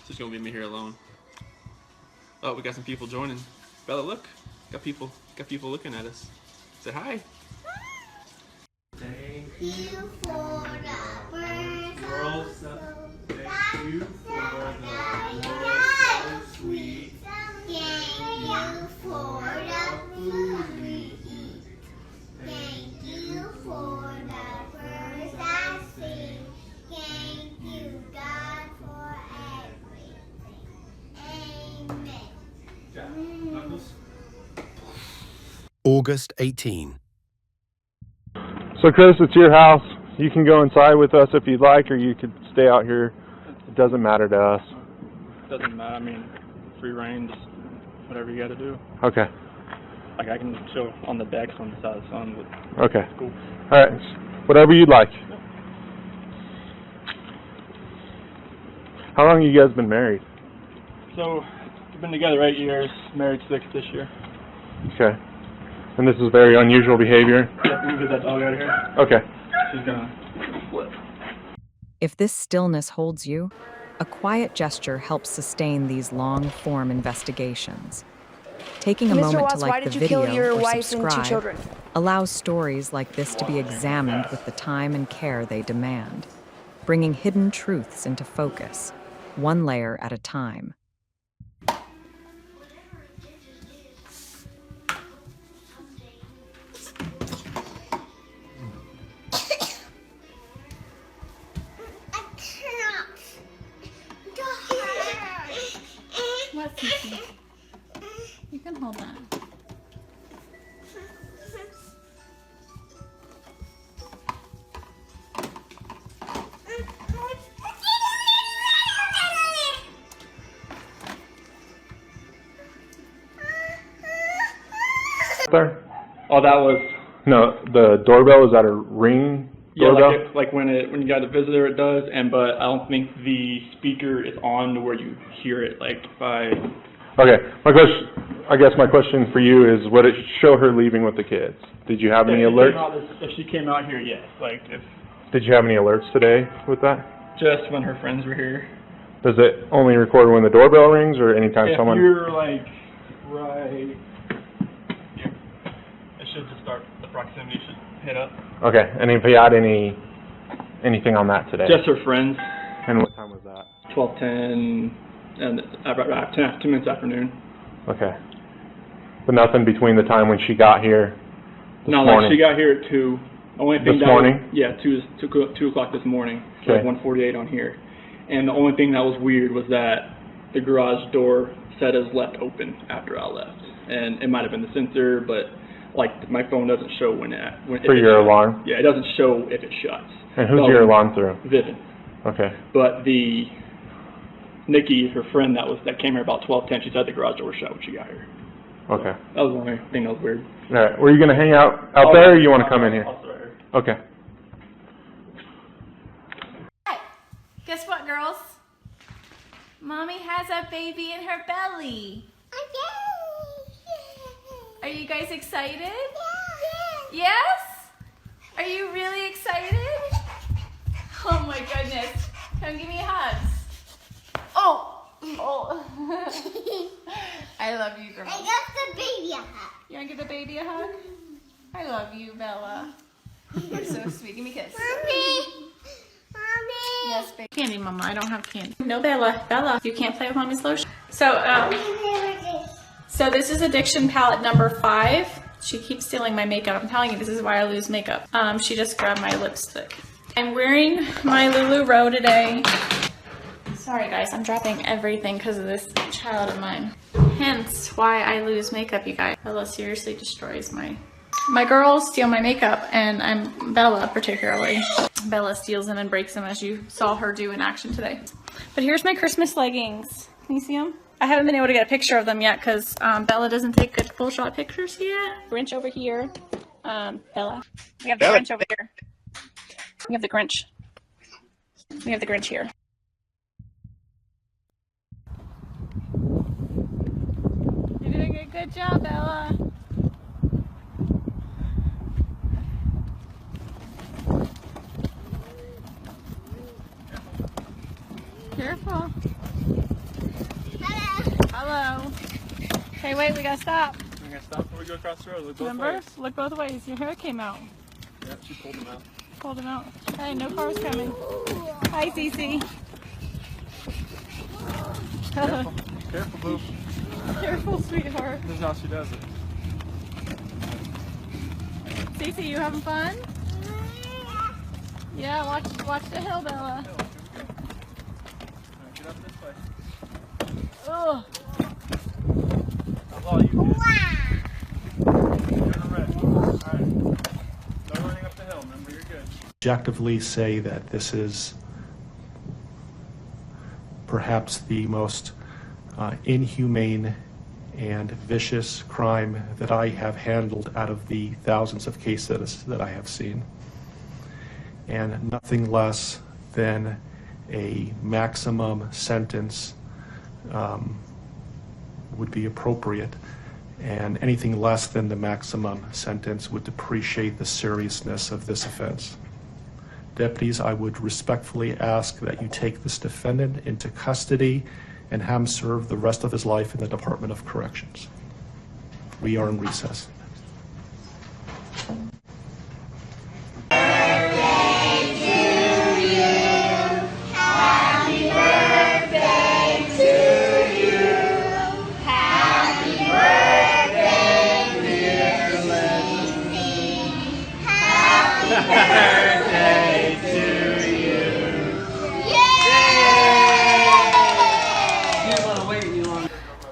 It's just gonna be me here alone. Oh, we got some people joining. Bella, look. Got people looking at us. Say hi. Thank you for the birds so thank you for the world so sweet. Thank you for the food we eat. Thank you for the birds that sing. Thank you, God, for everything. Amen. August 18. So Chris, it's your house. You can go inside with us if you'd like, or you could stay out here. It doesn't matter to us. Doesn't matter. I mean, free reign, just whatever you got to do. Okay. Like I can chill on the decks on the side of the sun, but Okay. it's cool. All right. Whatever you'd like. How long have you guys been married? So we've been together 8 years, married 6 this year. Okay. And this is very unusual behavior? Yeah, we can get that dog out of here. Okay. She's gonna flip. If this stillness holds you, a quiet gesture helps sustain these long-form investigations. Taking a Mr. moment Watts, to why like the did you kill video your or wife and 2 subscribe children? allows stories like this to be examined with the time and care they demand, bringing hidden truths into focus, one layer at a time. What, Cece? You can hold that. There? Oh, that was No, the doorbell, is that a ring doorbell? yeah, like when you got a visitor, it does. But I don't think the speaker is on to where you hear it. Like by Okay. My question for you is, would it show her leaving with the kids? Did you have any alerts? If she came out here, yes. Like if Did you have any alerts today with that? just when her friends were here. Does it only record when the doorbell rings, or anytime If someone? you're like right here, it should just start. The proximity should hit up. Okay. And if you had anything on that today? Just her friends. And what time was that? 12:10 and about 10 minutes afternoon. Okay. But nothing between the time when she got here this No, morning? like she got here at 2. Only thing This that morning? Was, yeah, 2 o'clock this morning. So Okay. like 1:48 on here. And the only thing that was weird was that the garage door said is left open after I left. And it might have been the sensor, but like my phone doesn't show when For your alarm? Yeah, it doesn't show if it shuts. And who's your alarm through? Vivian. Okay. But the Nikki, her friend that came here about 12:10, she said the garage door was shut when she got here. Okay. That was the only thing that was weird. All right. Were you going to hang out there, or you want to come in here? I'll start here. Okay. Hey, guess what, girls? Mommy has a baby in her belly. Are you guys excited? Yes? Are you really excited? Oh my goodness. Come give me hugs. Oh. I love you, girls. I got the baby a hug. You want to give the baby a hug? I love you, Bella. You're so sweet. Give me a kiss. Mommy. Yes, baby. Candy, Mama. I don't have candy. No, Bella. Bella, you can't play with Mommy's lotion. So this is addiction palette number 5. She keeps stealing my makeup. I'm telling you, this is why I lose makeup. She just grabbed my lipstick. I'm wearing my LuLaRoe today. Sorry guys, I'm dropping everything because of this child of mine. Hence why I lose makeup, you guys. Bella seriously destroys my girls steal my makeup, and Bella particularly. Bella steals them and breaks them, as you saw her do in action today. But here's my Christmas leggings. Can you see them? I haven't been able to get a picture of them yet because Bella doesn't take good full shot pictures yet. Grinch over here. Bella. We have the Grinch over here. We have the Grinch. We have the Grinch here. You're doing a good job, Bella. Careful. Okay, wait, we gotta stop. We gotta stop before we go across the road. Look both Remember? ways. Look both ways. Your hair came out. Yeah, she pulled them out. Pulled him out. Hey, no cars coming. Hi, Cece. Careful. Careful, boo. Careful, sweetheart. This is how she does it. Cece, you having fun? Yeah, watch the hill, Bella. Alright, get up this way. Ugh. That's all you do. Turn red. Alright. No running up the hill, remember, you're good. Objectively say that this is perhaps the most inhumane and vicious crime that I have handled out of the thousands of cases that I have seen. And nothing less than a maximum sentence would be appropriate, and anything less than the maximum sentence would depreciate the seriousness of this offense. Deputies, I would respectfully ask that you take this defendant into custody and have him serve the rest of his life in the Department of Corrections. We are in recess.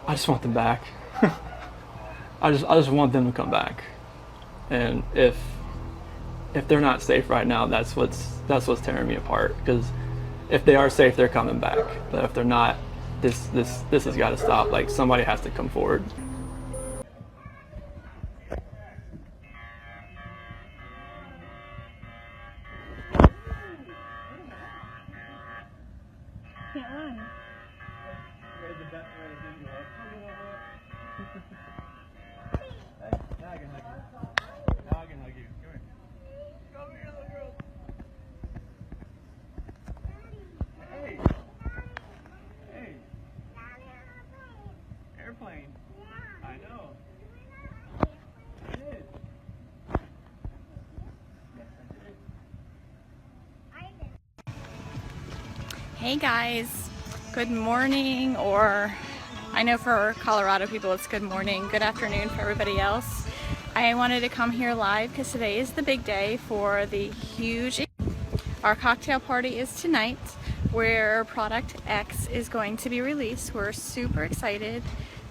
I just want them back. I just want them to come back. And if they're not safe right now, that's what's tearing me apart. Because if they are safe, they're coming back. But if they're not, this has got to stop. Like, somebody has to come forward. Can't run. Airplane. I know. I did. Yes, I did. Hey guys, good morning, or I know for Colorado people it's good morning, good afternoon for everybody else. I wanted to come here live because today is the big day for the huge, our cocktail party is tonight where Product X is going to be released. We're super excited.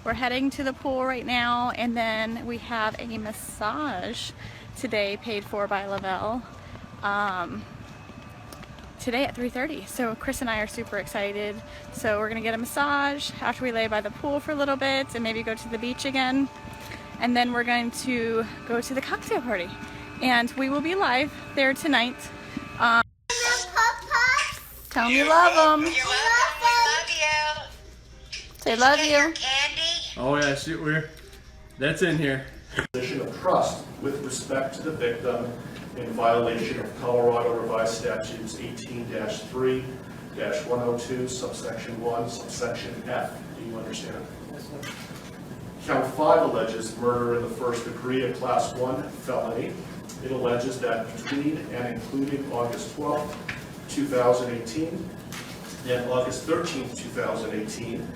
We're heading to the pool right now, and then we have a massage today paid for by Lavelle. Today at 3:30. So Chris and I are super excited. So we're gonna get a massage after we lay by the pool for a little bit and maybe go to the beach again. And then we're going to go to the cocktail party. And we will be live there tonight. Tell them you love them. You're welcome. We love you. Say love you. Candy. Oh yeah, shoot, that's in here. Position of trust with respect to the victim in violation of Colorado Revised Statutes 18-3-102, subsection 1, subsection F. Do you understand? Yes, sir. Count 5 alleges murder in the first degree, a Class 1 felony. It alleges that between and including August 12, 2018 and August 13, 2018,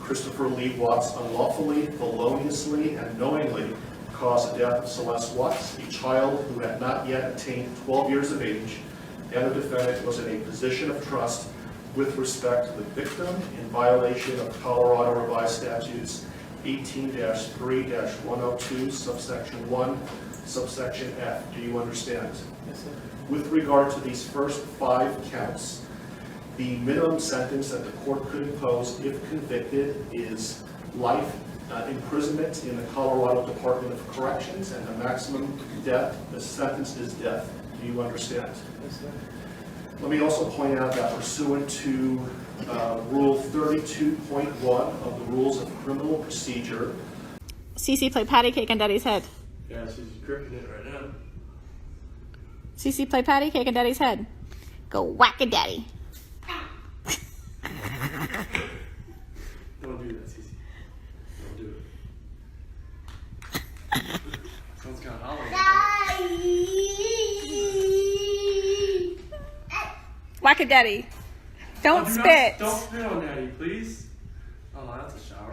Christopher Lee Watts unlawfully, feloniously, and knowingly caused the death of Celeste Watts, a child who had not yet attained 12 years of age, and the defendant was in a position of trust with respect to the victim in violation of Colorado Revised Statutes 18-3-102, subsection 1, subsection F. Do you understand? Yes, sir. With regard to these first 5 counts, the minimum sentence that the court could impose if convicted is life imprisonment in the Colorado Department of Corrections, and the maximum sentence is death. Do you understand? Yes, sir. Let me also point out that pursuant to Rule 32.1 of the Rules of Criminal Procedure. Cece play patty cake on Daddy's head. Yeah, she's gripping it right now. Cece play patty cake on Daddy's head. Go whack it, Daddy. Don't do that, Cece. Don't do it. Whack-a-daddy. Don't Oh, spit. Don't spit on Daddy, please. Oh, that's a shower.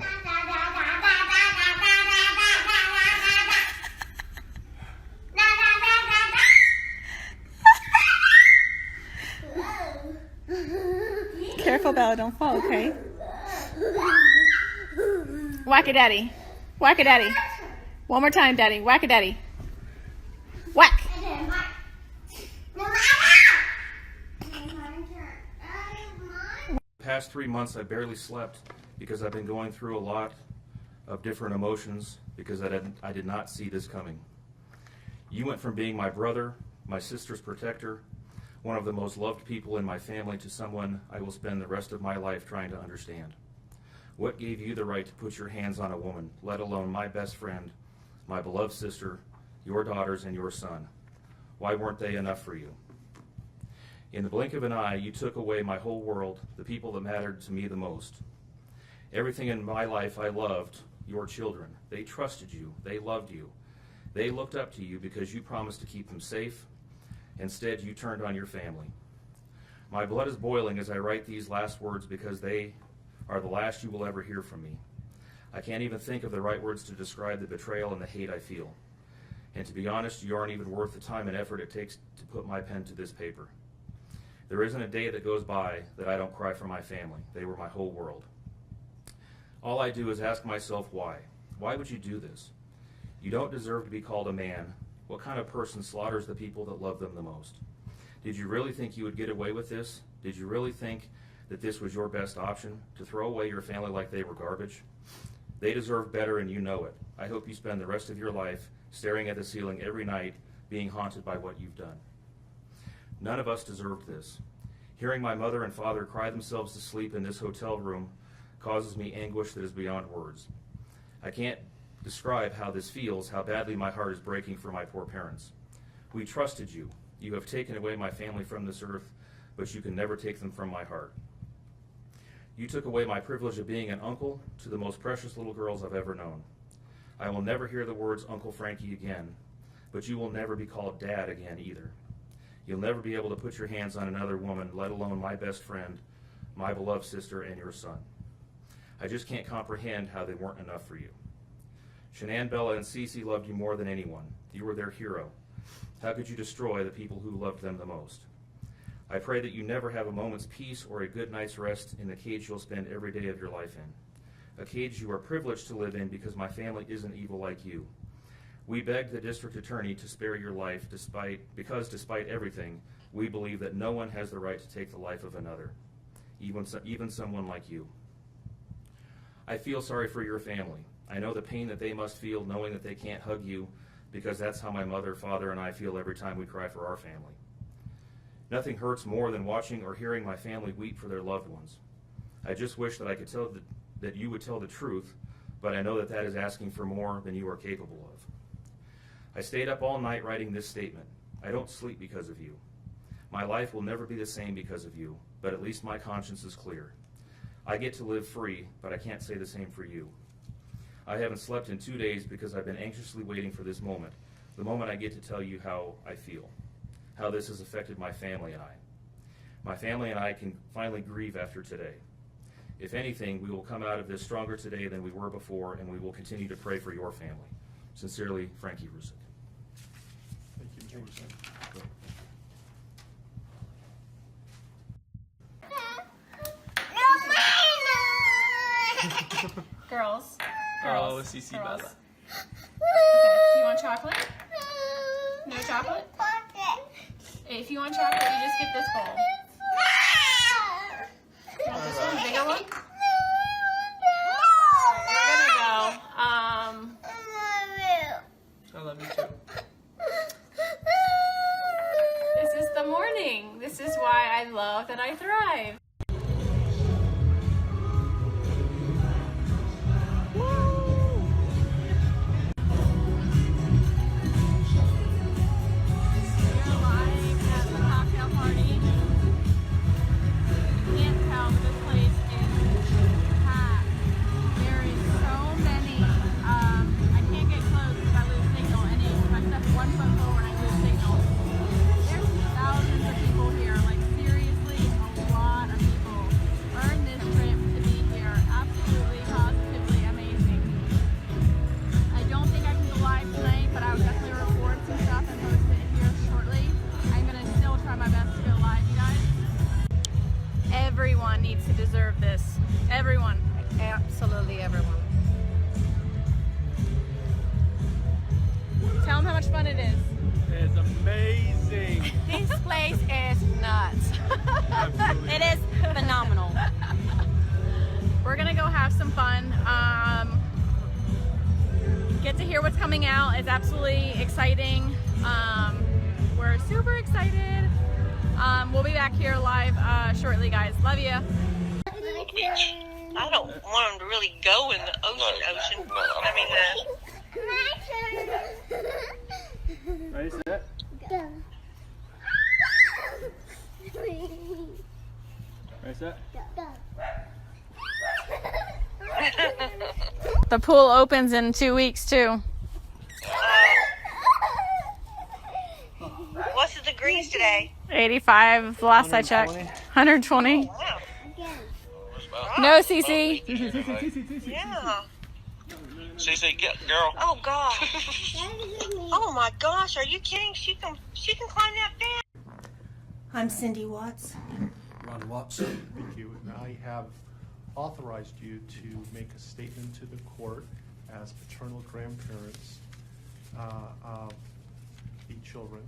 Careful, Bella, don't fall, okay? Whack-a-daddy. Whack-a-daddy. One more time, Daddy. Whack-a-daddy. Whack. The past 3 months I barely slept because I've been going through a lot of different emotions because I did not see this coming. You went from being my brother, my sister's protector, one of the most loved people in my family, to someone I will spend the rest of my life trying to understand. What gave you the right to put your hands on a woman, let alone my best friend, my beloved sister, your daughters, and your son? Why weren't they enough for you? In the blink of an eye, you took away my whole world, the people that mattered to me the most. Everything in my life I loved, your children. They trusted you. They loved you. They looked up to you because you promised to keep them safe. Instead, you turned on your family. My blood is boiling as I write these last words because they are the last you will ever hear from me. I can't even think of the right words to describe the betrayal and the hate I feel. And to be honest, you aren't even worth the time and effort it takes to put my pen to this paper. There isn't a day that goes by that I don't cry for my family. They were my whole world. All I do is ask myself why. Why would you do this? You don't deserve to be called a man. What kind of person slaughters the people that love them the most? Did you really think you would get away with this? Did you really think that this was your best option, to throw away your family like they were garbage? They deserve better, and you know it. I hope you spend the rest of your life staring at the ceiling every night, being haunted by what you've done. None of us deserved this. Hearing my mother and father cry themselves to sleep in this hotel room causes me anguish that is beyond words. I can't describe how this feels, how badly my heart is breaking for my poor parents. We trusted you. You have taken away my family from this earth, but you can never take them from my heart. You took away my privilege of being an uncle to the most precious little girls I've ever known. I will never hear the words Uncle Frankie again, but you will never be called Dad again either. You'll never be able to put your hands on another woman, let alone my best friend, my beloved sister, and your son. I just can't comprehend how they weren't enough for you. Shanann, Bella, and Cece loved you more than anyone. You were their hero. How could you destroy the people who loved them the most? I pray that you never have a moment's peace or a good night's rest in the cage you'll spend every day of your life in. A cage you are privileged to live in because my family isn't evil like you. We begged the district attorney to spare your life because despite everything, we believe that no one has the right to take the life of another, even someone like you. I feel sorry for your family. I know the pain that they must feel knowing that they can't hug you, because that's how my mother, father, and I feel every time we cry for our family. Nothing hurts more than watching or hearing my family weep for their loved ones. I just wish that I could tell that you would tell the truth, but I know that that is asking for more than you are capable of. I stayed up all night writing this statement. I don't sleep because of you. My life will never be the same because of you, but at least my conscience is clear. I get to live free, but I can't say the same for you. I haven't slept in 2 days because I've been anxiously waiting for this moment, the moment I get to tell you how I feel, how this has affected my family and I. My family and I can finally grieve after today. If anything, we will come out of this stronger today than we were before, and we will continue to pray for your family. Sincerely, Frankie Rusick. Thank you. Girls. Oh, CC Girls. Bella. Okay, you want chocolate? No chocolate? If you want chocolate, you just get this bowl. You want this one, bigger one? We're gonna go. I love you too. This is the morning. This is why I love that I thrive. Can't tell, but this place is some fun. Get to hear what's coming out. It's absolutely exciting. We're super excited. We'll be back here live shortly, guys. Love you. I don't want them to really go in the ocean. I mean, Ready, set, Go. ready, set. Go. The pool opens in 2 weeks too. what's the degrees today? 85 the last I checked. 120. Wow. No, Cece. Yeah. CC, get girl. Oh gosh. Oh my gosh, are you kidding? She can climb that fence. I'm Cindy Watts. Ron Watson. Thank you. And I have authorized you to make a statement to the court as paternal grandparents of the children.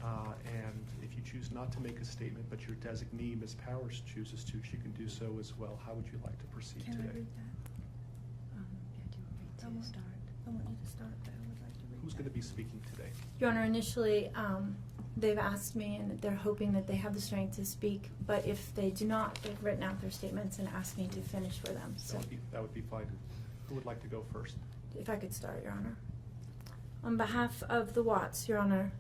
And if you choose not to make a statement, but your designee, Ms. Powers, chooses to, she can do so as well. How would you like to proceed Can I today? read that? I want start. I want you to start, but I would like to read Who's that. going to be speaking today? Your Honor, initially, they've asked me, and they're hoping that they have the strength to speak, but if they do not, they've written out their statements and asked me to finish for them. So That would be fine. Who would like to go first? if I could start, Your Honor. On behalf of the Watts, Your Honor,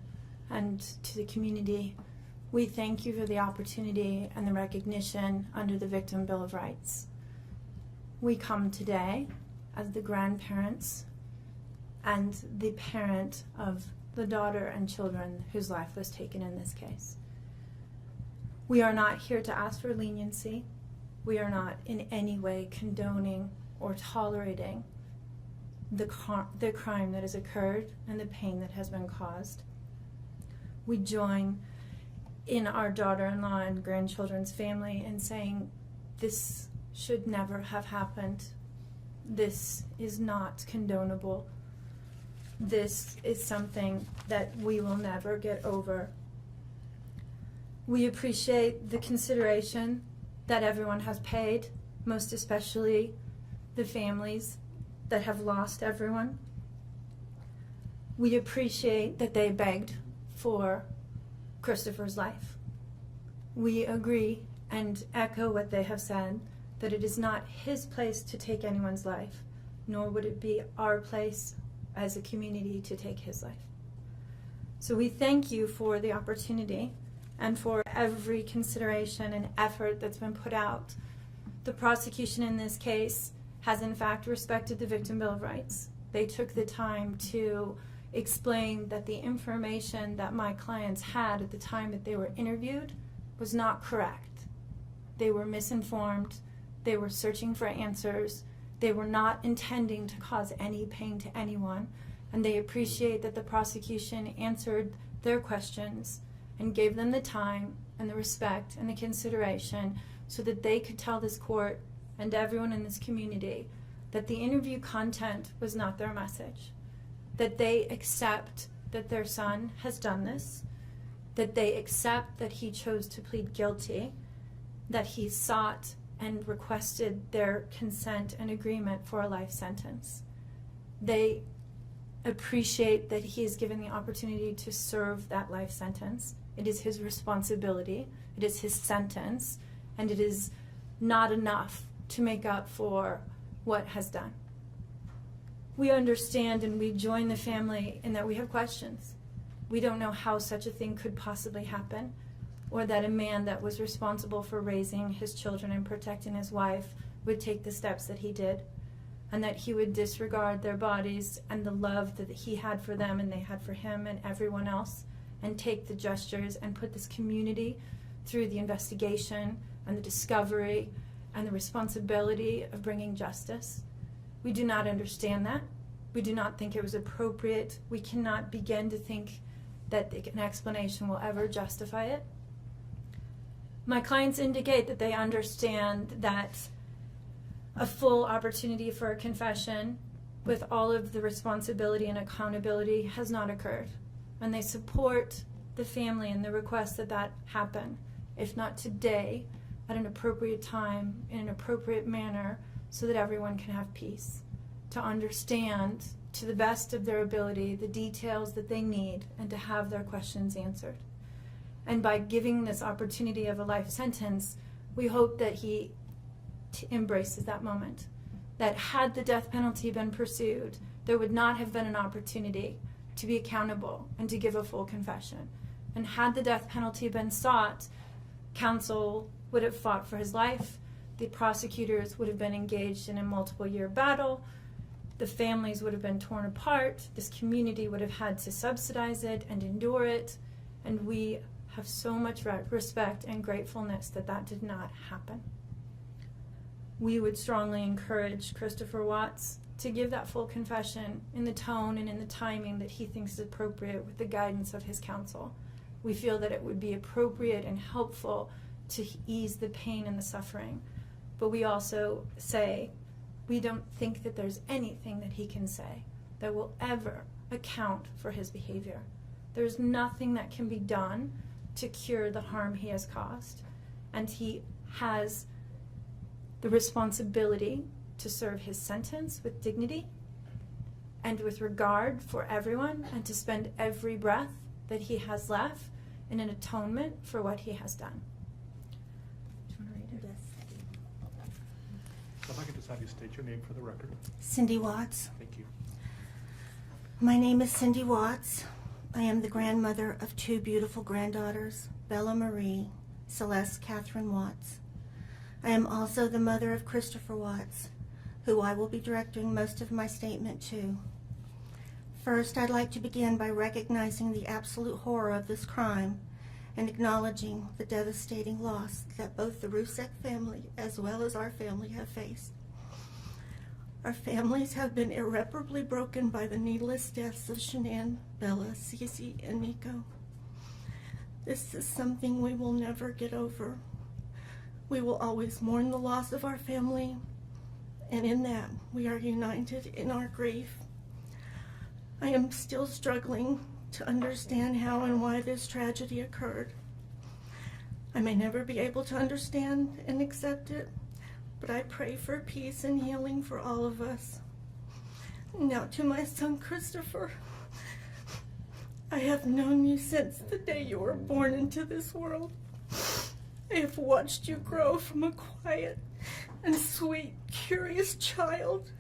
and to the community, we thank you for the opportunity and the recognition under the Victim Bill of Rights. We come today as the grandparents and the parent of the daughter and children whose life was taken in this case. We are not here to ask for leniency. We are not in any way condoning or tolerating the crime that has occurred and the pain that has been caused. We join in our daughter-in-law and grandchildren's family in saying this should never have happened. This is not condonable. This is something that we will never get over. We appreciate the consideration that everyone has paid, most especially the families that have lost everyone. We appreciate that they begged for Christopher's life. We agree and echo what they have said, that it is not his place to take anyone's life, nor would it be our place as a community to take his life. So we thank you for the opportunity and for every consideration and effort that's been put out. The prosecution in this case has in fact respected the Victim Bill of Rights. They took the time to explain that the information that my clients had at the time that they were interviewed was not correct. They were misinformed. They were searching for answers. They were not intending to cause any pain to anyone, and they appreciate that the prosecution answered their questions and gave them the time and the respect and the consideration so that they could tell this court and everyone in this community that the interview content was not their message, that they accept that their son has done this, that they accept that he chose to plead guilty, that he sought and requested their consent and agreement for a life sentence. They appreciate that he is given the opportunity to serve that life sentence. It is his responsibility, it is his sentence, and it is not enough to make up for what has done. We understand and we join the family in that we have questions. We don't know how such a thing could possibly happen, or that a man that was responsible for raising his children and protecting his wife would take the steps that he did, and that he would disregard their bodies and the love that he had for them and they had for him and everyone else, and take the gestures and put this community through the investigation and the discovery and the responsibility of bringing justice. We do not understand that. We do not think it was appropriate. We cannot begin to think that an explanation will ever justify it. My clients indicate that they understand that a full opportunity for a confession with all of the responsibility and accountability has not occurred. And they support the family and the request that that happen, if not today, at an appropriate time, in an appropriate manner, so that everyone can have peace, to understand to the best of their ability the details that they need and to have their questions answered. And by giving this opportunity of a life sentence, we hope that he embraces that moment. That had the death penalty been pursued, there would not have been an opportunity to be accountable and to give a full confession. And had the death penalty been sought, counsel would have fought for his life, the prosecutors would have been engaged in a multiple-year battle, the families would have been torn apart, this community would have had to subsidize it and endure it, and we have so much respect and gratefulness that that did not happen. We would strongly encourage Christopher Watts to give that full confession in the tone and in the timing that he thinks is appropriate with the guidance of his counsel. We feel that it would be appropriate and helpful to ease the pain and the suffering. But we also say we don't think that there's anything that he can say that will ever account for his behavior. There's nothing that can be done to cure the harm he has caused. And he has the responsibility to serve his sentence with dignity and with regard for everyone, and to spend every breath that he has left in an atonement for what he has done. Do you want to read it? If I could just have you state your name for the record. Cindy Watts. Thank you. My name is Cindy Watts. I am the grandmother of two beautiful granddaughters, Bella Marie, Celeste Catherine Watts. I am also the mother of Christopher Watts, who I will be directing most of my statement to. First, I'd like to begin by recognizing the absolute horror of this crime and acknowledging the devastating loss that both the Rusek family as well as our family have faced. Our families have been irreparably broken by the needless deaths of Shanann, Bella, Cece, and Nico. This is something we will never get over. We will always mourn the loss of our family, and in that we are united in our grief. I am still struggling to understand how and why this tragedy occurred. I may never be able to understand and accept it, but I pray for peace and healing for all of us. Now to my son Christopher. I have known you since the day you were born into this world. I have watched you grow from a quiet and sweet, curious child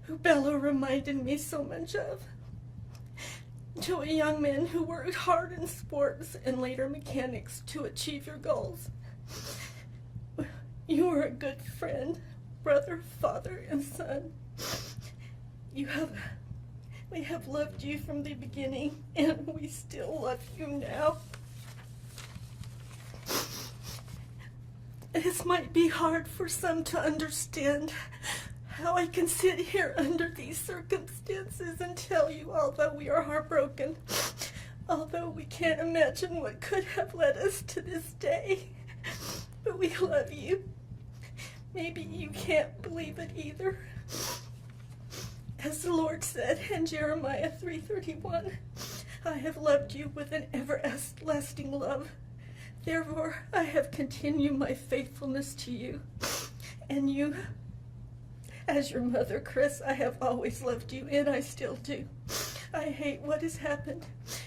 who Bella reminded me so much of, to a young man who worked hard in sports and later mechanics to achieve your goals. You are a good friend, brother, father, and son. We have loved you from the beginning, and we still love you now. This might be hard for some to understand, how I can sit here under these circumstances and tell you, although we are heartbroken, although we can't imagine what could have led us to this day, but we love you. Maybe you can't believe it either. As the Lord said in Jeremiah 3:31, I have loved you with an everlasting love. Therefore, I have continued my faithfulness to you. And you, as your mother, Chris, I have always loved you, and I still do. I hate what has happened.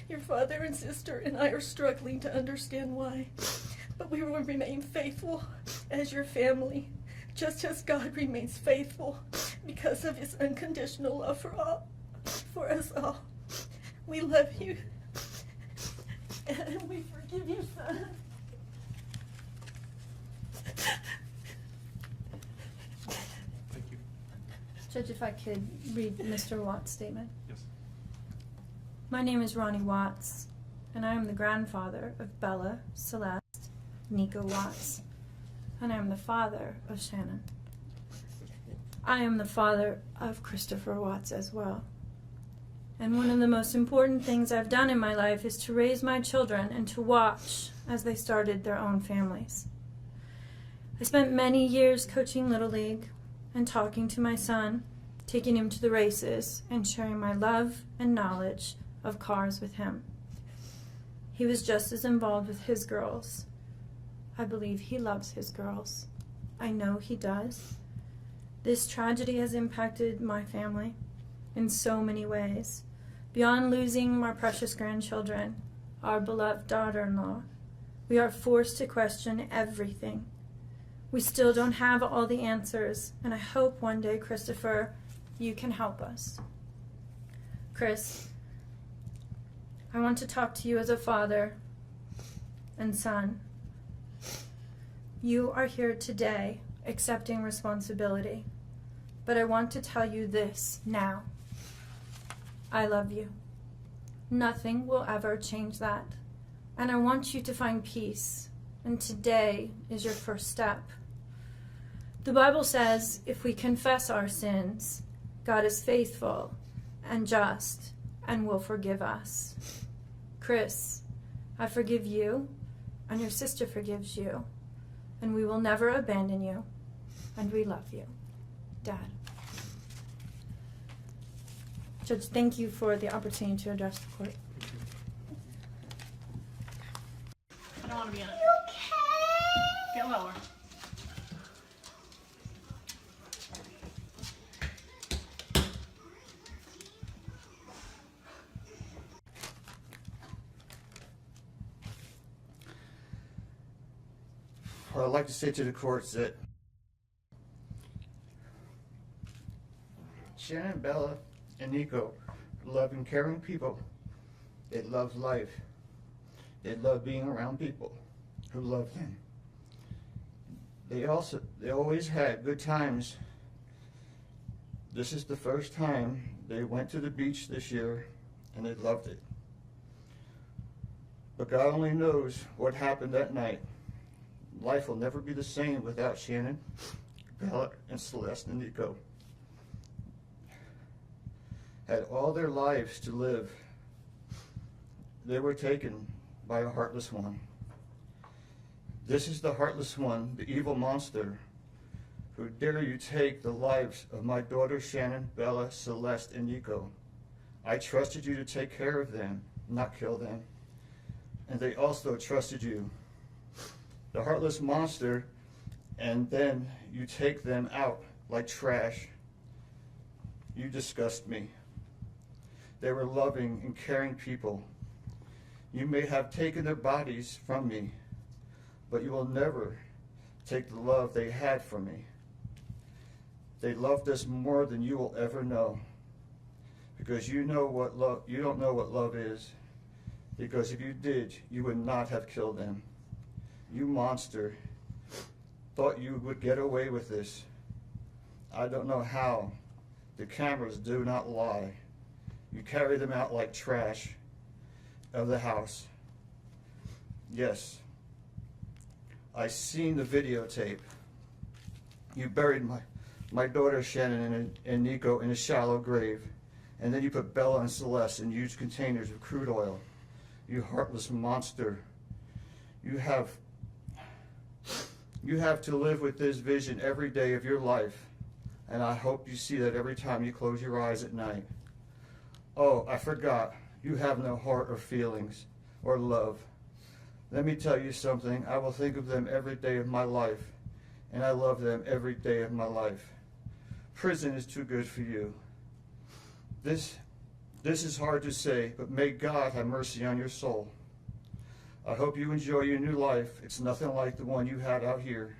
Your father and sister and I are struggling to understand why. But we will remain faithful as your family, just as God remains faithful because of his unconditional love for us all. We love you, and we forgive you, son. Thank you. Judge, if I could read Mr. Watts' statement. Yes. My name is Ronnie Watts, and I am the grandfather of Bella, Celeste, Nico Watts, and I am the father of Shannon. I am the father of Christopher Watts as well. And one of the most important things I've done in my life is to raise my children and to watch as they started their own families. I spent many years coaching Little League and talking to my son, taking him to the races, and sharing my love and knowledge of cars with him. He was just as involved with his girls. I believe he loves his girls. I know he does. This tragedy has impacted my family in so many ways. Beyond losing my precious grandchildren, our beloved daughter-in-law, we are forced to question everything. We still don't have all the answers, and I hope one day, Christopher, you can help us. Chris, I want to talk to you as a father and son. You are here today accepting responsibility, but I want to tell you this now. I love you. Nothing will ever change that. And I want you to find peace. And today is your first step. The Bible says if we confess our sins, God is faithful and just and will forgive us. Chris, I forgive you, and your sister forgives you, and we will never abandon you, and we love you. Dad. Judge, thank you for the opportunity to address the court. I don't want to be in it. Get lower. What I'd like to say to the court is that Shannon, Bella, and Nico are loving, caring people. They love life. They love being around people who love them. They always had good times. This is the first time they went to the beach this year, and they loved it. But God only knows what happened that night. Life will never be the same without Shannon, Bella, and Celeste and Nico. Had all their lives to live. They were taken by a heartless one. This is the heartless one, the evil monster, who dare you take the lives of my daughters Shannon, Bella, Celeste, and Nico. I trusted you to take care of them, not kill them. And they also trusted you. The heartless monster, and then you take them out like trash. You disgust me. They were loving and caring people. You may have taken their bodies from me, but you will never take the love they had from me. They loved us more than you will ever know, because you don't know what love is. Because if you did, you would not have killed them. You monster, thought you would get away with this. I don't know how. The cameras do not lie. You carry them out like trash of the house. Yes, I seen the videotape. You buried my daughter Shannon and Nico in a shallow grave, and then you put Bella and Celeste in huge containers of crude oil. You heartless monster. You have to live with this vision every day of your life, and I hope you see that every time you close your eyes at night. Oh, I forgot. You have no heart or feelings or love. Let me tell you something. I will think of them every day of my life, and I love them every day of my life. Prison is too good for you. This is hard to say, but may God have mercy on your soul. I hope you enjoy your new life. It's nothing like the one you had out here.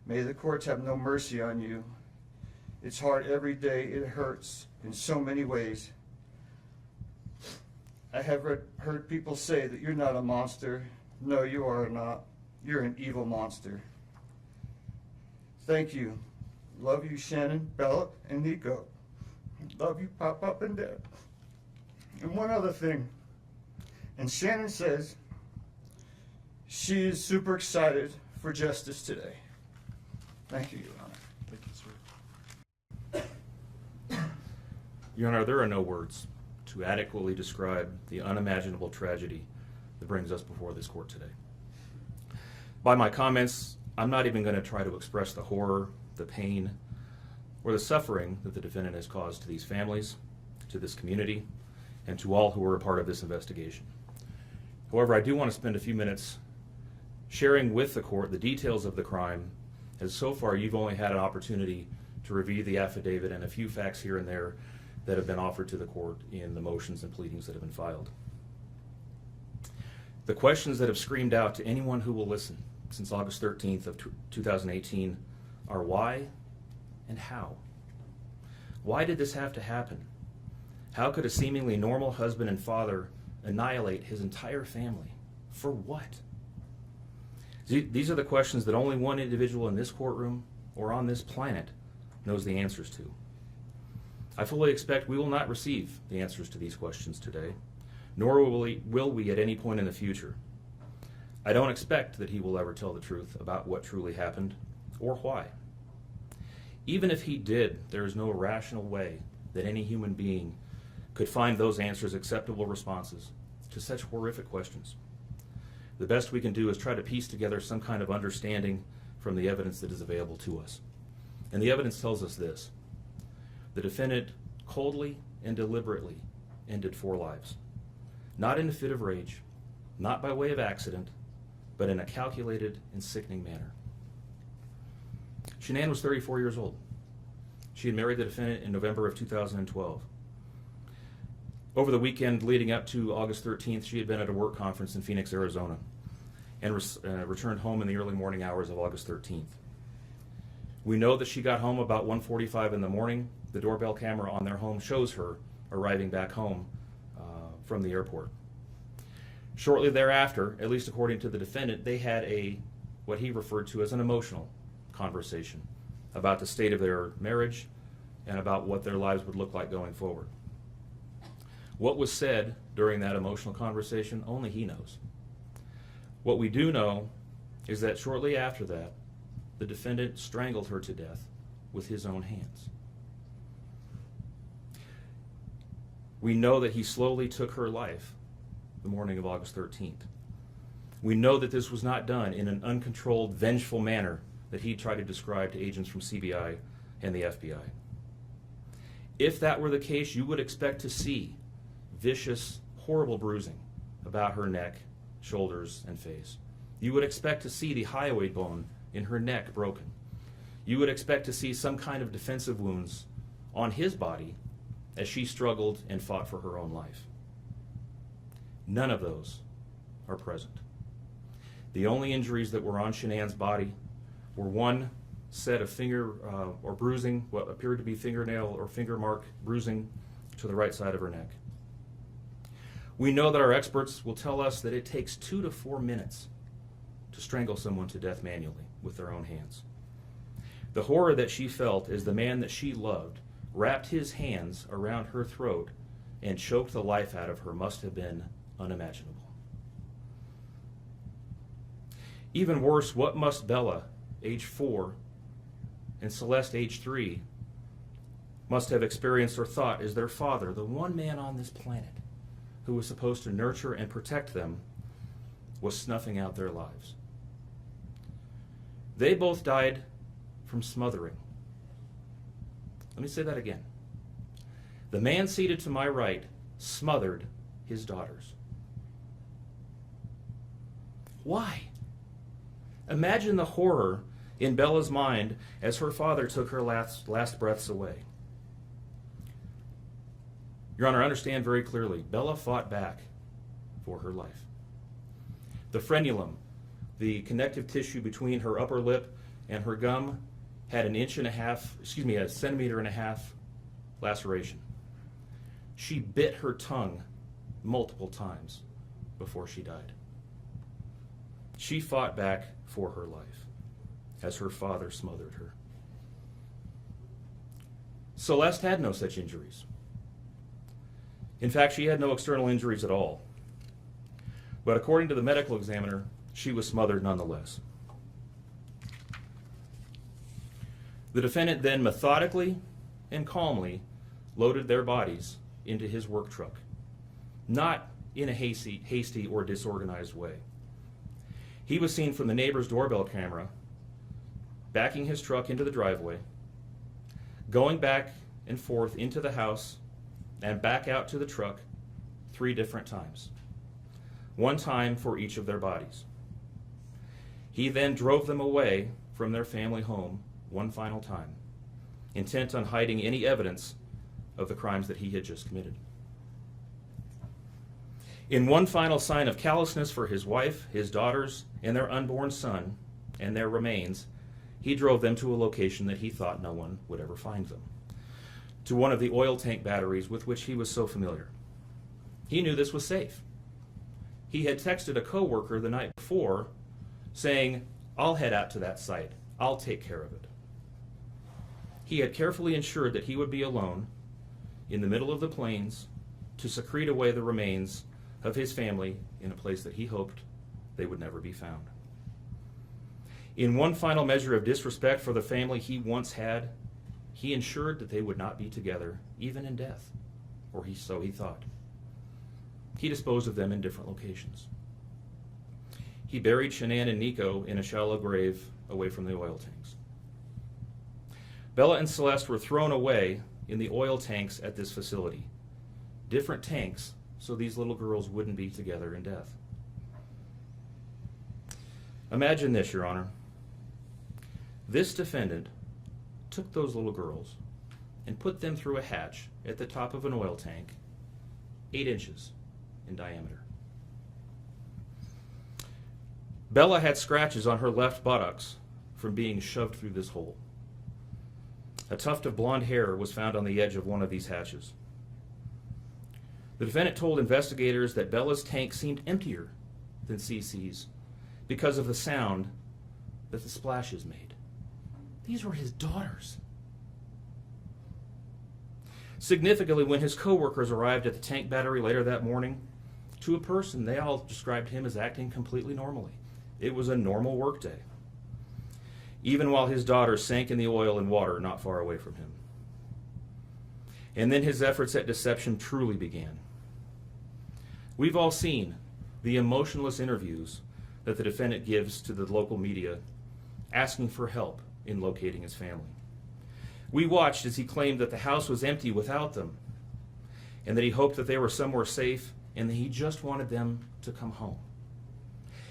May the courts have no mercy on you. It's hard every day. It hurts in so many ways. I have heard people say that you're not a monster. No, you are not. You're an evil monster. Thank you. Love you, Shannon, Bella, and Nico. Love you, Pop and Dad. And one other thing. And Shannon says she is super excited for justice today. Thank you, Your Honor. Thank you, sir. Your Honor, there are no words to adequately describe the unimaginable tragedy that brings us before this court today. By my comments, I'm not even going to try to express the horror, the pain, or the suffering that the defendant has caused to these families, to this community, and to all who were a part of this investigation. However, I do want to spend a few minutes sharing with the court the details of the crime, as so far you've only had an opportunity to review the affidavit and a few facts here and there that have been offered to the court in the motions and pleadings that have been filed. The questions that have screamed out to anyone who will listen since August 13th of 2018 are why and how. Why did this have to happen? How could a seemingly normal husband and father annihilate his entire family? For what? These are the questions that only one individual in this courtroom or on this planet knows the answers to. I fully expect we will not receive the answers to these questions today, nor will we at any point in the future. I don't expect that he will ever tell the truth about what truly happened or why. Even if he did, there is no rational way that any human being could find those answers acceptable responses to such horrific questions. The best we can do is try to piece together some kind of understanding from the evidence that is available to us. And the evidence tells us this: the defendant coldly and deliberately ended 4 lives, not in a fit of rage, not by way of accident, but in a calculated and sickening manner. Shanann was 34 years old. She had married the defendant in November of 2012. Over the weekend leading up to August 13th, she had been at a work conference in Phoenix, Arizona, and returned home in the early morning hours of August 13th. We know that she got home about 1:45 in the morning. The doorbell camera on their home shows her arriving back home from the airport. Shortly thereafter, at least according to the defendant, they had what he referred to as an emotional conversation about the state of their marriage and about what their lives would look like going forward. What was said during that emotional conversation, only he knows. What we do know is that shortly after that, the defendant strangled her to death with his own hands. We know that he slowly took her life the morning of August 13th. We know that this was not done in an uncontrolled, vengeful manner that he tried to describe to agents from CBI and the FBI. If that were the case, you would expect to see vicious, horrible bruising about her neck, shoulders, and face. You would expect to see the hyoid bone in her neck broken. You would expect to see some kind of defensive wounds on his body as she struggled and fought for her own life. None of those are present. The only injuries that were on Shanann's body were one set of finger or bruising, what appeared to be fingernail or finger mark bruising to the right side of her neck. We know that our experts will tell us that it takes 2 to 4 minutes to strangle someone to death manually with their own hands. The horror that she felt as the man that she loved wrapped his hands around her throat and choked the life out of her must have been unimaginable. Even worse, what must Bella, age 4, and Celeste, age 3, must have experienced or thought as their father, the one man on this planet who was supposed to nurture and protect them, was snuffing out their lives. They both died from smothering. Let me say that again. The man seated to my right smothered his daughters. Why? Imagine the horror in Bella's mind as her father took her last breaths away. Your Honor, understand very clearly, Bella fought back for her life. The frenulum, the connective tissue between her upper lip and her gum, had a 1.5 centimeter laceration. She bit her tongue multiple times before she died. She fought back for her life as her father smothered her. Celeste had no such injuries. In fact, she had no external injuries at all. But according to the medical examiner, she was smothered nonetheless. The defendant then methodically and calmly loaded their bodies into his work truck, not in a hasty or disorganized way. He was seen from the neighbor's doorbell camera backing his truck into the driveway, going back and forth into the house and back out to the truck 3 different times, 1 time for each of their bodies. He then drove them away from their family home 1 final time intent on hiding any evidence of the crimes that he had just committed. In one final sign of callousness for his wife, his daughters, and their unborn son, and their remains, he drove them to a location that he thought no one would ever find them, to one of the oil tank batteries with which he was so familiar. He knew this was safe. He had texted a coworker the night before saying, "I'll head out to that site. I'll take care of it." He had carefully ensured that he would be alone in the middle of the plains to secrete away the remains of his family in a place that he hoped they would never be found. In one final measure of disrespect for the family he once had, he ensured that they would not be together, even in death, or so he thought. He disposed of them in different locations. He buried Shanann and Nico in a shallow grave away from the oil tanks. Bella and Celeste were thrown away in the oil tanks at this facility. Different tanks, so these little girls wouldn't be together in death. Imagine this, Your Honor. This defendant took those little girls and put them through a hatch at the top of an oil tank, 8 inches in diameter. Bella had scratches on her left buttocks from being shoved through this hole. A tuft of blonde hair was found on the edge of one of these hatches. The defendant told investigators that Bella's tank seemed emptier than CC's because of the sound that the splashes made. These were his daughters. Significantly, when his coworkers arrived at the tank battery later that morning, to a person, they all described him as acting completely normally. It was a normal workday, even while his daughters sank in the oil and water not far away from him. And then his efforts at deception truly began. We've all seen the emotionless interviews that the defendant gives to the local media asking for help in locating his family. We watched as he claimed that the house was empty without them, and that he hoped that they were somewhere safe, and that he just wanted them to come home.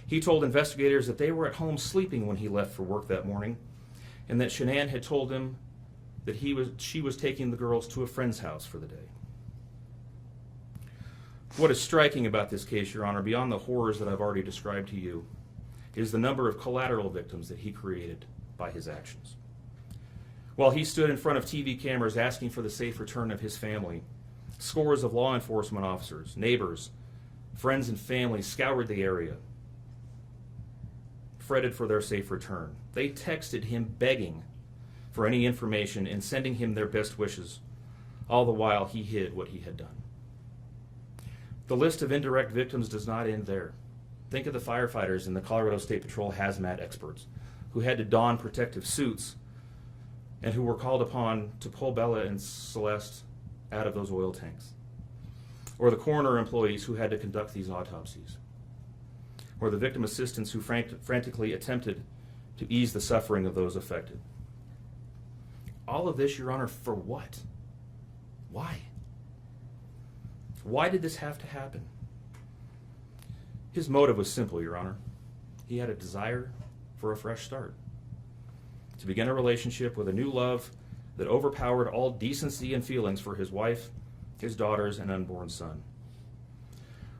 He told investigators that they were at home sleeping when he left for work that morning, and that Shanann had told him that she was taking the girls to a friend's house for the day. What is striking about this case, Your Honor, beyond the horrors that I've already described to you, is the number of collateral victims that he created by his actions. While he stood in front of TV cameras asking for the safe return of his family, scores of law enforcement officers, neighbors, friends, and family scoured the area, fretted for their safe return. They texted him begging for any information and sending him their best wishes, all the while he hid what he had done. The list of indirect victims does not end there. Think of the firefighters and the Colorado State Patrol hazmat experts who had to don protective suits and who were called upon to pull Bella and Celeste out of those oil tanks. Or the coroner employees who had to conduct these autopsies. Or the victim assistants who frantically attempted to ease the suffering of those affected. All of this, Your Honor, for what? Why? Why did this have to happen? His motive was simple, Your Honor. He had a desire for a fresh start, to begin a relationship with a new love that overpowered all decency and feelings for his wife, his daughters, and unborn son.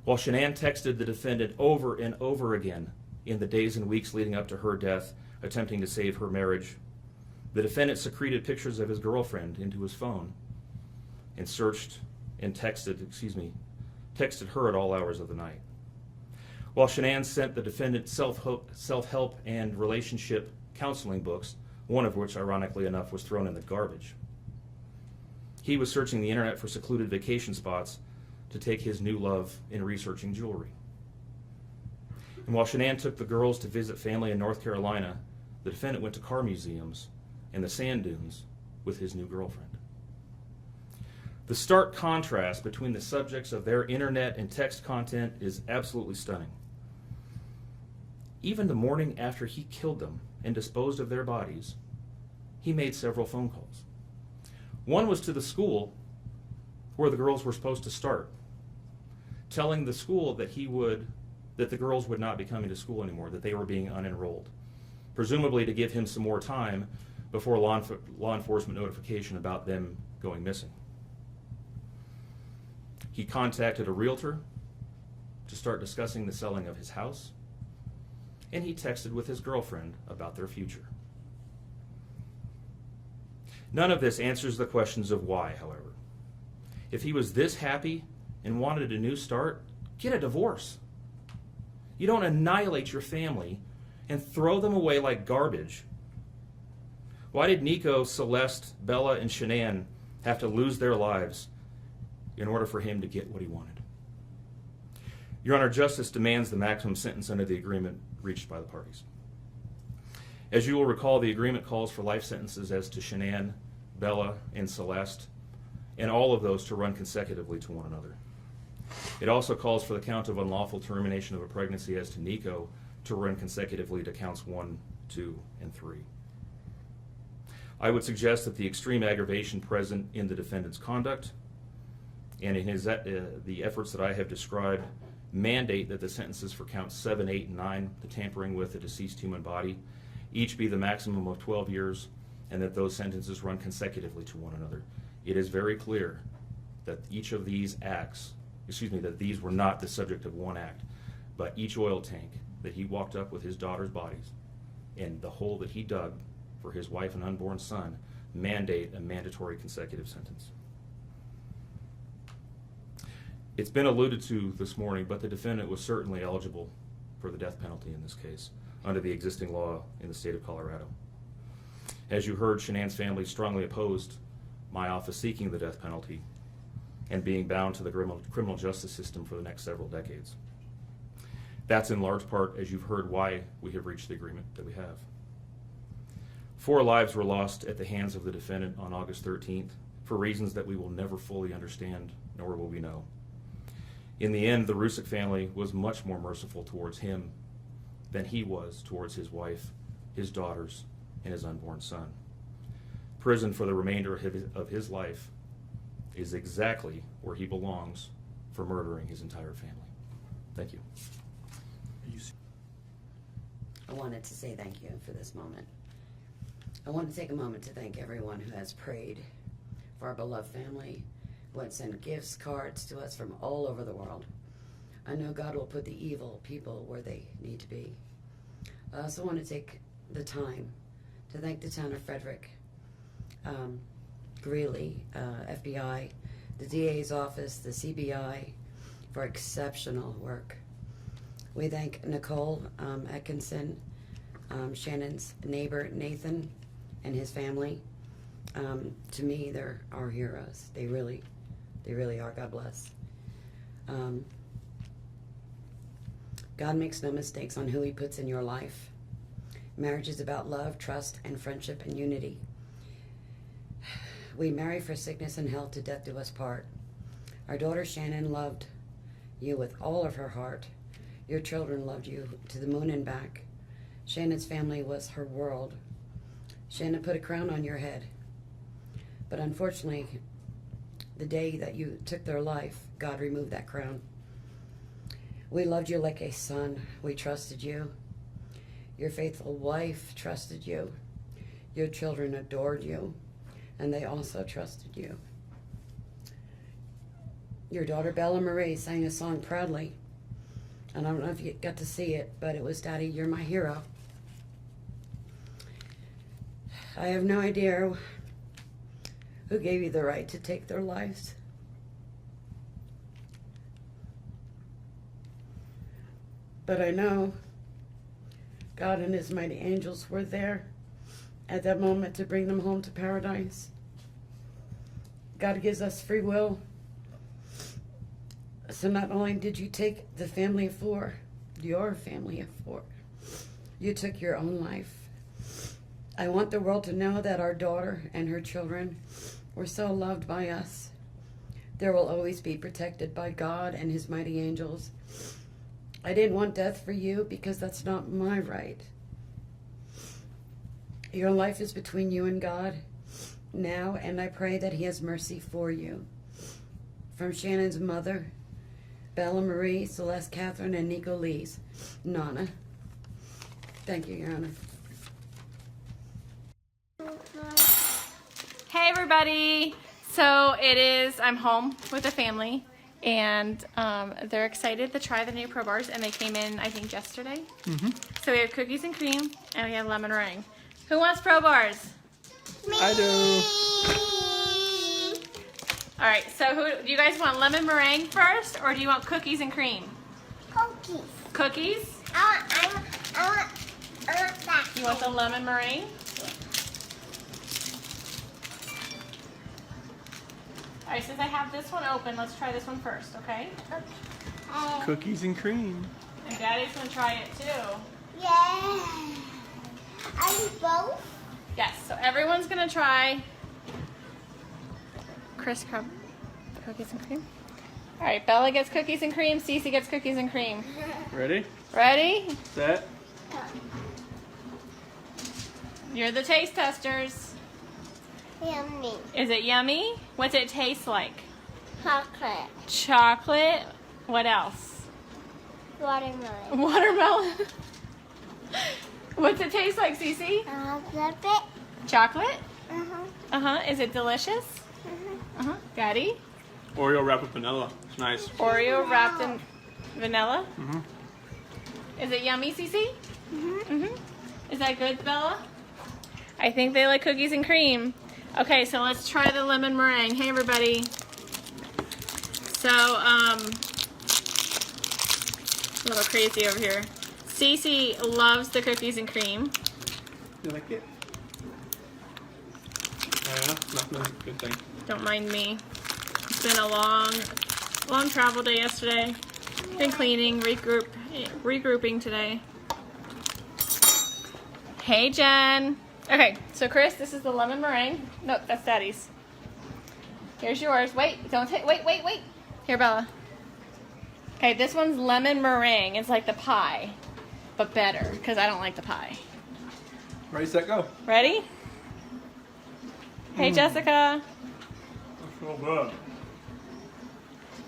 While Shanann texted the defendant over and over again in the days and weeks leading up to her death, attempting to save her marriage, the defendant secreted pictures of his girlfriend into his phone and searched and texted her at all hours of the night. While Shanann sent the defendant self-help and relationship counseling books, one of which, ironically enough, was thrown in the garbage. He was searching the internet for secluded vacation spots to take his new love in researching jewelry. And while Shanann took the girls to visit family in North Carolina, the defendant went to car museums and the sand dunes with his new girlfriend. The stark contrast between the subjects of their internet and text content is absolutely stunning. Even the morning after he killed them and disposed of their bodies, he made several phone calls. One was to the school where the girls were supposed to start, telling the school that the girls would not be coming to school anymore, that they were being unenrolled, presumably to give him some more time before law enforcement notification about them going missing. He contacted a realtor to start discussing the selling of his house, and he texted with his girlfriend about their future. None of this answers the questions of why, however. If he was this happy and wanted a new start, get a divorce. You don't annihilate your family and throw them away like garbage. Why did Nico, Celeste, Bella, and Shanann have to lose their lives in order for him to get what he wanted? Your Honor, justice demands the maximum sentence under the agreement reached by the parties. As you will recall, the agreement calls for life sentences as to Shanann, Bella, and Celeste, and all of those to run consecutively to one another. It also calls for the count of unlawful termination of a pregnancy as to Nico to run consecutively to counts 1, 2, and 3. I would suggest that the extreme aggravation present in the defendant's conduct and in his, the efforts that I have described mandate that the sentences for counts 7, 8, and 9, the tampering with a deceased human body, each be the maximum of 12 years, and that those sentences run consecutively to one another. It is very clear that each of these acts, that these were not the subject of one act, but each oil tank that he walked up with his daughter's bodies and the hole that he dug for his wife and unborn son mandate a mandatory consecutive sentence. It's been alluded to this morning, but the defendant was certainly eligible for the death penalty in this case under the existing law in the state of Colorado. As you heard, Shanann's family strongly opposed my office seeking the death penalty and being bound to the criminal justice system for the next several decades. That's in large part, as you've heard, why we have reached the agreement that we have. 4 lives were lost at the hands of the defendant on August 13th for reasons that we will never fully understand, nor will we know. In the end, the Rusick family was much more merciful towards him than he was towards his wife, his daughters, and his unborn son. Prison for the remainder of his life is exactly where he belongs for murdering his entire family. Thank you. I wanted to say thank you for this moment. I want to take a moment to thank everyone who has prayed for our beloved family, who has sent gifts, cards to us from all over the world. I know God will put the evil people where they need to be. I also want to take the time to thank the town of Frederick, Greeley, FBI, the DA's office, the CBI, for exceptional work. We thank Nicole Atkinson, Shannon's neighbor Nathan, and his family. To me, they're our heroes. They really are. God bless. God makes no mistakes on who he puts in your life. Marriage is about love, trust, and friendship and unity. We marry for sickness and health, to death do us part. Our daughter Shannon loved you with all of her heart. Your children loved you to the moon and back. Shannon's family was her world. Shannon put a crown on your head. But unfortunately, the day that you took their life, God removed that crown. We loved you like a son. We trusted you. Your faithful wife trusted you. Your children adored you, and they also trusted you. Your daughter Bella Marie sang a song proudly. And I don't know if you got to see it, but it was, "Daddy, you're my hero." I have no idea who gave you the right to take their lives. But I know God and his mighty angels were there at that moment to bring them home to paradise. God gives us free will. So not only did you take the family of 4, your family of 4, you took your own life. I want the world to know that our daughter and her children were so loved by us. There will always be protected by God and his mighty angels. I didn't want death for you because that's not my right. Your life is between you and God now, and I pray that he has mercy for you. From Shannon's mother, Bella Marie, Celeste Catherine, and Nico Lee's Nana. Thank you, Your Honor. Hey everybody! So I'm home with the family, and they're excited to try the new Pro Bars, and they came in, I think, yesterday. So we have cookies and cream, and we have lemon meringue. Who wants Pro Bars? I do. All right, so do you guys want lemon meringue first, or do you want cookies and cream? Cookies. Cookies? I want that. You want the lemon meringue? All right, since I have this one open, let's try this one first, okay? Cookies and cream. And Daddy's gonna try it too. Yeah. Are you both? Yes, so everyone's gonna try Chris Crumb cookies and cream. All right, Bella gets cookies and cream, Cece gets cookies and cream. Ready? Ready? Set. You're the taste testers. Yummy. Is it yummy? What's it taste like? Chocolate. Chocolate. What else? Watermelon. Watermelon. What's it taste like, Cece? Chocolate. Chocolate? Uh-huh. Is it delicious? Daddy? Oreo wrapped with vanilla. It's nice. Oreo wrapped in vanilla? Is it yummy, Cece? Is that good, Bella? I think they like cookies and cream. Okay, so let's try the lemon meringue. Hey, everybody. So, a little crazy over here. Cece loves the cookies and cream. You like it? Yeah, nothing. Good thing. Don't mind me. It's been a long travel day yesterday. Been cleaning, regrouping today. Hey, Jen. Okay, so Chris, this is the lemon meringue. Nope, that's Daddy's. Here's yours. Wait, don't take. Wait. Here, Bella. Okay, this one's lemon meringue. It's like the pie, but better because I don't like the pie. Ready, set, go. Ready? Hey, Jessica. That's so good.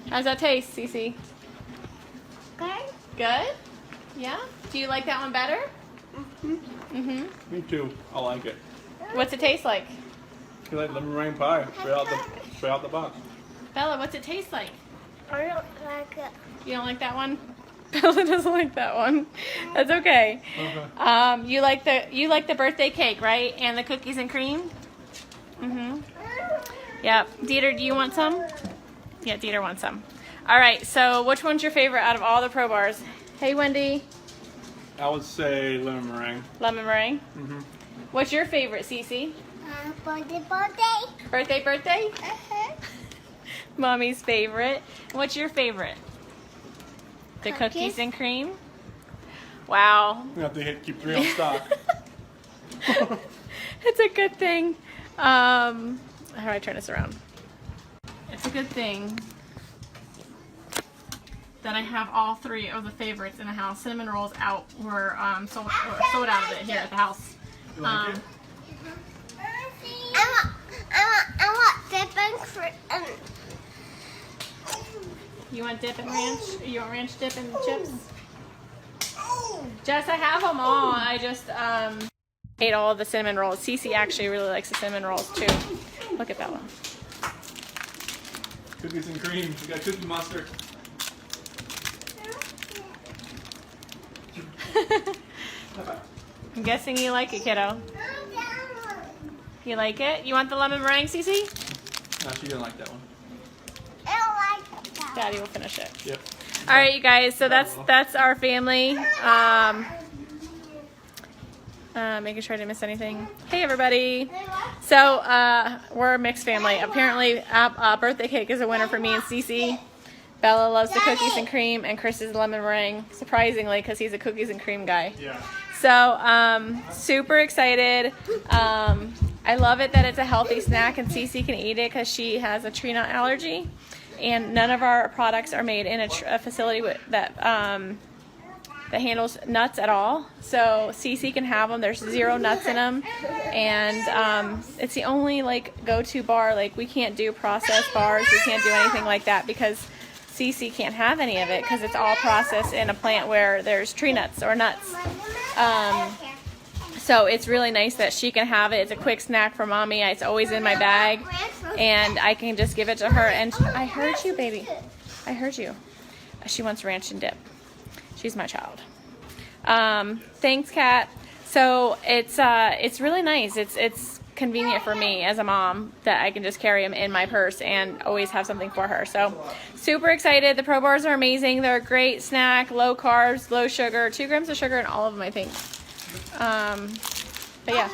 How's that taste, Cece? Good. Good? Yeah? Do you like that one better? Me too. I like it. What's it taste like? You like lemon meringue pie? Straight out the box. Bella, what's it taste like? I don't like it. You don't like that one? Bella doesn't like that one. That's okay. You like the birthday cake, right? And the cookies and cream? Yep. Dieter, do you want some? Yeah, Dieter wants some. All right, so which one's your favorite out of all the Pro Bars? Hey, Wendy. I would say lemon meringue. Lemon meringue? What's your favorite, Cece? Birthday. Birthday? Mommy's favorite. What's your favorite? The cookies and cream? Wow. We have to keep 3 on stock. It's a good thing. How do I turn this around? It's a good thing that I have all 3 of the favorites in the house. Cinnamon rolls were sold out of it here at the house. You like it? I want dip and cream. You want dip and ranch? You want ranch dip and chips? Jess, I have them all. I just ate all of the cinnamon rolls. Cece actually really likes the cinnamon rolls too. Look at that one. Cookies and cream. We got Cookie Monster. I'm guessing you like it, kiddo. You like it? You want the lemon meringue, Cece? No, she didn't like that one. I don't like that. Daddy will finish it. Yep. All right, you guys. So that's our family. Making sure I didn't miss anything. Hey, everybody. So we're a mixed family. Apparently, birthday cake is a winner for me and Cece. Bella loves the cookies and cream, and Chris is lemon meringue. Surprisingly, because he's a cookies and cream guy. Yeah. So super excited. I love it that it's a healthy snack, and Cece can eat it because she has a tree nut allergy. And none of our products are made in a facility that handles nuts at all. So Cece can have them. There's 0 nuts in them, and it's the only go-to bar. We can't do processed bars. We can't do anything like that because Cece can't have any of it because it's all processed in a plant where there's tree nuts or nuts. So it's really nice that she can have it. It's a quick snack for mommy. It's always in my bag, and I can just give it to her. And I heard you, baby. I heard you. She wants ranch and dip. She's my child. Thanks, Kat. So it's really nice. It's convenient for me as a mom that I can just carry them in my purse and always have something for her. So super excited. The Pro Bars are amazing. They're a great snack, low carbs, low sugar, 2 grams of sugar in all of them, I think. But yeah,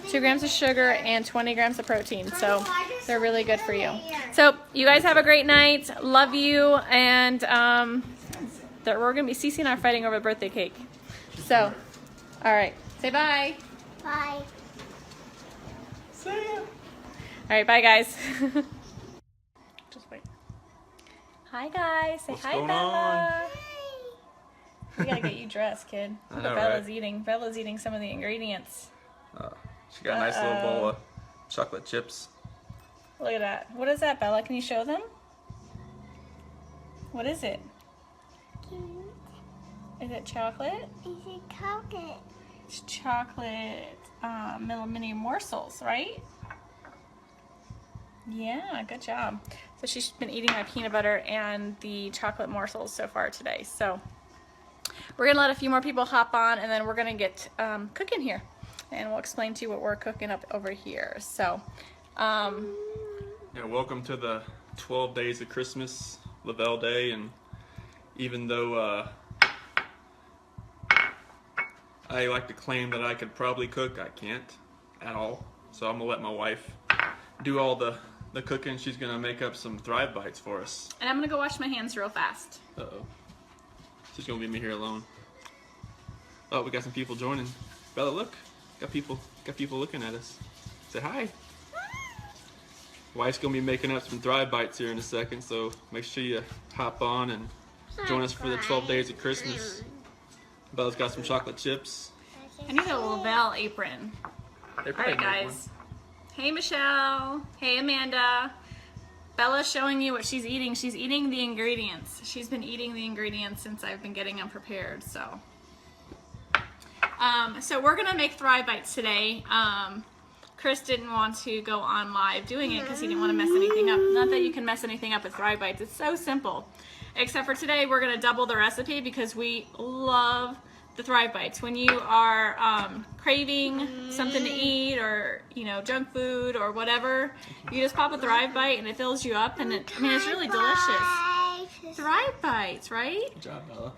2 grams of sugar and 20 grams of protein. So they're really good for you. So you guys have a great night. Love you. And we're going to be, Cece and I are fighting over the birthday cake. So, all right. Say bye. Bye. See ya. All right, bye guys. Just wait. Hi guys. Say hi, Bella. We gotta get you dressed, kid. Look what Bella's eating. Bella's eating some of the ingredients. She got a nice little bowl of chocolate chips. Look at that. What is that, Bella? Can you show them? What is it? Is it chocolate? Is it chocolate? It's chocolate mini morsels, right? Yeah, good job. So she's been eating my peanut butter and the chocolate morsels so far today. So we're gonna let a few more people hop on, and then we're gonna get cooking here, and we'll explain to you what we're cooking up over here. So yeah, welcome to the 12 days of Christmas, Lavelle Day. And even though I like to claim that I could probably cook, I can't at all. So I'm gonna let my wife do all the cooking. She's gonna make up some Thrive Bites for us. And I'm gonna go wash my hands real fast. Uh-oh. She's gonna leave me here alone. Oh, we got some people joining. Bella, look. Got people looking at us. Say hi. Wife's gonna be making up some Thrive Bites here in a second, so make sure you hop on and join us for the 12 days of Christmas. Bella's got some chocolate chips. I need a Lavelle apron. All right, guys. Hey, Michelle. Hey, Amanda. Bella's showing you what she's eating. She's eating the ingredients. She's been eating the ingredients since I've been getting them prepared. So we're gonna make Thrive Bites today. Chris didn't want to go on live doing it because he didn't want to mess anything up. Not that you can mess anything up with Thrive Bites. It's so simple. Except for today, we're gonna double the recipe because we love the Thrive Bites. When you are craving something to eat, or junk food or whatever, you just pop a Thrive Bite and it fills you up, and it's really delicious. Thrive Bites, right? Good job, Bella.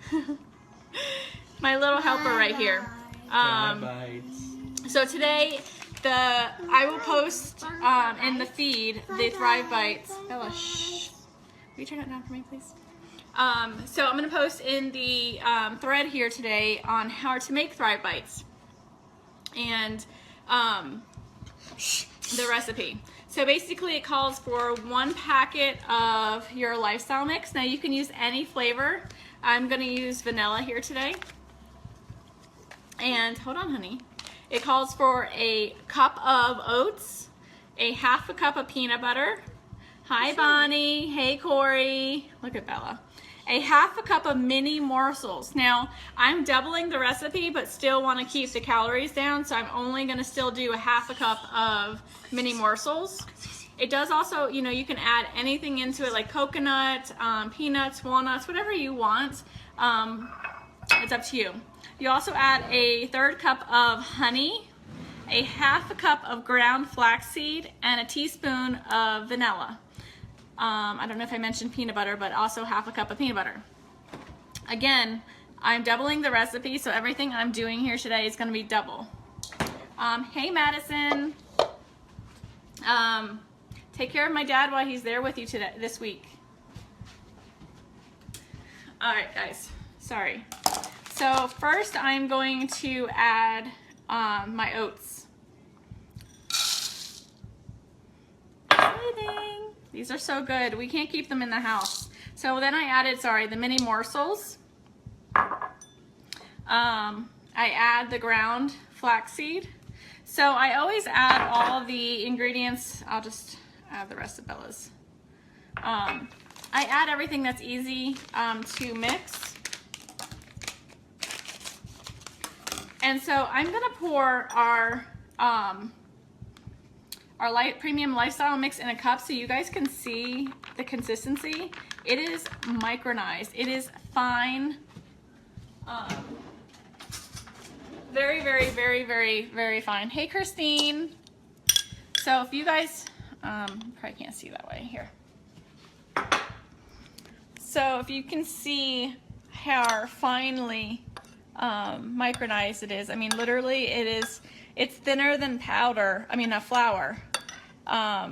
My little helper right here. So today, I will post in the feed the Thrive Bites. Bella, shh. Will you turn it down for me, please? So I'm going to post in the thread here today on how to make Thrive Bites and the recipe. So basically it calls for 1 packet of your lifestyle mix. Now you can use any flavor. I'm going to use vanilla here today. And hold on, honey. It calls for a cup of oats, a 1/2 cup of peanut butter. Hi, Bonnie. Hey, Corey. Look at Bella. A 1/2 cup of mini morsels. Now, I'm doubling the recipe, but still want to keep the calories down, so I'm only going to still do a 1/2 cup of mini morsels. It does also, you can add anything into it, like coconut, peanuts, walnuts, whatever you want. It's up to you. You also add a 1/3 cup of honey, a 1/2 cup of ground flaxseed, and a teaspoon of vanilla. I don't know if I mentioned peanut butter, but also 1/2 cup of peanut butter. Again, I'm doubling the recipe, so everything I'm doing here today is going to be double. Hey, Madison. Take care of my dad while he's there with you this week. All right, guys. Sorry. So first, I'm going to add my oats. These are so good. We can't keep them in the house. So then I added, the mini morsels. I add the ground flaxseed. So I always add all the ingredients. I'll just add the rest of Bella's. I add everything that's easy to mix. And so I'm gonna pour our premium lifestyle mix in a cup so you guys can see the consistency. It is micronized. It is fine. Very, very, very, very, very fine. Hey, Christine. So if you guys, probably can't see that way here. So if you can see how finely micronized it is. I mean, literally it's thinner than powder. I mean, flour. I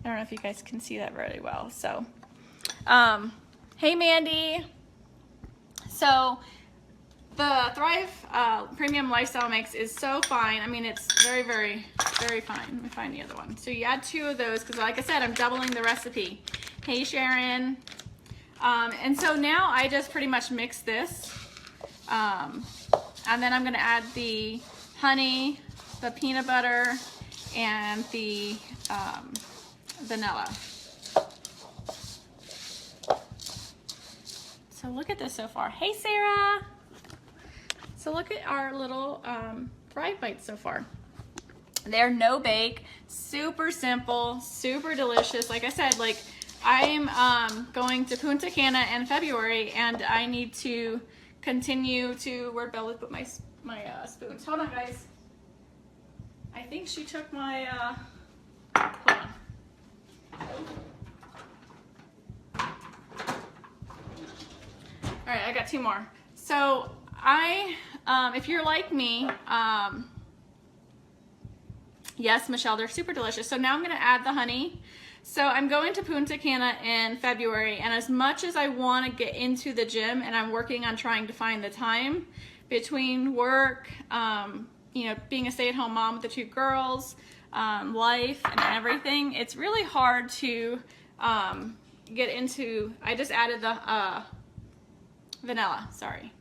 don't know if you guys can see that very well. So, hey, Mandy. So the Thrive Premium Lifestyle Mix is so fine. I mean, it's very, very, very fine. Let me find the other one. So you add 2 of those because, like I said, I'm doubling the recipe. Hey, Sharon. And so now I just pretty much mix this. And then I'm going to add the honey, the peanut butter, and the vanilla. So look at this so far. Hey, Sarah. So look at our little fried bites so far. They're no bake, super simple, super delicious. Like I said, like I'm going to Punta Cana in February, and I need to continue to, where'd Bella put my spoons? Hold on, guys. I think she took my, hold on. All right, I got 2 more. So if you're like me, yes, Michelle, they're super delicious. So now I'm gonna add the honey. So I'm going to Punta Cana in February, and as much as I want to get into the gym, and I'm working on trying to find the time between work, you know, being a stay-at-home mom with the 2 girls, life and everything, it's really hard to get into. I just added the vanilla, sorry.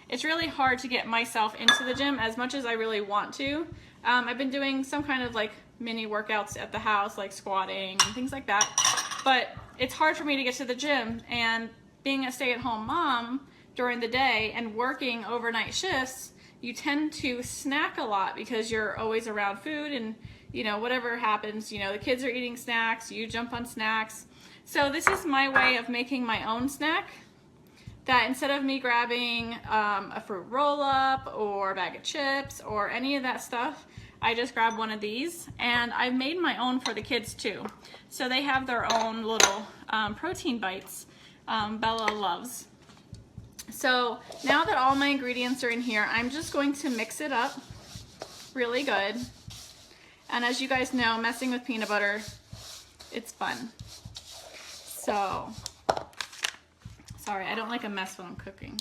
It's really hard to get myself into the gym as much as I really want to. I've been doing some kind of like mini workouts at the house, like squatting and things like that, but it's hard for me to get to the gym. And being a stay-at-home mom during the day and working overnight shifts, you tend to snack a lot because you're always around food, and you know, whatever happens, you know, the kids are eating snacks, you jump on snacks. So this is my way of making my own snack, that instead of me grabbing a fruit roll-up or a bag of chips or any of that stuff, I just grab one of these, and I've made my own for the kids too. So they have their own little protein bites Bella loves. So now that all my ingredients are in here, I'm just going to mix it up really good. And as you guys know, messing with peanut butter, it's fun. So, sorry, I don't like a mess when I'm cooking.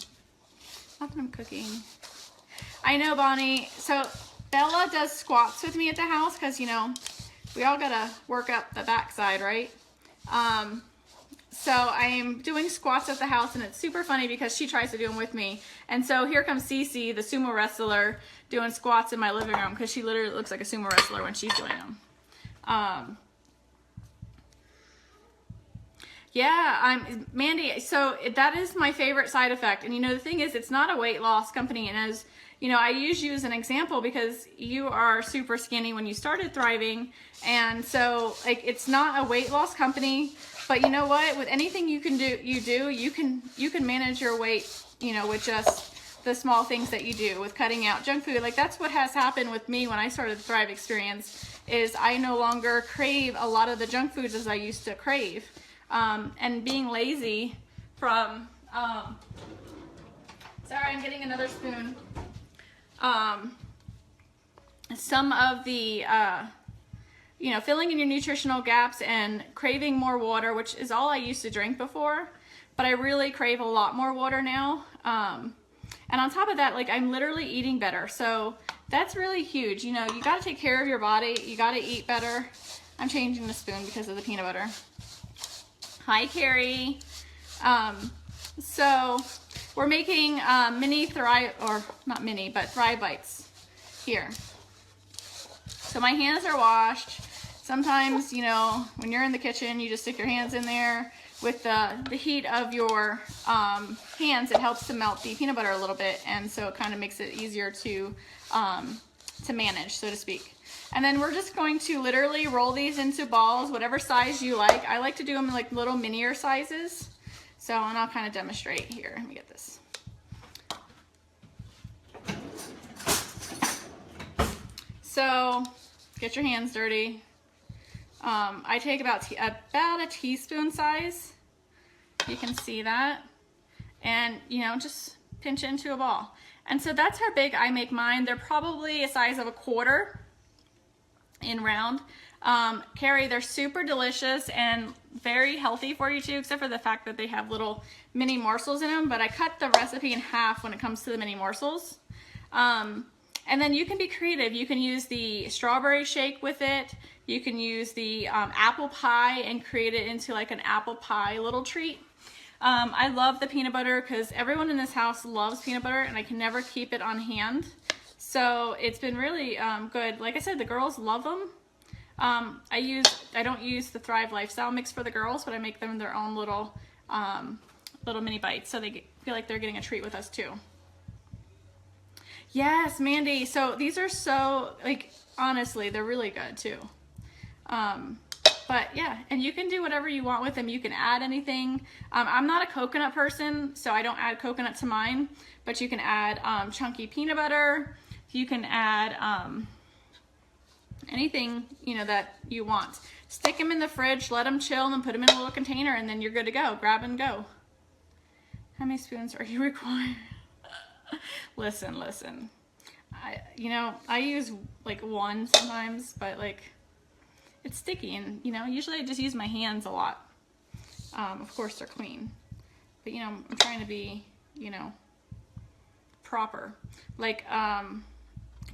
Not that I'm cooking. I know, Bonnie. So Bella does squats with me at the house because, you know, we all gotta work up the backside, right? So I am doing squats at the house, and it's super funny because she tries to do them with me. And so here comes Cece, the sumo wrestler, doing squats in my living room because she literally looks like a sumo wrestler when she's doing them. Yeah, Mandy, so that is my favorite side effect. And you know, the thing is, it's not a weight loss company. And as you know, I use you as an example because you are super skinny when you started Thriving. And so like, it's not a weight loss company, but you know what, with anything you can do, you can manage your weight, you know, with just the small things that you do with cutting out junk food. Like that's what has happened with me when I started the Thrive experience, is I no longer crave a lot of the junk foods as I used to crave. And being lazy from, sorry, I'm getting another spoon. Some of the, you know, filling in your nutritional gaps and craving more water, which is all I used to drink before, but I really crave a lot more water now. And on top of that, like I'm literally eating better. So that's really huge. You know, you got to take care of your body. You got to eat better. I'm changing the spoon because of the peanut butter. Hi, Carrie. So we're making mini Thrive, or not mini, but Thrive bites here. So my hands are washed. Sometimes, you know, when you're in the kitchen, you just stick your hands in there. with the heat of your hands, it helps to melt the peanut butter a little bit, and so it kind of makes it easier to manage, so to speak. And then we're just going to literally roll these into balls, whatever size you like. I like to do them in like little minier sizes. So, and I'll kind of demonstrate here. Let me get this. So, get your hands dirty. I take about a teaspoon size. You can see that. And, you know, just pinch it into a ball. And so that's how big I make mine. They're probably a size of a quarter in round. Carrie, they're super delicious and very healthy for you too, except for the fact that they have little mini morsels in them, but I cut the recipe in half when it comes to the mini morsels. And then you can be creative. You can use the strawberry shake with it. You can use the apple pie and create it into like an apple pie little treat. I love the peanut butter because everyone in this house loves peanut butter and I can never keep it on hand. So it's been really good. Like I said, the girls love them. I don't use the Thrive Lifestyle mix for the girls, but I make them their own little mini bites, so they feel like they're getting a treat with us too. Yes, Mandy. So these are so, like, honestly, they're really good too. But yeah, and you can do whatever you want with them. You can add anything. I'm not a coconut person, so I don't add coconut to mine, but you can add chunky peanut butter. You can add anything, you know, that you want. Stick them in the fridge, let them chill, and then put them in a little container, and then you're good to go. Grab and go. How many spoons are you required? Listen. I use like one sometimes, but like it's sticky, and you know, usually I just use my hands a lot. Of course they're clean, but you know, I'm trying to be, you know, proper, like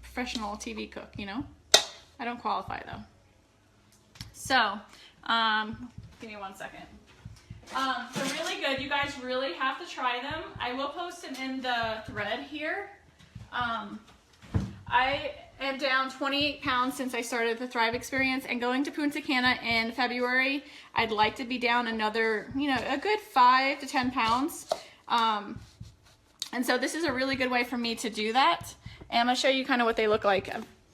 professional TV cook, you know. I don't qualify though. So, give me 1 second. They're really good. You guys really have to try them. I will post them in the thread here. I am down 28 pounds since I started the Thrive Experience, and going to Punta Cana in February, I'd like to be down another, you know, a good 5 to 10 pounds. And so this is a really good way for me to do that. And I'm gonna show you kind of what they look like.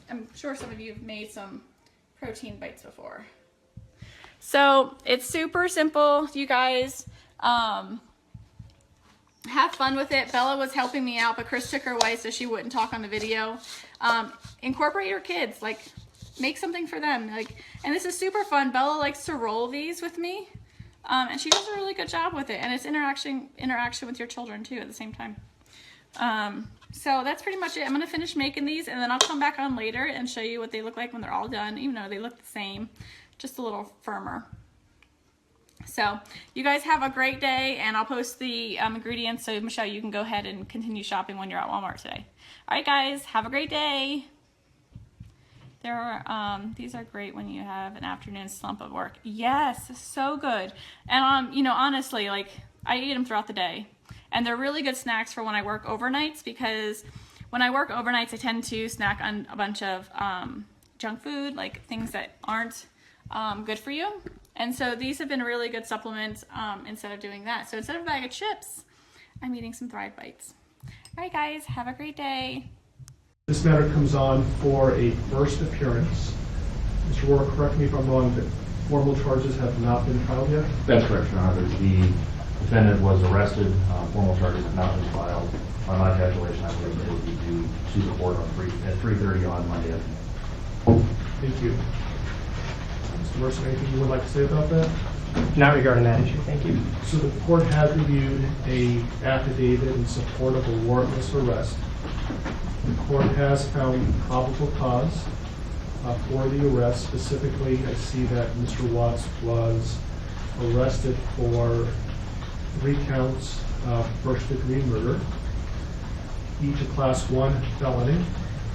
I'm sure some of you have made some protein bites before. So it's super simple, you guys. Have fun with it. Bella was helping me out, but Chris took her away so she wouldn't talk on the video. Incorporate your kids, like make something for them. Like, and this is super fun. Bella likes to roll these with me, and she does a really good job with it. And it's interaction with your children too at the same time. So that's pretty much it. I'm gonna finish making these, and then I'll come back on later and show you what they look like when they're all done, even though they look the same, just a little firmer. So you guys have a great day, and I'll post the ingredients so Michelle, you can go ahead and continue shopping when you're at Walmart today. All right, guys, have a great day. There are these are great when you have an afternoon slump of work. Yes, so good. And you know, honestly, like I eat them throughout the day. And they're really good snacks for when I work overnights, because when I work overnights, I tend to snack on a bunch of junk food, like things that aren't good for you. And so these have been a really good supplement instead of doing that. So instead of a bag of chips, I'm eating some Thrive Bites. All right, guys, have a great day. This matter comes on for a first appearance. Mr. Warren, correct me if I'm wrong, but formal charges have not been filed yet? That's correct, Your Honor. The defendant was arrested. Formal charges have not been filed. By my calculation, I believe it will be due to the court at 3:30 on Monday afternoon. Thank you. Mr. Mercer, anything you would like to say about that? Not regarding that issue, thank you. So the court has reviewed an affidavit in support of a warrantless arrest. The court has found probable cause for the arrest. Specifically, I see that Mr. Watts was arrested for 3 counts of first-degree murder, each a Class 1 felony,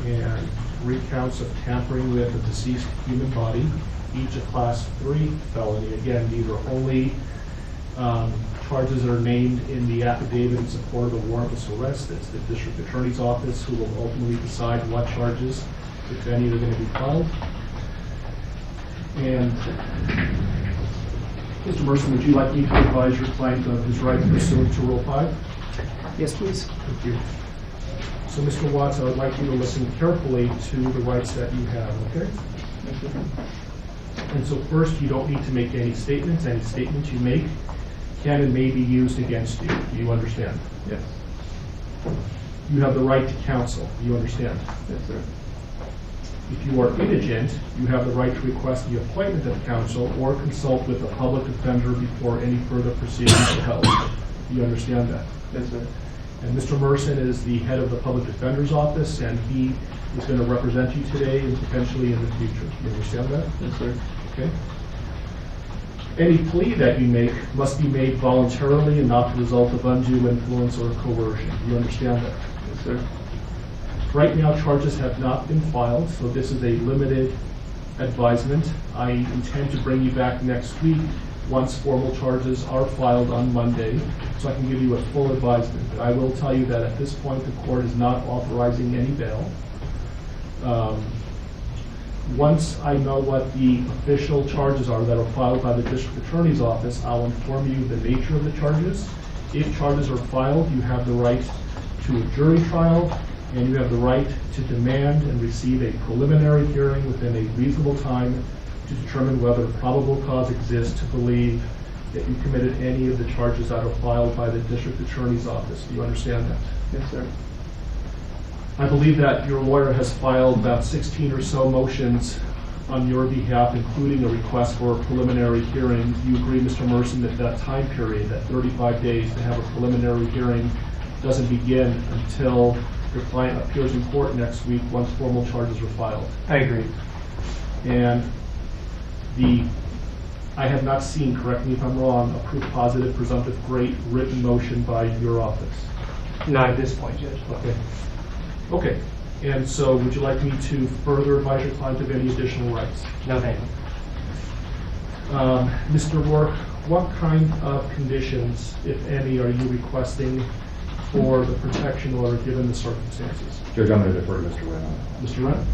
and 3 counts of tampering with a deceased human body, each a Class 3 felony. Again, these are only charges that are named in the affidavit in support of the warrantless arrest. It's the district attorney's office who will ultimately decide what charges, if any, are going to be filed. And Mr. Merson, would you like me to advise your client of his rights pursuant to Rule 5? Yes, please. Thank you. So, Mr. Watts, I would like you to listen carefully to the rights that you have, okay? Thank you. And so first, you don't need to make any statements. Any statements you make can and may be used against you. Do you understand? Yes. You have the right to counsel. Do you understand? Yes, sir. If you are indigent, you have the right to request the appointment of counsel or consult with a public defender before any further proceedings are held. Do you understand that? Yes, sir. And Mr. Merson is the head of the public defender's office, and he is going to represent you today and potentially in the future. Do you understand that? Yes, sir. Okay. Any plea that you make must be made voluntarily and not the result of undue influence or coercion. Do you understand that? Yes, sir. Right now, charges have not been filed, so this is a limited advisement. I intend to bring you back next week once formal charges are filed on Monday, so I can give you a full advisement. But I will tell you that at this point, the court is not authorizing any bail. Once I know what the official charges are that are filed by the district attorney's office, I'll inform you the nature of the charges. If charges are filed, you have the right to a jury trial, and you have the right to demand and receive a preliminary hearing within a reasonable time to determine whether probable cause exists to believe that you committed any of the charges that are filed by the district attorney's office. Do you understand that? Yes, sir. I believe that your lawyer has filed about 16 or so motions on your behalf, including a request for a preliminary hearing. Do you agree, Mr. Merson, that that time period, that 35 days to have a preliminary hearing, doesn't begin until your client appears in court next week once formal charges are filed? I agree. And I have not seen, correct me if I'm wrong, a proof positive, presumptive great written motion by your office? Not at this point, Judge. Okay. Okay. And so would you like me to further advise your client of any additional rights? No, thank you. Mr. Rourke, what kind of conditions, if any, are you requesting for the protection order given the circumstances? Judge, I'm going to defer to Mr. Wren on that. Mr. Wren?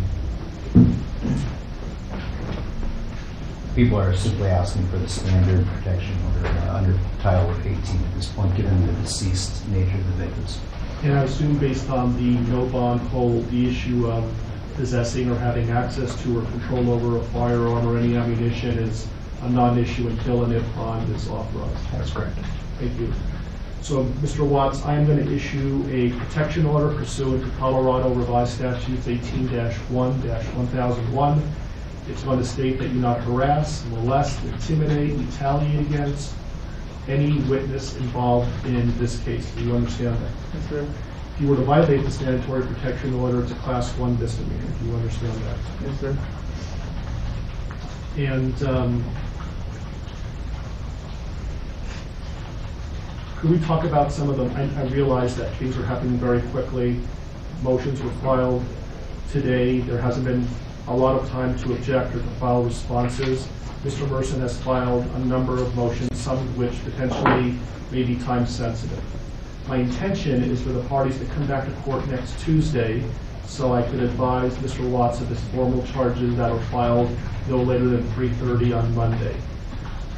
People are simply asking for the standard protection order under Title 18 at this point, given the deceased nature of the victims. And I assume based on the no bond hold, the issue of possessing or having access to or control over a firearm or any ammunition is a non-issue until and if bond is authorized. That's correct. Thank you. So, Mr. Watts, I am going to issue a protection order pursuant to Colorado Revised Statutes 18-1-1001. It's going to state that you not harass, molest, intimidate, retaliate against any witness involved in this case. Do you understand that? Yes, sir. If you were to violate the mandatory protection order, it's a Class 1 misdemeanor. Do you understand that? Yes, sir. And could we talk about some of them? I realize that things are happening very quickly. Motions were filed today. There hasn't been a lot of time to object or to file responses. Mr. Merson has filed a number of motions, some of which potentially may be time sensitive. My intention is for the parties to come back to court next Tuesday so I could advise Mr. Watts of his formal charges that are filed no later than 3:30 on Monday.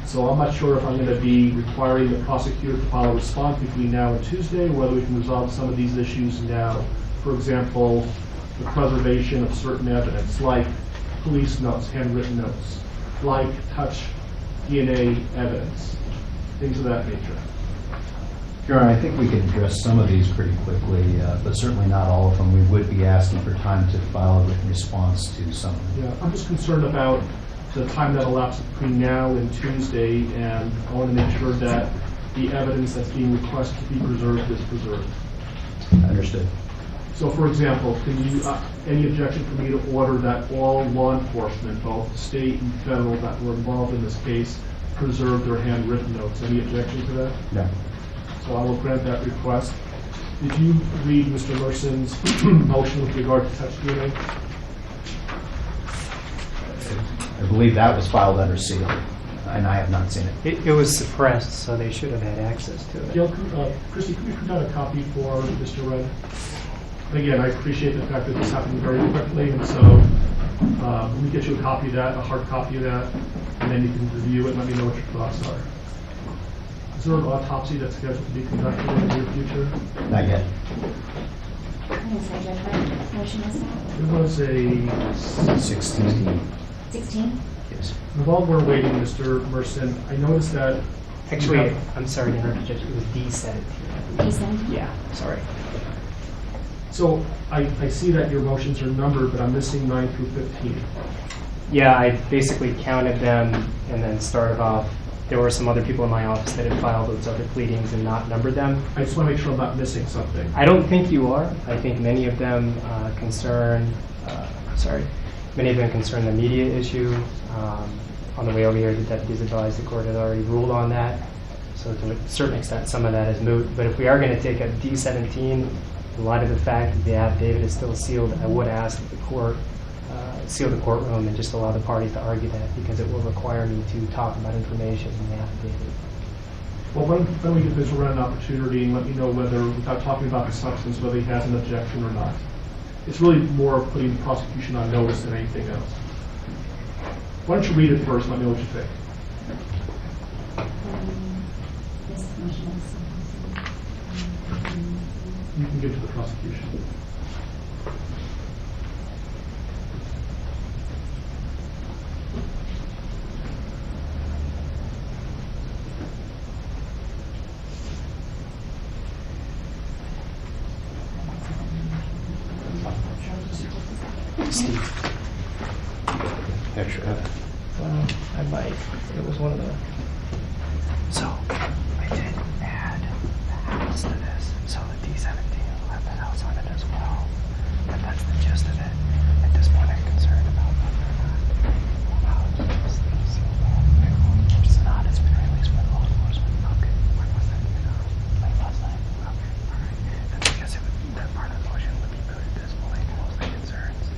So I'm not sure if I'm going to be requiring the prosecutor to file a response between now and Tuesday, or whether we can resolve some of these issues now. For example, the preservation of certain evidence, like police notes, handwritten notes, like touch DNA evidence, things of that nature. Your Honor, I think we can address some of these pretty quickly, but certainly not all of them. We would be asking for time to file a written response to some of them. Yeah, I'm just concerned about the time that elapses between now and Tuesday, and I want to make sure that the evidence that's being requested to be preserved is preserved. Understood. So, for example, can you, any objection for me to order that all law enforcement, both state and federal, that were involved in this case, preserve their handwritten notes? Any objection to that? No. So I will grant that request. Did you read Mr. Merson's motion with regard to touch DNA? I believe that was filed under seal, and I have not seen it. It was suppressed, so they should have had access to it. Gail, Christy, could you put out a copy for Mr. Wren? Again, I appreciate the fact that this happened very quickly, and so let me get you a copy of that, a hard copy of that. and then you can review it and let me know what your thoughts are. Is there an autopsy that's scheduled to be conducted in the near future? Not yet. Motion is that? There was a 16. 16? Yes. While we're waiting, Mr. Merson, I noticed that Actually, I'm sorry to interrupt, Judge. It was D17. D17? Yeah, sorry. So I see that your motions are numbered, but I'm missing 9 through 15. Yeah, I basically counted them and then started off. There were some other people in my office that had filed those other pleadings and not numbered them. I just want to make sure I'm not missing something. I don't think you are. I think many of them concern the media issue. On the way over here, the deputies advised the court had already ruled on that. So to a certain extent, some of that is moot. But if we are going to take a D17, in light of the fact that the affidavit is still sealed, I would ask that the court seal the courtroom and just allow the parties to argue that, because it will require me to talk about information in the affidavit. Well, why don't we give Mr. Wren an opportunity and let me know whether, without talking about the substance, whether he has an objection or not. It's really more of putting the prosecution on notice than anything else. Why don't you read it first and let me know what you think. You can give it to the prosecution. Steve. Extra. Well, I might. It was one of the. So, I did add the house to this. So the D17 will have the house on it as well. But that's the gist of it. At this point, I'm concerned about whether or not the house is sealed off. Which is not. It's been released by law enforcement. Okay. When was that? Like last night? Okay. Alright. Then I guess that part of the motion would be put at this point. Mostly concerns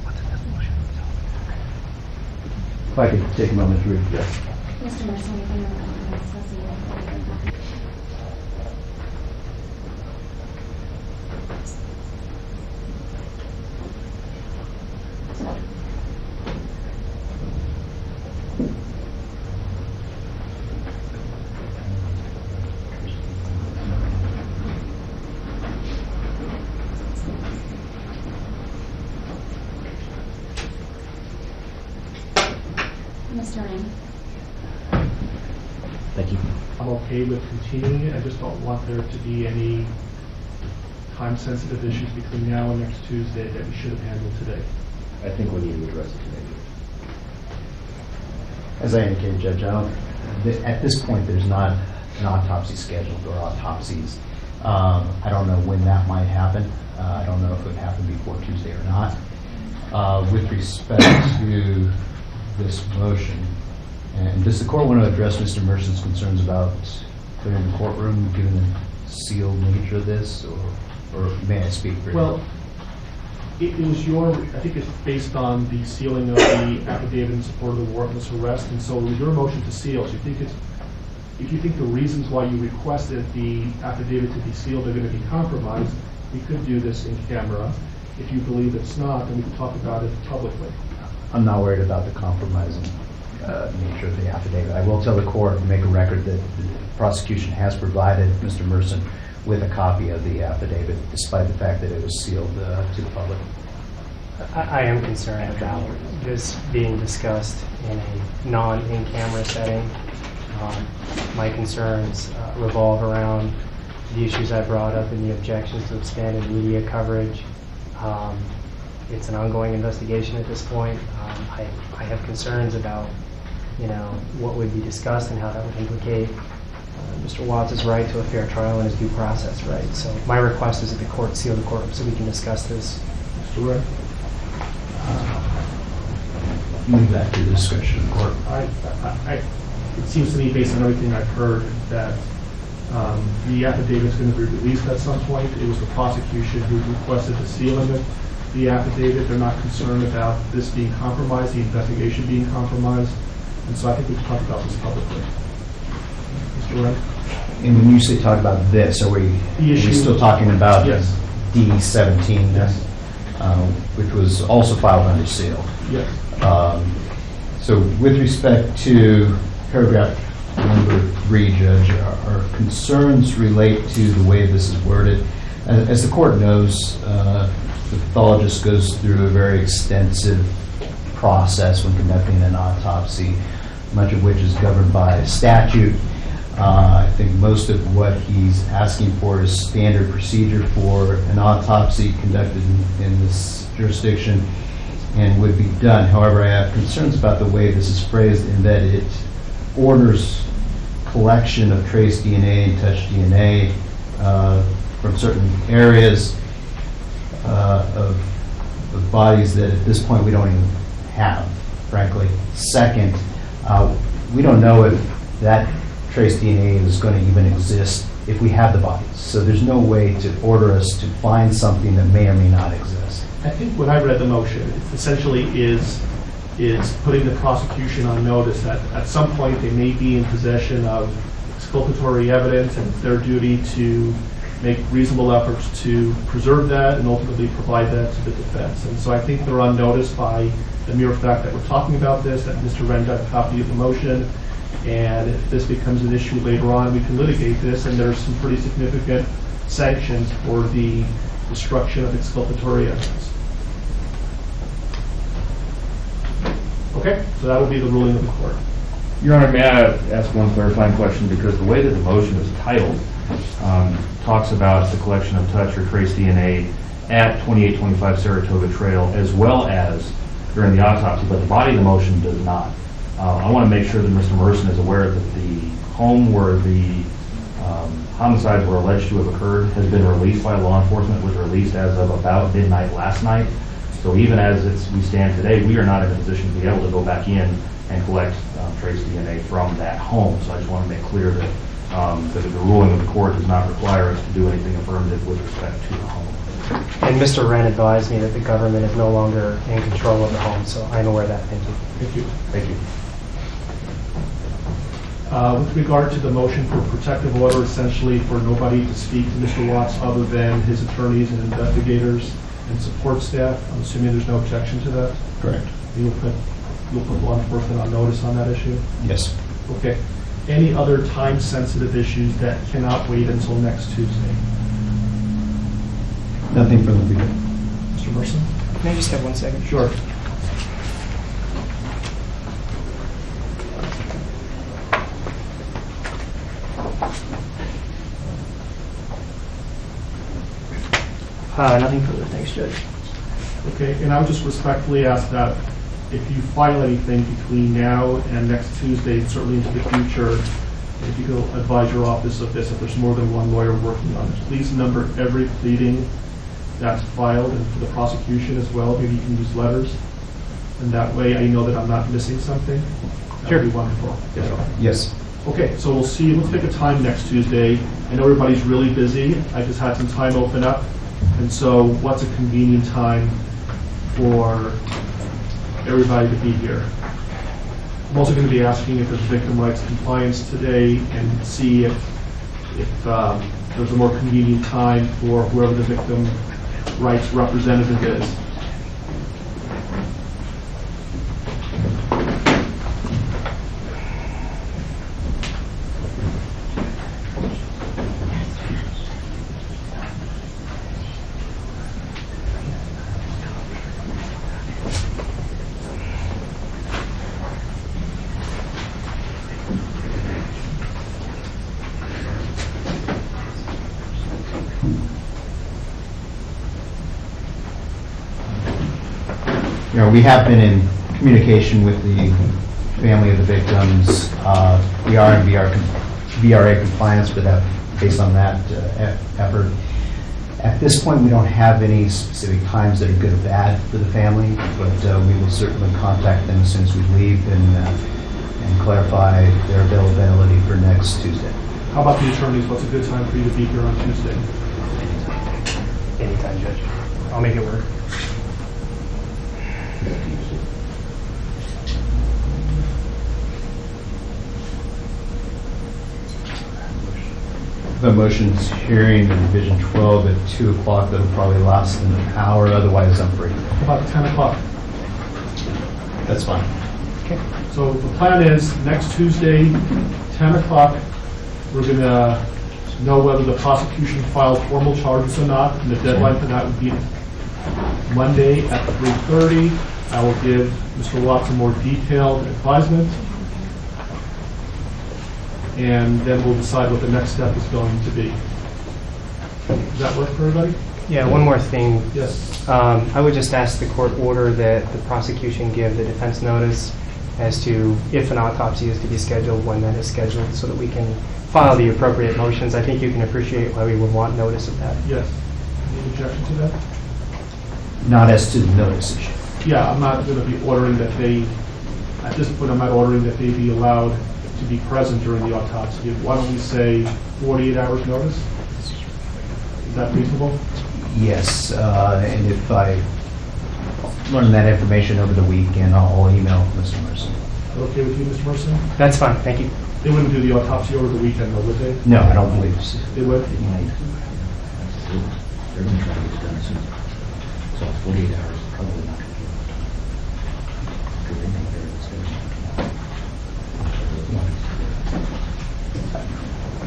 what's in this motion. So, If I could take a moment to read. Yes. Mr. Mercer, anything on the discussing? Mr. Ring. Thank you. I'm okay with continuing it. I just don't want there to be any time-sensitive issues between now and next Tuesday that we should have handled today. I think we need to address it today. As I indicated, Judge, at this point, there's not an autopsy scheduled or autopsies. I don't know when that might happen. I don't know if it would happen before Tuesday or not. With respect to this motion, and does the court want to address Mr. Merson's concerns about clearing the courtroom, given the sealed nature of this, or may I speak for you? Well, it was I think it's based on the sealing of the affidavit in support of the warrantless arrest, and so it was your motion to seal. So if you think the reasons why you requested the affidavit to be sealed are going to be compromised, we could do this in camera. If you believe it's not, then we can talk about it publicly. I'm not worried about the compromising nature of the affidavit. I will tell the court and make a record that the prosecution has provided Mr. Merson with a copy of the affidavit, despite the fact that it was sealed to the public. I am concerned about this being discussed in a non-in-camera setting. My concerns revolve around the issues I brought up and the objections to expanded media coverage. It's an ongoing investigation at this point. I have concerns about, what would be discussed and how that would implicate Mr. Watts' right to a fair trial and his due process right. So my request is that the court seal the courtroom so we can discuss this. Mr. Wren? Move that to the discretion of the court. It seems to me, based on everything I've heard, that the affidavit is going to be released at some point. It was the prosecution who requested the sealing of the affidavit. They're not concerned about this being compromised, the investigation being compromised, and so I think we can talk about this publicly. Mr. Wren? And when you say talk about this, are we still talking about yes. D17, yes. Which was also filed under seal? Yes. So with respect to paragraph number 3, Judge, our concerns relate to the way this is worded. As the court knows, the pathologist goes through a very extensive process when conducting an autopsy, much of which is governed by statute. I think most of what he's asking for is standard procedure for an autopsy conducted in this jurisdiction and would be done. However, I have concerns about the way this is phrased in that it orders collection of trace DNA and touch DNA from certain areas of bodies that at this point we don't even have, frankly. Second, we don't know if that trace DNA is going to even exist if we have the bodies. So there's no way to order us to find something that may or may not exist. I think when I read the motion, it essentially is putting the prosecution on notice that at some point they may be in possession of exculpatory evidence, and it's their duty to make reasonable efforts to preserve that and ultimately provide that to the defense. And so I think they're on notice by the mere fact that we're talking about this, that Mr. Wren got a copy of the motion, and if this becomes an issue later on, we can litigate this, and there's some pretty significant sanctions for the destruction of exculpatory evidence. Okay, so that will be the ruling of the court. Your Honor, may I ask one clarifying question? Because the way that the motion is titled talks about the collection of touch or trace DNA at 2825 Saratoga Trail as well as during the autopsy, but the body of the motion does not. I want to make sure that Mr. Merson is aware that the home where the homicides were alleged to have occurred has been released by law enforcement, was released as of about midnight last night. So even as we stand today, we are not in a position to be able to go back in and collect trace DNA from that home. So I just want to make clear that, that the ruling of the court does not require us to do anything affirmative with respect to the home. And Mr. Wren advised me that the government is no longer in control of the home, so I'm aware of that. Thank you. Thank you. Thank you. With regard to the motion for protective order, essentially for nobody to speak to Mr. Watts other than his attorneys and investigators and support staff, I'm assuming there's no objection to that? Correct. You'll put law enforcement on notice on that issue? Yes. Okay. Any other time-sensitive issues that cannot wait until next Tuesday? Nothing from the legal. Mr. Merson? May I just have 1 second? Sure. Nothing further. Thanks, Judge. Okay, and I would just respectfully ask that if you file anything between now and next Tuesday, certainly into the future, if you could advise your office of this, if there's more than one lawyer working on it, please number every pleading that's filed, and for the prosecution as well, maybe you can use letters, and that way I know that I'm not missing something. That would be wonderful. Yes. Yes. Okay, so we'll see. Let's pick a time next Tuesday. I know everybody's really busy. I just had some time open up. And so what's a convenient time for everybody to be here? I'm also going to be asking if there's victim rights compliance today and see if there's a more convenient time for whoever the victim rights representative is. We have been in communication with the family of the victims. We are in VRA compliance with that, based on that effort. At this point, we don't have any specific times that are good or bad for the family, but we will certainly contact them as soon as we leave and clarify their availability for next Tuesday. How about the attorneys? What's a good time for you to be here on Tuesday? Anytime, Judge. I'll make it work. The motion's hearing in Division 12 at 2 o'clock. That'll probably last an hour. Otherwise, I'm free. About 10 o'clock. That's fine. So the plan is next Tuesday, 10 o'clock, we're going to know whether the prosecution filed formal charges or not, and the deadline for that would be Monday at 3:30. I will give Mr. Watts a more detailed advisement, and then we'll decide what the next step is going to be. Does that work for everybody? Yeah, one more thing. Yes. I would just ask the court order that the prosecution give the defense notice as to if an autopsy is to be scheduled, when that is scheduled, so that we can file the appropriate motions. I think you can appreciate why we would want notice of that. Yes. Any objection to that? Not as to the notice issue. Yeah, I'm not going to be ordering that they, at this point, I'm not ordering that they be allowed to be present during the autopsy. Why don't we say 48 hours notice? Is that reasonable? Yes, and if I learn that information over the weekend, I'll email Mr. Mercer. Okay with you, Mr. Mercer? That's fine, thank you. They wouldn't do the autopsy over the weekend, though, would they? No, I don't believe so. They would? They're going to try to get it done soon. So 48 hours is probably not going to do it. Because they think they're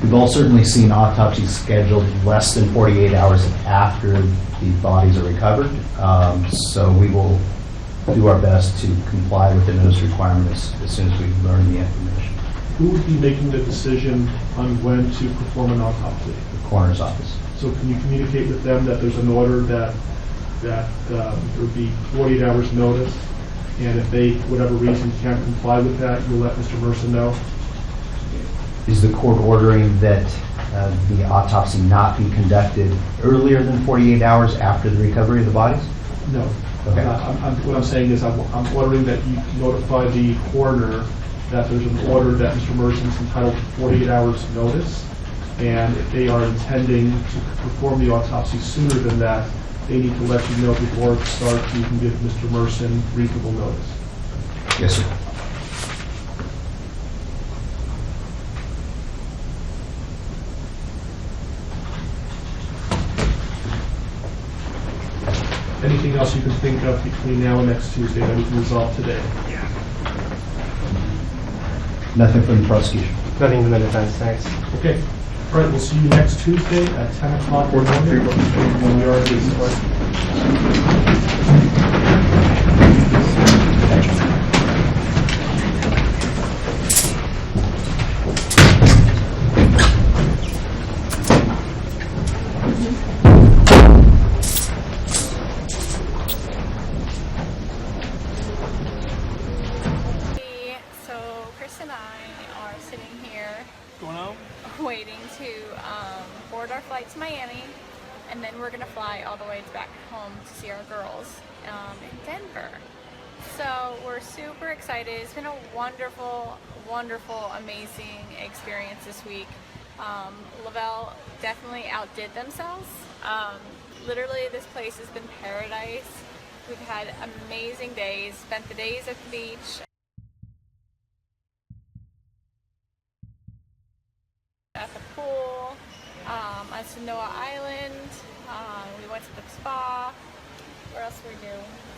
We've all certainly seen autopsies scheduled less than 48 hours after the bodies are recovered. So we will do our best to comply with the notice requirements as soon as we learn the information. Who would be making the decision on when to perform an autopsy? The coroner's office. So can you communicate with them that there's an order that there would be 48 hours notice, and if they, for whatever reason, can't comply with that, you'll let Mr. Mercer know? Is the court ordering that the autopsy not be conducted earlier than 48 hours after the recovery of the bodies? No. Okay. What I'm saying is I'm ordering that you notify the coroner that there's an order that Mr. Mercer is entitled to 48 hours notice, and if they are intending to perform the autopsy sooner than that, they need to let you know before it starts so you can give Mr. Mercer reasonable notice. Yes, sir. Anything else you can think of between now and next Tuesday that we can resolve today? Nothing from the prosecution. Nothing from the defense, thanks. Okay. All right, we'll see you next Tuesday at 10 o'clock or Monday when we are at this point. Waiting to board our flight to Miami, and then we're gonna fly all the way back home to see our girls in Denver. So we're super excited. It's been a wonderful, wonderful, amazing experience this week. Lavelle definitely outdid themselves. Literally, this place has been paradise. We've had amazing days, spent the days at the beach, at the pool, on Sanoa Island. We went to the spa. Where else did we do?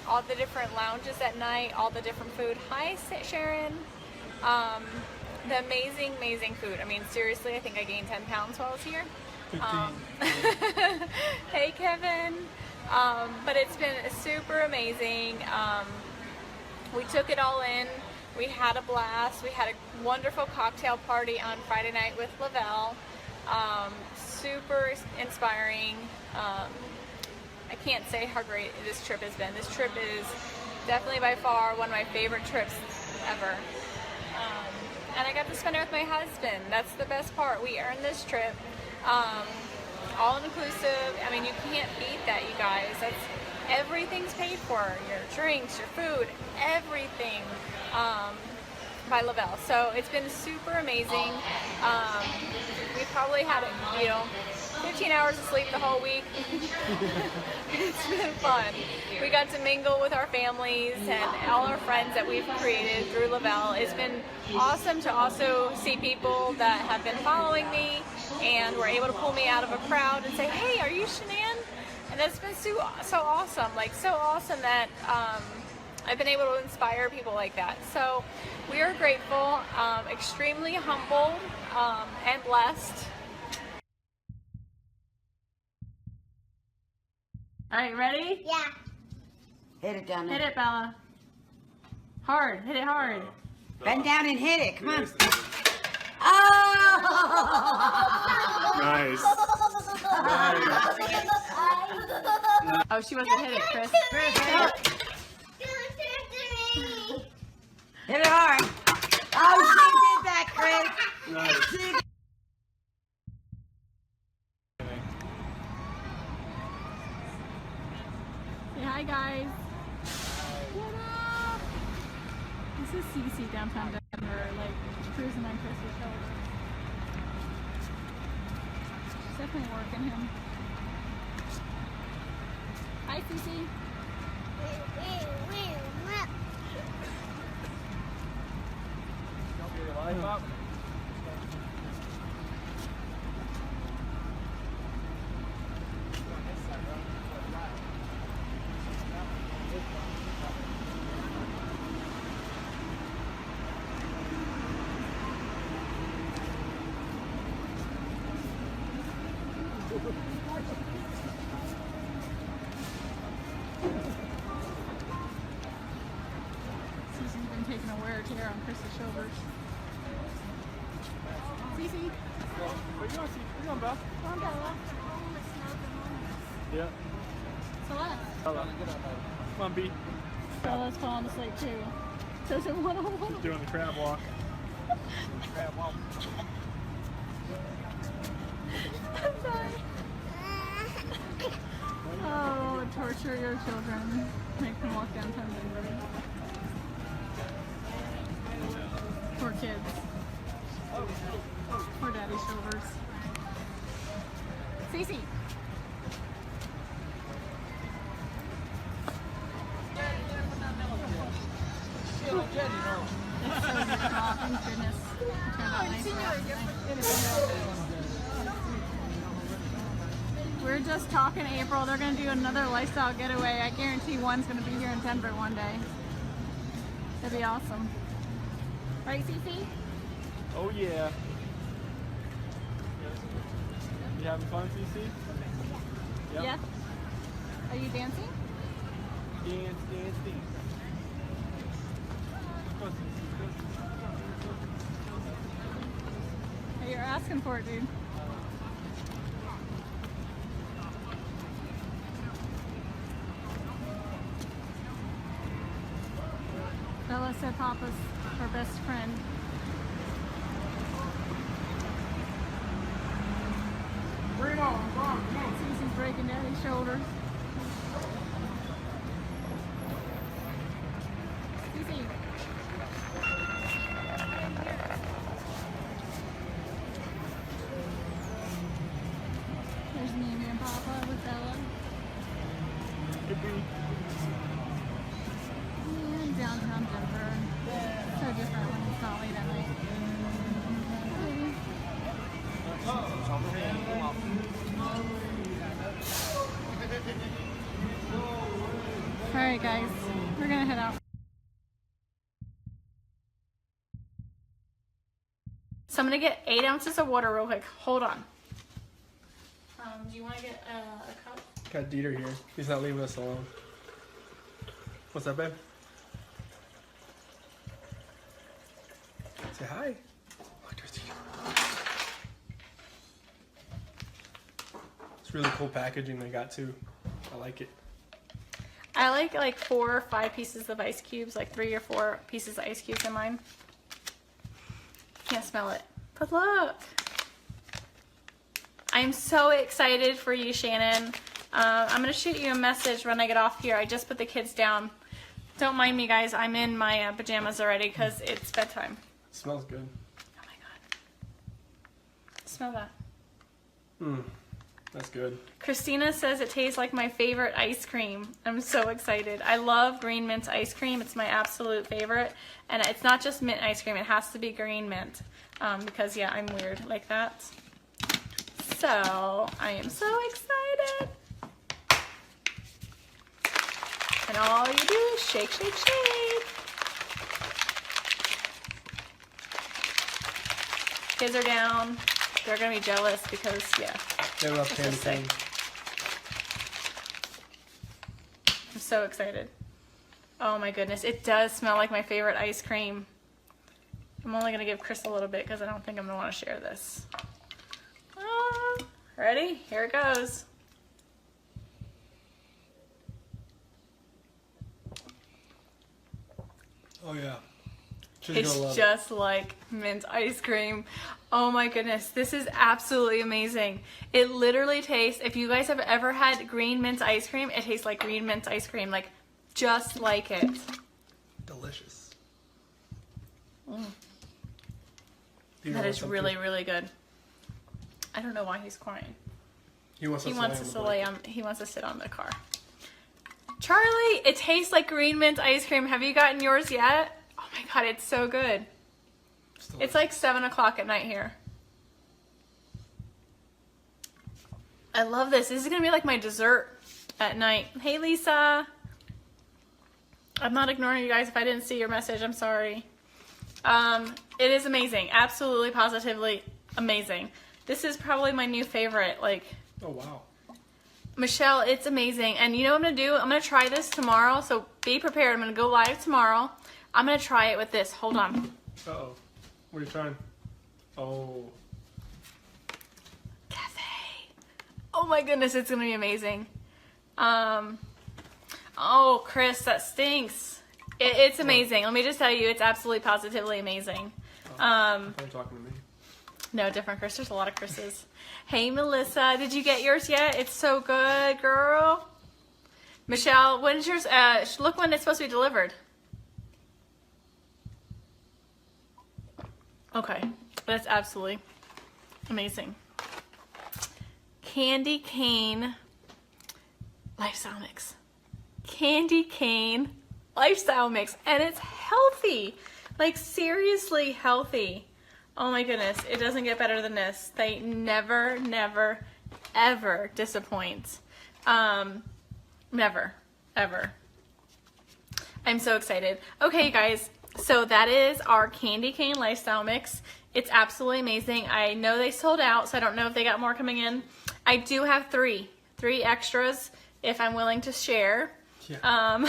All the different lounges at night, all the different food. Hi, Sharon. The amazing, amazing food. I mean, seriously, I think I gained 10 pounds while I was here. Hey, Kevin. But it's been super amazing. We took it all in. We had a blast. We had a wonderful cocktail party on Friday night with Lavelle. Super inspiring. I can't say how great this trip has been. This trip is definitely by far one of my favorite trips ever. And I got to spend it with my husband. That's the best part. We earned this trip. All inclusive. I mean, you can't beat that, you guys. Everything's paid for. Your drinks, your food, everything. By Lavelle. So it's been super amazing. We probably had, 15 hours of sleep the whole week. It's been fun. We got to mingle with our families and all our friends that we've created through Lavelle. It's been awesome to also see people that have been following me and were able to pull me out of a crowd and say, hey, are you Shanann? And that's been so awesome. Like, so awesome that I've been able to inspire people like that. So we are grateful, extremely humbled, and blessed. All right, ready? Yeah. Hit it down there. Hit it, Bella. Hard. Hit it hard. Bend down and hit it. Come on. Oh! Nice. Oh, she wasn't hit it, Chris. Hit it hard. Oh, she did that, Chris. Nice. She Say hi, guys. What up? This is Cece downtown Denver, like cruising on Chris's shoulder. She's definitely working him. Hi, Cece. Cece's been taking a wear tear on Chris's shoulders. Cece. Where you going, Cece? Where you going, Beth? Come on, Bella. Yeah. Celeste. Hello. Come on, B. Bella's falling asleep too. Doesn't want to walk. She's doing the crab walk. Crab walk. I'm sorry. Oh, torture your children. Make them walk downtown Denver. Poor kids. Poor daddy's shoulders. Cece. Oh, thank goodness. It turned out nice. We're just talking April. They're going to do another lifestyle getaway. I guarantee one's going to be here in Denver one day. That'd be awesome. Right, Cece? Oh, yeah. You having fun, Cece? Yep. Yeah. Are you dancing? Dance, dance, dance. Come on, Cece. Hey, you're asking for it, dude. Bella said Papa's her best friend. Bring on, come on. Cece's breaking Daddy's shoulders. Cece. There's Mimi and Papa with Bella. And downtown Denver. So different when it's not late at night. Alright guys, we're gonna head out. So I'm gonna get 8 ounces of water real quick. Hold on. Do you want to get a cup? Got Dieter here. He's not leaving us alone. What's up, babe? Say hi. Look, there's Dieter. It's really cool packaging they got too. I like it. I like 4 or 5 pieces of ice cubes, like 3 or 4 pieces of ice cubes in mine. Can't smell it. But look. I'm so excited for you, Shannon. I'm going to shoot you a message when I get off here. I just put the kids down. Don't mind me, guys. I'm in my pajamas already because it's bedtime. It smells good. Oh my god. Smell that. That's good. Christina says it tastes like my favorite ice cream. I'm so excited. I love green mint ice cream. It's my absolute favorite. And it's not just mint ice cream. It has to be green mint. Because, yeah, I'm weird like that. So, I am so excited. And all you do is shake, shake, shake. Kids are down. They're gonna be jealous because, yeah. They love it's candy just sick. cane. I'm so excited. Oh my goodness, it does smell like my favorite ice cream. I'm only gonna give Chris a little bit because I don't think I'm gonna want to share this. Ready? Here it goes. Oh yeah. It's just like mint ice cream. Oh my goodness, this is absolutely amazing. It literally tastes, if you guys have ever had green mint ice cream, it tastes like green mint ice cream, like just like it. Delicious. That is really, really good. I don't know why he's crying. He wants He wants to sit on the car. Charlie, it tastes like green mint ice cream. Have you gotten yours yet? Oh my god, it's so good. It's like 7 o'clock at night here. I love this. This is gonna be like my dessert at night. Hey Lisa. I'm not ignoring you guys. If I didn't see your message, I'm sorry. It is amazing. Absolutely, positively amazing. This is probably my new favorite. Like, oh wow. Michelle, it's amazing. And you know what I'm gonna do? I'm gonna try this tomorrow, so be prepared. I'm gonna go live tomorrow. I'm gonna try it with this. Hold on. Uh-oh. What are you trying? Oh. Cafe. Oh my goodness, it's gonna be amazing. Oh, Chris, that stinks. It's amazing. Let me just tell you, it's absolutely positively amazing. Are you talking to me? No, different Chris. There's a lot of Chris's. Hey, Melissa, did you get yours yet? It's so good, girl. Michelle, when's yours? Look when it's supposed to be delivered. Okay, that's absolutely amazing. Candy cane lifestyle mix. Candy cane lifestyle mix, and it's healthy. Like, seriously healthy. Oh my goodness, it doesn't get better than this. They never, never, ever disappoint. Never, ever. I'm so excited. Okay, guys, so that is our candy cane lifestyle mix. It's absolutely amazing. I know they sold out, so I don't know if they got more coming in. I do have three extras if I'm willing to share. Yeah.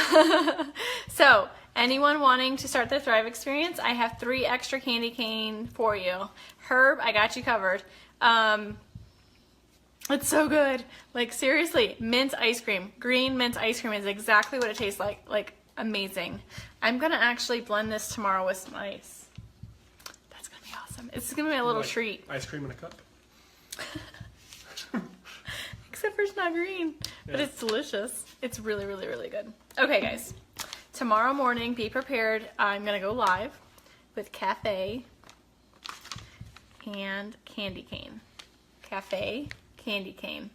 So anyone wanting to start the Thrive experience, I have 3 extra candy cane for you. Herb, I got you covered. It's so good. Like, seriously, mint ice cream. Green mint ice cream is exactly what it tastes like. Like, amazing. I'm gonna actually blend this tomorrow with some ice. That's gonna be awesome. It's gonna be a little treat. Ice cream in a cup? Except for it's not green, but it's delicious. It's really, really, really good. Okay, guys. Tomorrow morning, be prepared. I'm gonna go live with cafe and candy cane. Cafe, candy cane.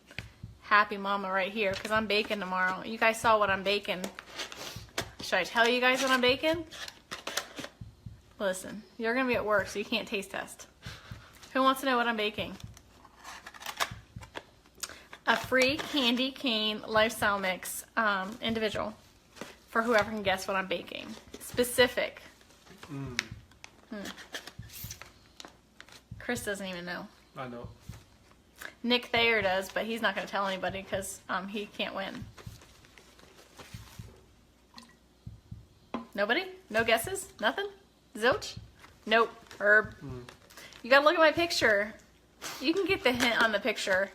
Happy mama right here, because I'm baking tomorrow. You guys saw what I'm baking. Should I tell you guys what I'm baking? Listen, you're gonna be at work, so you can't taste test. Who wants to know what I'm baking? A free candy cane lifestyle mix, individual, for whoever can guess what I'm baking. Specific. Chris doesn't even know. I know. Nick Thayer does, but he's not going to tell anybody because he can't win. Nobody? No guesses? Nothing? Zilch? Nope. Herb. You got to look at my picture. You can get the hint on the picture.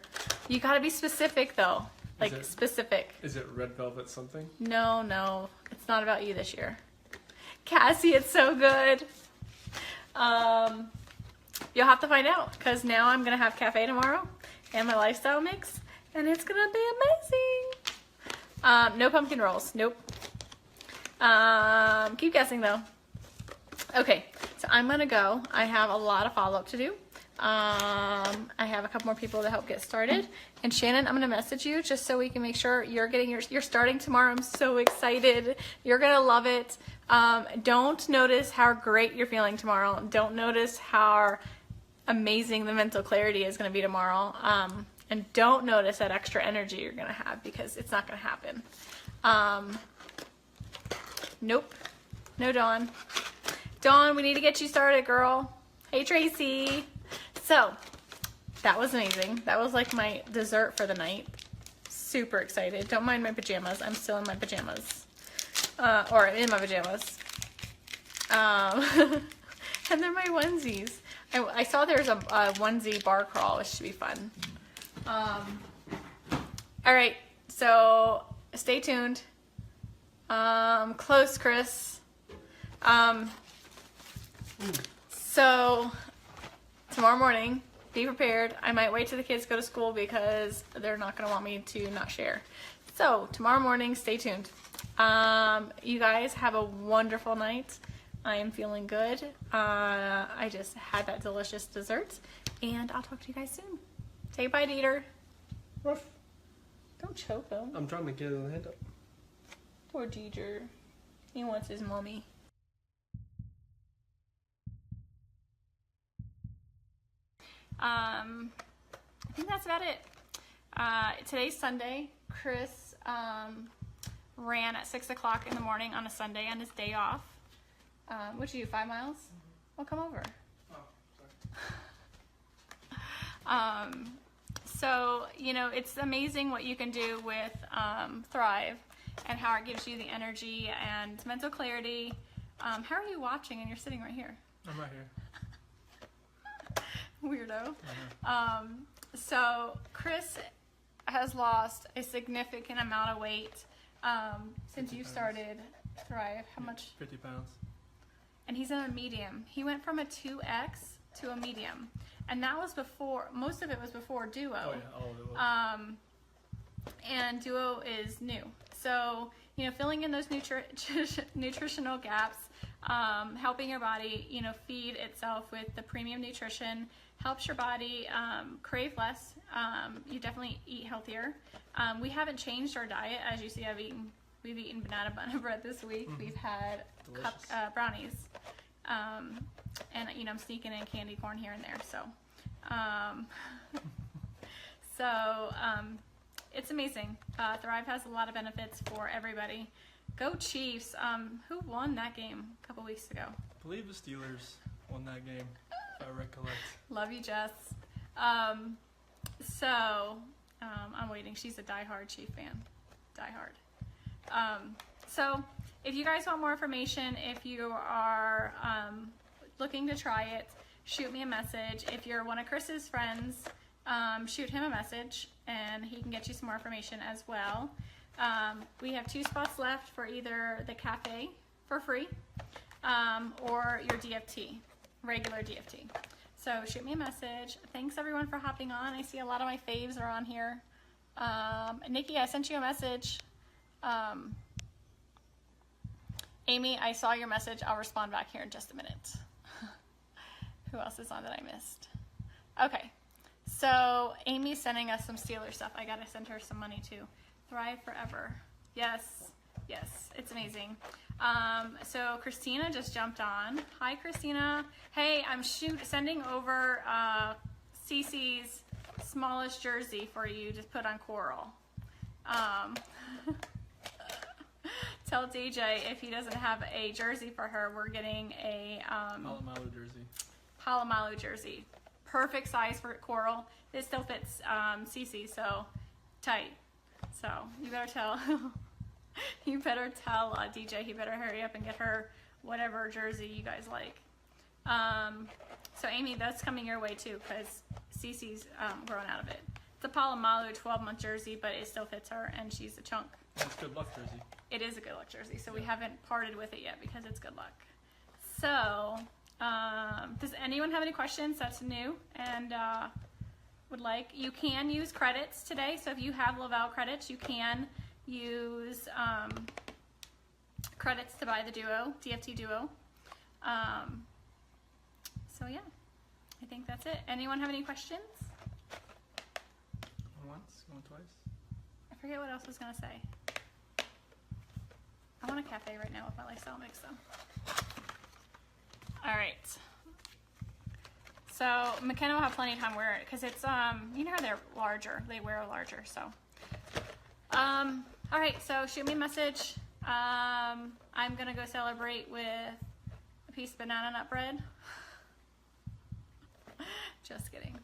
You got to be specific, though. Like, specific. Is it red velvet something? No. It's not about you this year. Cassie, it's so good. You'll have to find out, because now I'm going to have cafe tomorrow and my lifestyle mix, and it's going to be amazing. No pumpkin rolls. Nope. Keep guessing, though. Okay, so I'm going to go. I have a lot of follow-up to do. I have a couple more people to help get started. And Shannon, I'm going to message you just so we can make sure you're getting you're starting tomorrow. I'm so excited. You're going to love it. Don't notice how great you're feeling tomorrow. Don't notice how amazing the mental clarity is going to be tomorrow. And don't notice that extra energy you're going to have, because it's not going to happen. Nope. No Dawn. Dawn, we need to get you started, girl. Hey, Tracy. So, that was amazing. That was like my dessert for the night. Super excited. Don't mind my pajamas. I'm still in my pajamas. Or in my pajamas. And they're my onesies. I saw there's a onesie bar crawl, which should be fun. Alright, so stay tuned. Close, Chris. So, tomorrow morning, be prepared. I might wait till the kids go to school because they're not going to want me to not share. So, tomorrow morning, stay tuned. You guys have a wonderful night. I am feeling good. I just had that delicious dessert, and I'll talk to you guys soon. Say bye, Dieter. Ruff. Don't choke him. I'm trying to get his hand up. Poor Dieter. He wants his mommy. I think that's about it. Today's Sunday. Chris ran at 6 o'clock in the morning on a Sunday on his day off. What'd you do, 5 miles? Well, come over. So, you know, it's amazing what you can do with Thrive and how it gives you the energy and mental clarity. How are you watching and you're sitting right here? I'm right here. Weirdo. So Chris has lost a significant amount of weight since you started Thrive. How much? 50 pounds. And he's in a medium. He went from a 2X to a medium. And that was before, most of it was before Duo. Oh yeah, all of it was. And Duo is new. So, you know, filling in those nutritional gaps, helping your body, you know, feed itself with the premium nutrition, helps your body crave less. You definitely eat healthier. We haven't changed our diet. As you see, we've eaten banana bun bread this week. We've had brownies. And, you know, I'm sneaking in candy corn here and there. So, it's amazing. Thrive has a lot of benefits for everybody. Go Chiefs. Who won that game a couple weeks ago? I believe the Steelers won that game, if I recollect. Love you, Jess. I'm waiting. She's a diehard Chief fan. Diehard. So, if you guys want more information, if you are looking to try it, shoot me a message. If you're one of Chris's friends, shoot him a message and he can get you some more information as well. We have 2 spots left for either the cafe for free or your DFT, regular DFT. So shoot me a message. Thanks everyone for hopping on. I see a lot of my faves are on here. Nikki, I sent you a message. Amy, I saw your message. I'll respond back here in just a minute. Who else is on that I missed? Okay, so Amy's sending us some Steeler stuff. I gotta send her some money too. Thrive Forever. Yes, yes, it's amazing. So Christina just jumped on. Hi, Christina. Hey, I'm sending over Cece's smallest jersey for you to put on Coral. Tell DJ if he doesn't have a jersey for her, we're getting a Palomalu jersey. Palomalu jersey. Perfect size for Coral. This still fits Cece, so tight. So you better tell DJ he better hurry up and get her whatever jersey you guys like. So Amy, that's coming your way too because Cece's growing out of it. It's a Palomalu 12-month jersey, but it still fits her and she's a chunk. It's good luck jersey. It is a good luck jersey, so we haven't parted with it yet because it's good luck. So, does anyone have any questions that's new and would like? You can use credits today, so if you have Laval credits, you can use credits to buy the Duo, DFT Duo. So yeah, I think that's it. Anyone have any questions? Going once, going twice. I forget what else I was gonna say. I want a cafe right now with my lifestyle mix though. All right. So McKenna will have plenty of time to wear it because it's you know how they're larger. They wear larger. So all right. So shoot me a message. I'm I'm gonna go celebrate with a piece of banana nut bread. Just kidding.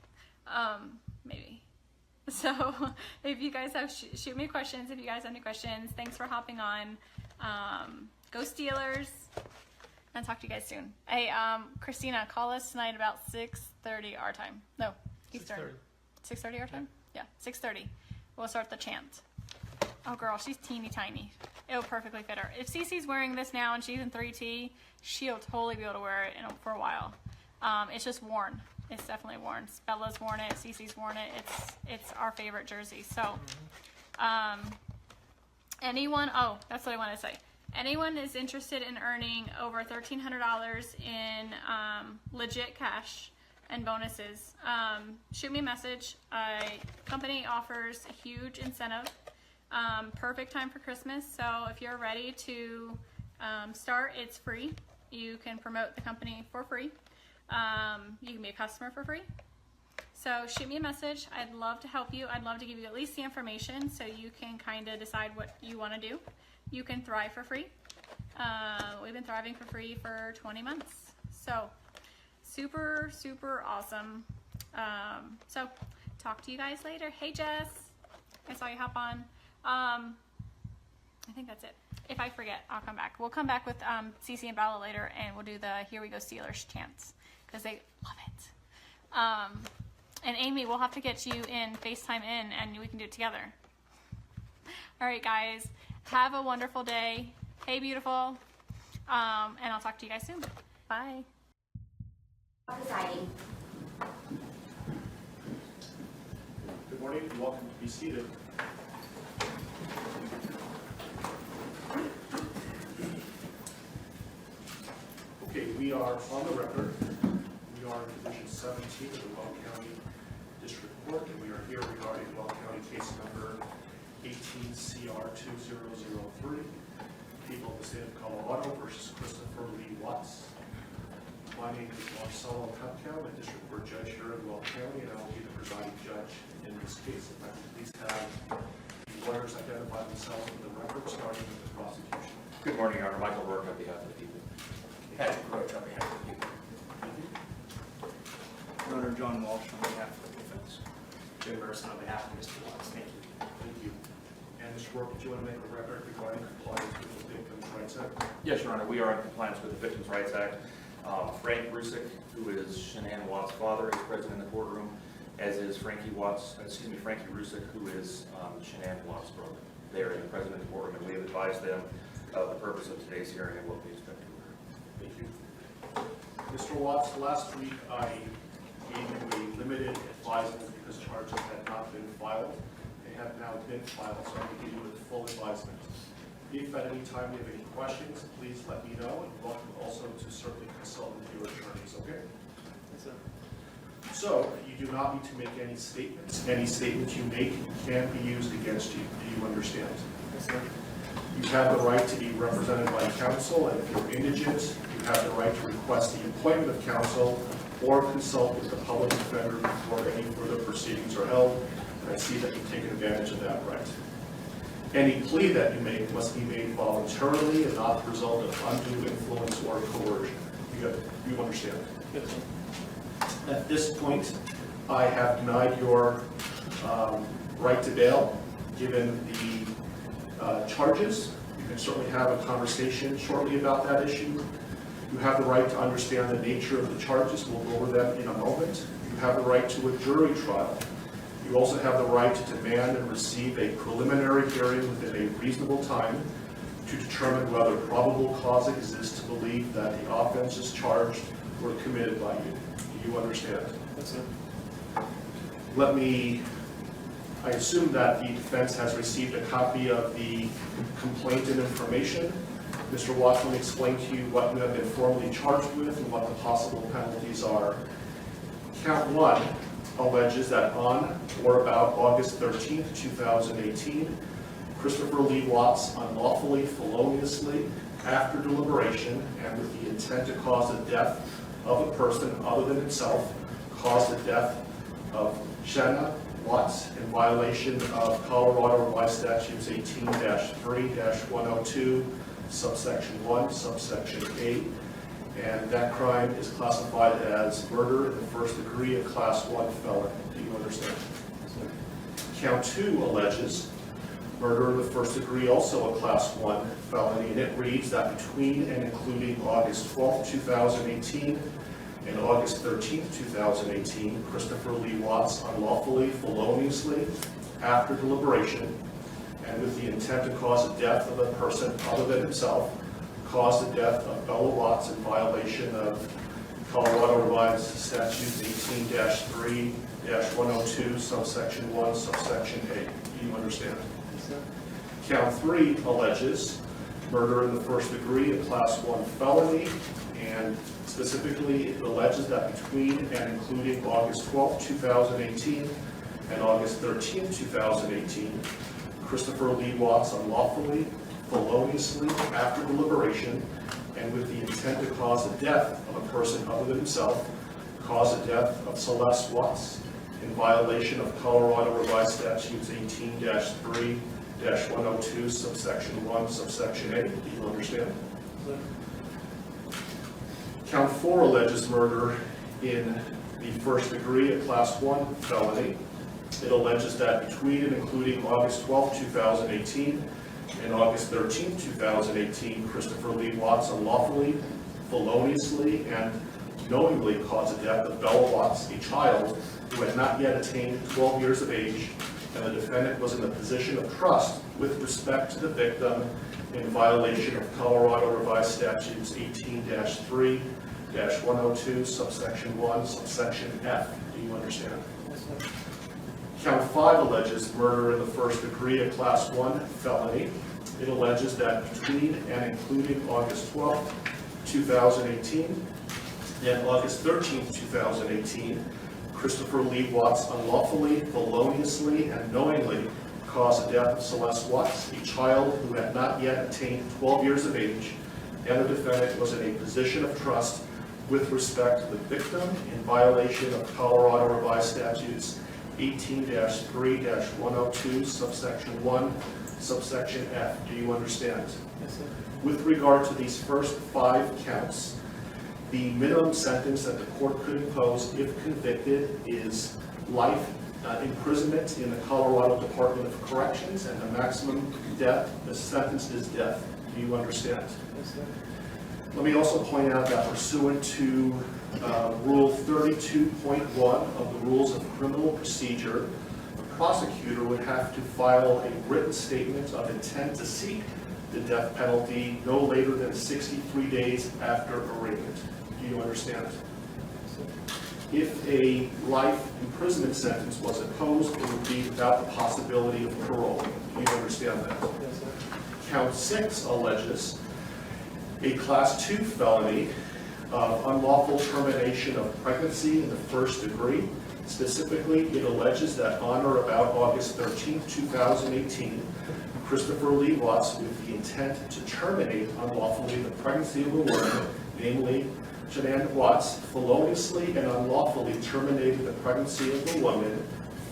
Maybe. So if you guys have, shoot me questions if you guys have any questions. Thanks for hopping on. Go Steelers. And talk to you guys soon. Hey, Christina, call us tonight about 6:30 our time. No, Eastern. 6:30 our time? Yeah, 6:30. We'll start the chant. Oh, girl, she's teeny tiny. It'll perfectly fit her. If Cece's wearing this now and she's in 3T, she'll totally be able to wear it for a while. It's just worn. It's definitely worn. Bella's worn it. Cece's worn it. It's our favorite jersey. So, anyone? Oh, that's what I want to say. Anyone is interested in earning over $1,300 in legit cash and bonuses, shoot me a message. Company offers a huge incentive. Perfect time for Christmas. So if you're ready to start, it's free. You can promote the company for free. You can be a customer for free. So shoot me a message. I'd love to help you. I'd love to give you at least the information so you can kind of decide what you want to do. You can thrive for free. We've been thriving for free for 20 months. So super, super awesome. So talk to you guys later. Hey, Jess. I saw you hop on. I think that's it. If I forget, I'll come back. We'll come back with Cece and Bella later, and we'll do the Here We Go Steelers chants because they love it. And Amy, we'll have to get you in, FaceTime in, and we can do it together. All right, guys. Have a wonderful day. Hey, beautiful. And I'll talk to you guys soon. Bye. Good morning and welcome to be seated. Okay, we are on the record. We are in Division 17 of the Weld County District Court, and we are here regarding Weld County case number 18CR2003, people of the state of Colorado versus Christopher Lee Watts. My name is Marcelo Cupcow, a district court judge here in Weld County, and I will be the presiding judge in this case. If I could please have the lawyers identify themselves for the record, starting with the prosecution. Good morning, Your Honor. Michael Rourke on behalf of the people. Patrick Roach on behalf of the people. Your Honor, John Walsh on behalf of the defense. Jay Merson on behalf of Mr. Watts. Thank you. Thank you. And Mr. Rourke, do you want to make a record regarding compliance with the Victims' Rights Act? Yes, Your Honor. We are in compliance with the Victims' Rights Act. Frank Rusick, who is Shanann Watts' father, is present in the courtroom, as is Frankie Rusick, who is Shanann Watts' brother. They are present in the courtroom, and we have advised them of the purpose of today's hearing and what we expect to occur. Thank you. Mr. Watts, last week I gave you a limited advisement because charges had not been filed. They have now been filed, so I'm going to give you a full advisement. If at any time you have any questions, please let me know, and welcome also to certainly consult with your attorneys, okay? Yes, sir. So, you do not need to make any statements. Any statements you make can be used against you. Do you understand? Yes, sir. You have the right to be represented by counsel, and if you're indigent, you have the right to request the appointment of counsel or consult with the public defender before any further proceedings are held. And I see that you've taken advantage of that right. Any plea that you make must be made voluntarily and not the result of undue influence or coercion. You understand? Yes, sir. At this point, I have denied your right to bail, given the charges. You can certainly have a conversation shortly about that issue. You have the right to understand the nature of the charges. We'll go over them in a moment. You have the right to a jury trial. You also have the right to demand and receive a preliminary hearing within a reasonable time to determine whether probable cause exists to believe that the offenses charged were committed by you. Do you understand? Yes, sir. I assume that the defense has received a copy of the complaint and information. Mr. Watts will explain to you what you have been formally charged with and what the possible penalties are. Count 1 alleges that on or about August 13th, 2018, Christopher Lee Watts unlawfully, feloniously, after deliberation, and with the intent to cause the death of a person other than himself, caused the death of Shanann Watts in violation of Colorado Revised Statutes 18-3-102, subsection 1, subsection 8, and that crime is classified as murder in the first degree, a class 1 felony. Do you understand? Count 2 alleges murder in the first degree, also a class 1 felony, and it reads that between and including August 12, 2018 and August 13, 2018, Christopher Lee Watts unlawfully, feloniously, after deliberation, and with the intent to cause the death of a person other than himself, caused the death of Bella Watts in violation of Colorado Revised Statutes 18-3-102, subsection 1, subsection 8. Do you understand? Count 3 alleges murder in the first degree, a class 1 felony, and specifically it alleges that between and including August 12, 2018 and August 13, 2018, Christopher Lee Watts unlawfully, feloniously, after deliberation, and with the intent to cause the death of a person other than himself, caused the death of Celeste Watts in violation of Colorado Revised Statutes 18-3-102, subsection 1, subsection 8. Do you understand? Count 4 alleges murder in the first degree, a class 1 felony. It alleges that between and including August 12, 2018 and August 13, 2018, Christopher Lee Watts unlawfully, feloniously, and knowingly caused the death of Bella Watts, a child who had not yet attained 12 years of age, and the defendant was in a position of trust with respect to the victim in violation of Colorado Revised Statutes 18-3-102, subsection 1, subsection F. Do you understand? Count 5 alleges murder in the first degree, a class 1 felony. It alleges that between and including August 12, 2018 and August 13, 2018, Christopher Lee Watts unlawfully, feloniously, and knowingly caused the death of Celeste Watts, a child who had not yet attained 12 years of age, and the defendant was in a position of trust with respect to the victim in violation of Colorado Revised Statutes 18-3-102, subsection 1, subsection F. Do you understand? Yes, sir. With regard to these first 5 counts, the minimum sentence that the court could impose if convicted is life imprisonment in the Colorado Department of Corrections, and the maximum sentence is death. Do you understand? Yes, sir. Let me also point out that pursuant to Rule 32.1 of the Rules of Criminal Procedure, the prosecutor would have to file a written statement of intent to seek the death penalty no later than 63 days after arraignment. Do you understand? If a life imprisonment sentence was imposed, it would be without the possibility of parole. Do you understand that? Yes, sir. Count 6 alleges a Class 2 felony of unlawful termination of pregnancy in the first degree. Specifically, it alleges that on or about August 13, 2018, Christopher Lee Watts, with the intent to terminate unlawfully the pregnancy of a woman, namely Shanann Watts, feloniously and unlawfully terminated the pregnancy of the woman.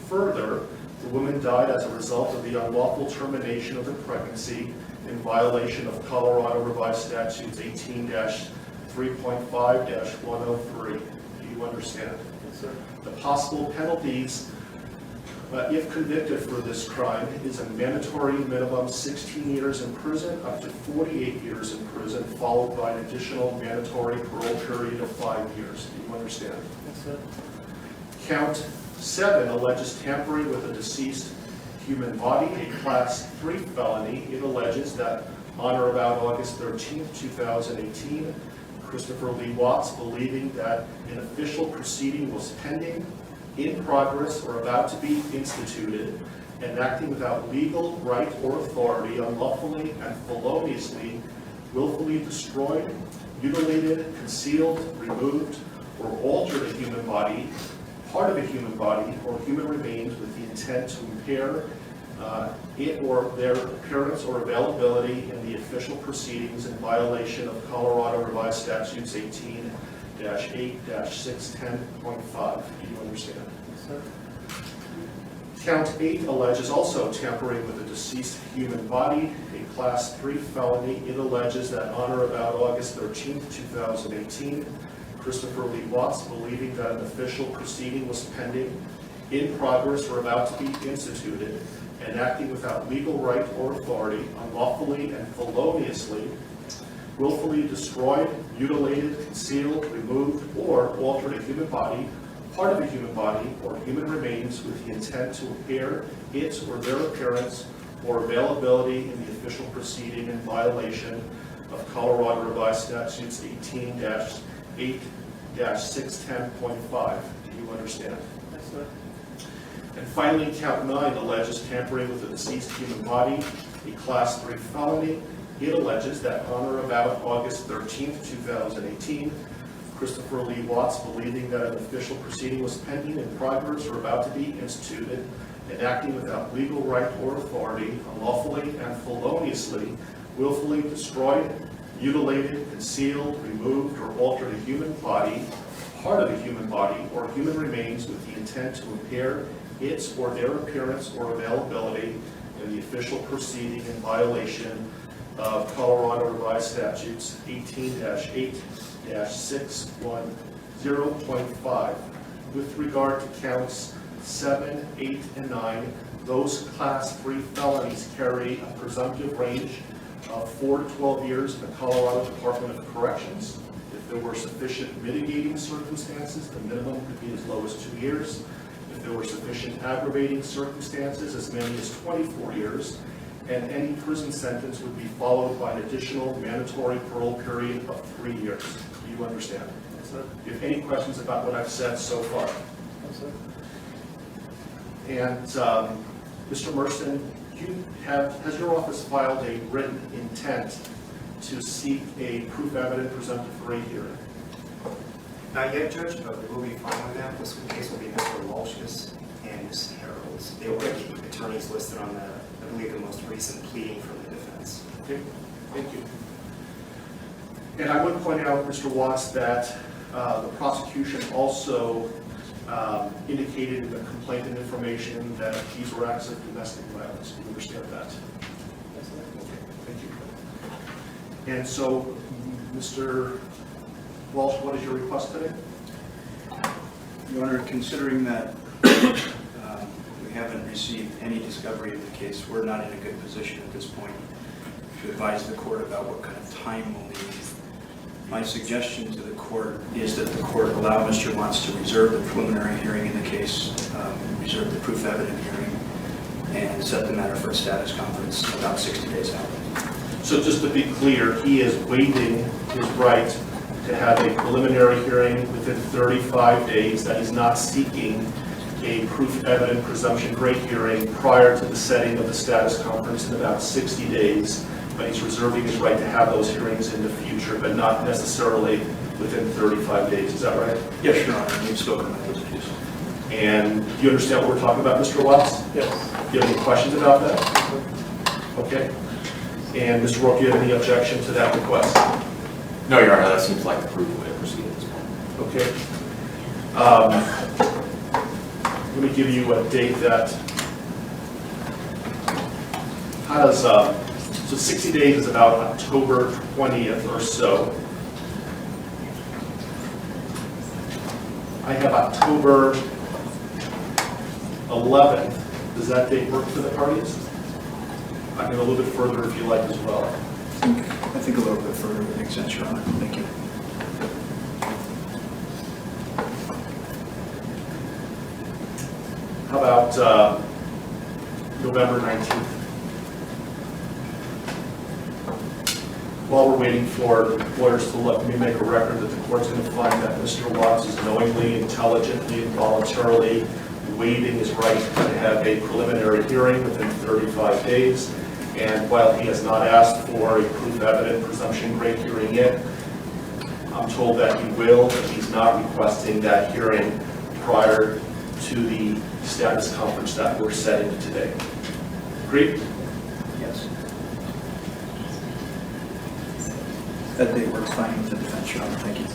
Further, the woman died as a result of the unlawful termination of the pregnancy in violation of Colorado Revised Statutes 18-3.5-103. Do you understand? Yes, sir. The possible penalties, if convicted for this crime, is a mandatory minimum 16 years in prison up to 48 years in prison, followed by an additional mandatory parole period of 5 years. Do you understand? Yes, sir. Count 7 alleges tampering with a deceased human body, a Class 3 felony. It alleges that on or about August 13, 2018, Christopher Lee Watts, believing that an official proceeding was pending, in progress, or about to be instituted, and acting without legal right or authority, unlawfully and feloniously, willfully destroyed, mutilated, concealed, removed, or altered a human body, part of a human body, or human remains with the intent to impair it or their appearance or availability in the official proceedings in violation of Colorado Revised Statutes 18-8-610.5. Do you understand? Yes, sir. Count 8 alleges also tampering with a deceased human body, a Class 3 felony. It alleges that on or about August 13, 2018, Christopher Lee Watts, believing that an official proceeding was pending, in progress, or about to be instituted, and acting without legal right or authority, unlawfully and feloniously, willfully destroyed, mutilated, concealed, removed, or altered a human body, part of a human body, or human remains with the intent to impair its or their appearance or availability in the official proceeding in violation of Colorado Revised Statutes 18-8-610.5. Do you understand? Yes, sir. And finally, count 9 alleges tampering with a deceased human body, a Class 3 felony. It alleges that on or about August 13, 2018, Christopher Lee Watts, believing that an official proceeding was pending, in progress, or about to be instituted, and acting without legal right or authority, unlawfully and feloniously, willfully destroyed, mutilated, concealed, removed, or altered a human body, part of a human body, or human remains with the intent to impair its or their appearance or availability in the official proceeding in violation of Colorado Revised Statutes 18-8-610.5. With regard to counts 7, 8, and 9, those Class 3 felonies carry a presumptive range of 4 to 12 years in the Colorado Department of Corrections. If there were sufficient mitigating circumstances, the minimum could be as low as 2 years. If there were sufficient aggravating circumstances, as many as 24 years. And any prison sentence would be followed by an additional mandatory parole period of 3 years. Do you understand? Yes, sir. Do you have any questions about what I've said so far? Yes, sir. And Mr. Merson, has your office filed a written intent to seek a proof evident presumptive free hearing? Not yet, Judge, but we will be following that. This case will be Mr. Walsh's and Ms. Harold's. They will be attorneys listed on the, I believe, the most recent pleading from the defense. Okay, thank you. And I would point out, Mr. Watts, that the prosecution also indicated in the complaint and information that these were acts of domestic violence. Do you understand that? Yes, sir. Okay, thank you. And so, Mr. Walsh, what is your request today? Your Honor, considering that we haven't received any discovery of the case, we're not in a good position at this point to advise the court about what kind of time we'll need. My suggestion to the court is that the court allow Mr. Watts to reserve the preliminary hearing in the case, reserve the proof evident hearing, and set the matter for a status conference about 60 days out. So just to be clear, he is waiving his right to have a preliminary hearing within 35 days, that he's not seeking a proof evident presumption great hearing prior to the setting of the status conference in about 60 days, but he's reserving his right to have those hearings in the future, but not necessarily within 35 days. Is that right? Yes, Your Honor, you've spoken about those issues. And do you understand what we're talking about, Mr. Watts? Yes. Do you have any questions about that? Okay. And Mr. Rourke, do you have any objection to that request? No, Your Honor, that seems like the prudent way to proceed at this point. Okay. Let me give you a date that, how does, so 60 days is about October 20th or so. I have October 11th. Does that date work for the parties? I can go a little bit further if you like as well. I think a little bit further would make sense, Your Honor. Thank you. How about November 19th? While we're waiting for lawyers to look, let me make a record that the court's going to find that Mr. Watts is knowingly, intelligently, and voluntarily waiving his right to have a preliminary hearing within 35 days. And while he has not asked for a proof evident presumption great hearing yet, I'm told that he will, but he's not requesting that hearing prior to the status conference that we're setting today. Agreed? Yes. That date works fine with the defense, Your Honor. Thank you.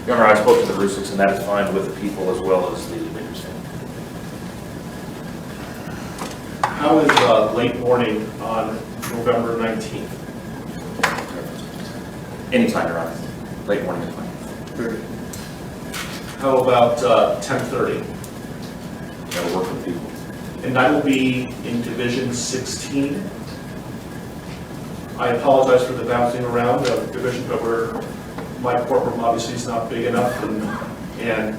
Your Honor, I spoke to the Rusicks, and that is fine with the people as well as the Baker's family. How is late morning on November 19th? Anytime, Your Honor. Late morning is fine. Very good. How about 10:30? That'll work for the people. And that will be in Division 16. I apologize for the bouncing around of division, but my courtroom obviously is not big enough, and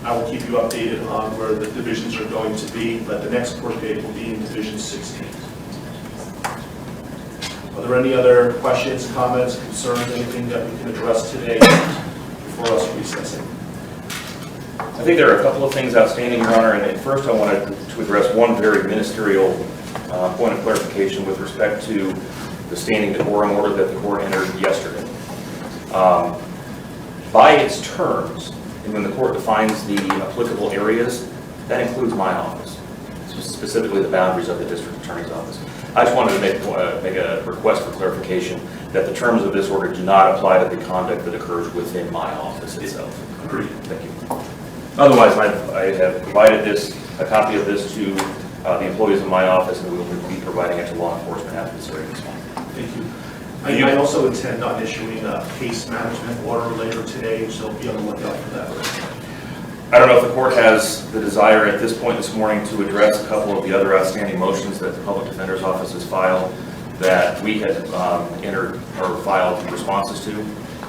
I will keep you updated on where the divisions are going to be, but the next court date will be in Division 16. Are there any other questions, comments, concerns, anything that we can address today before us recessing? I think there are a couple of things outstanding, Your Honor, and first I wanted to address one very ministerial point of clarification with respect to the standing decorum order that the court entered yesterday. By its terms, and when the court defines the applicable areas, that includes my office, specifically the boundaries of the district attorney's office. I just wanted to make a request for clarification that the terms of this order do not apply to the conduct that occurs within my office itself. Agreed. Thank you. Otherwise, I have provided a copy of this to the employees of my office, and we will be providing it to law enforcement after this hearing is on. Thank you. I also intend on issuing a case management order later today, so be on the lookout for that. I don't know if the court has the desire at this point this morning to address a couple of the other outstanding motions that the Public Defender's Office has filed that we had entered or filed responses to.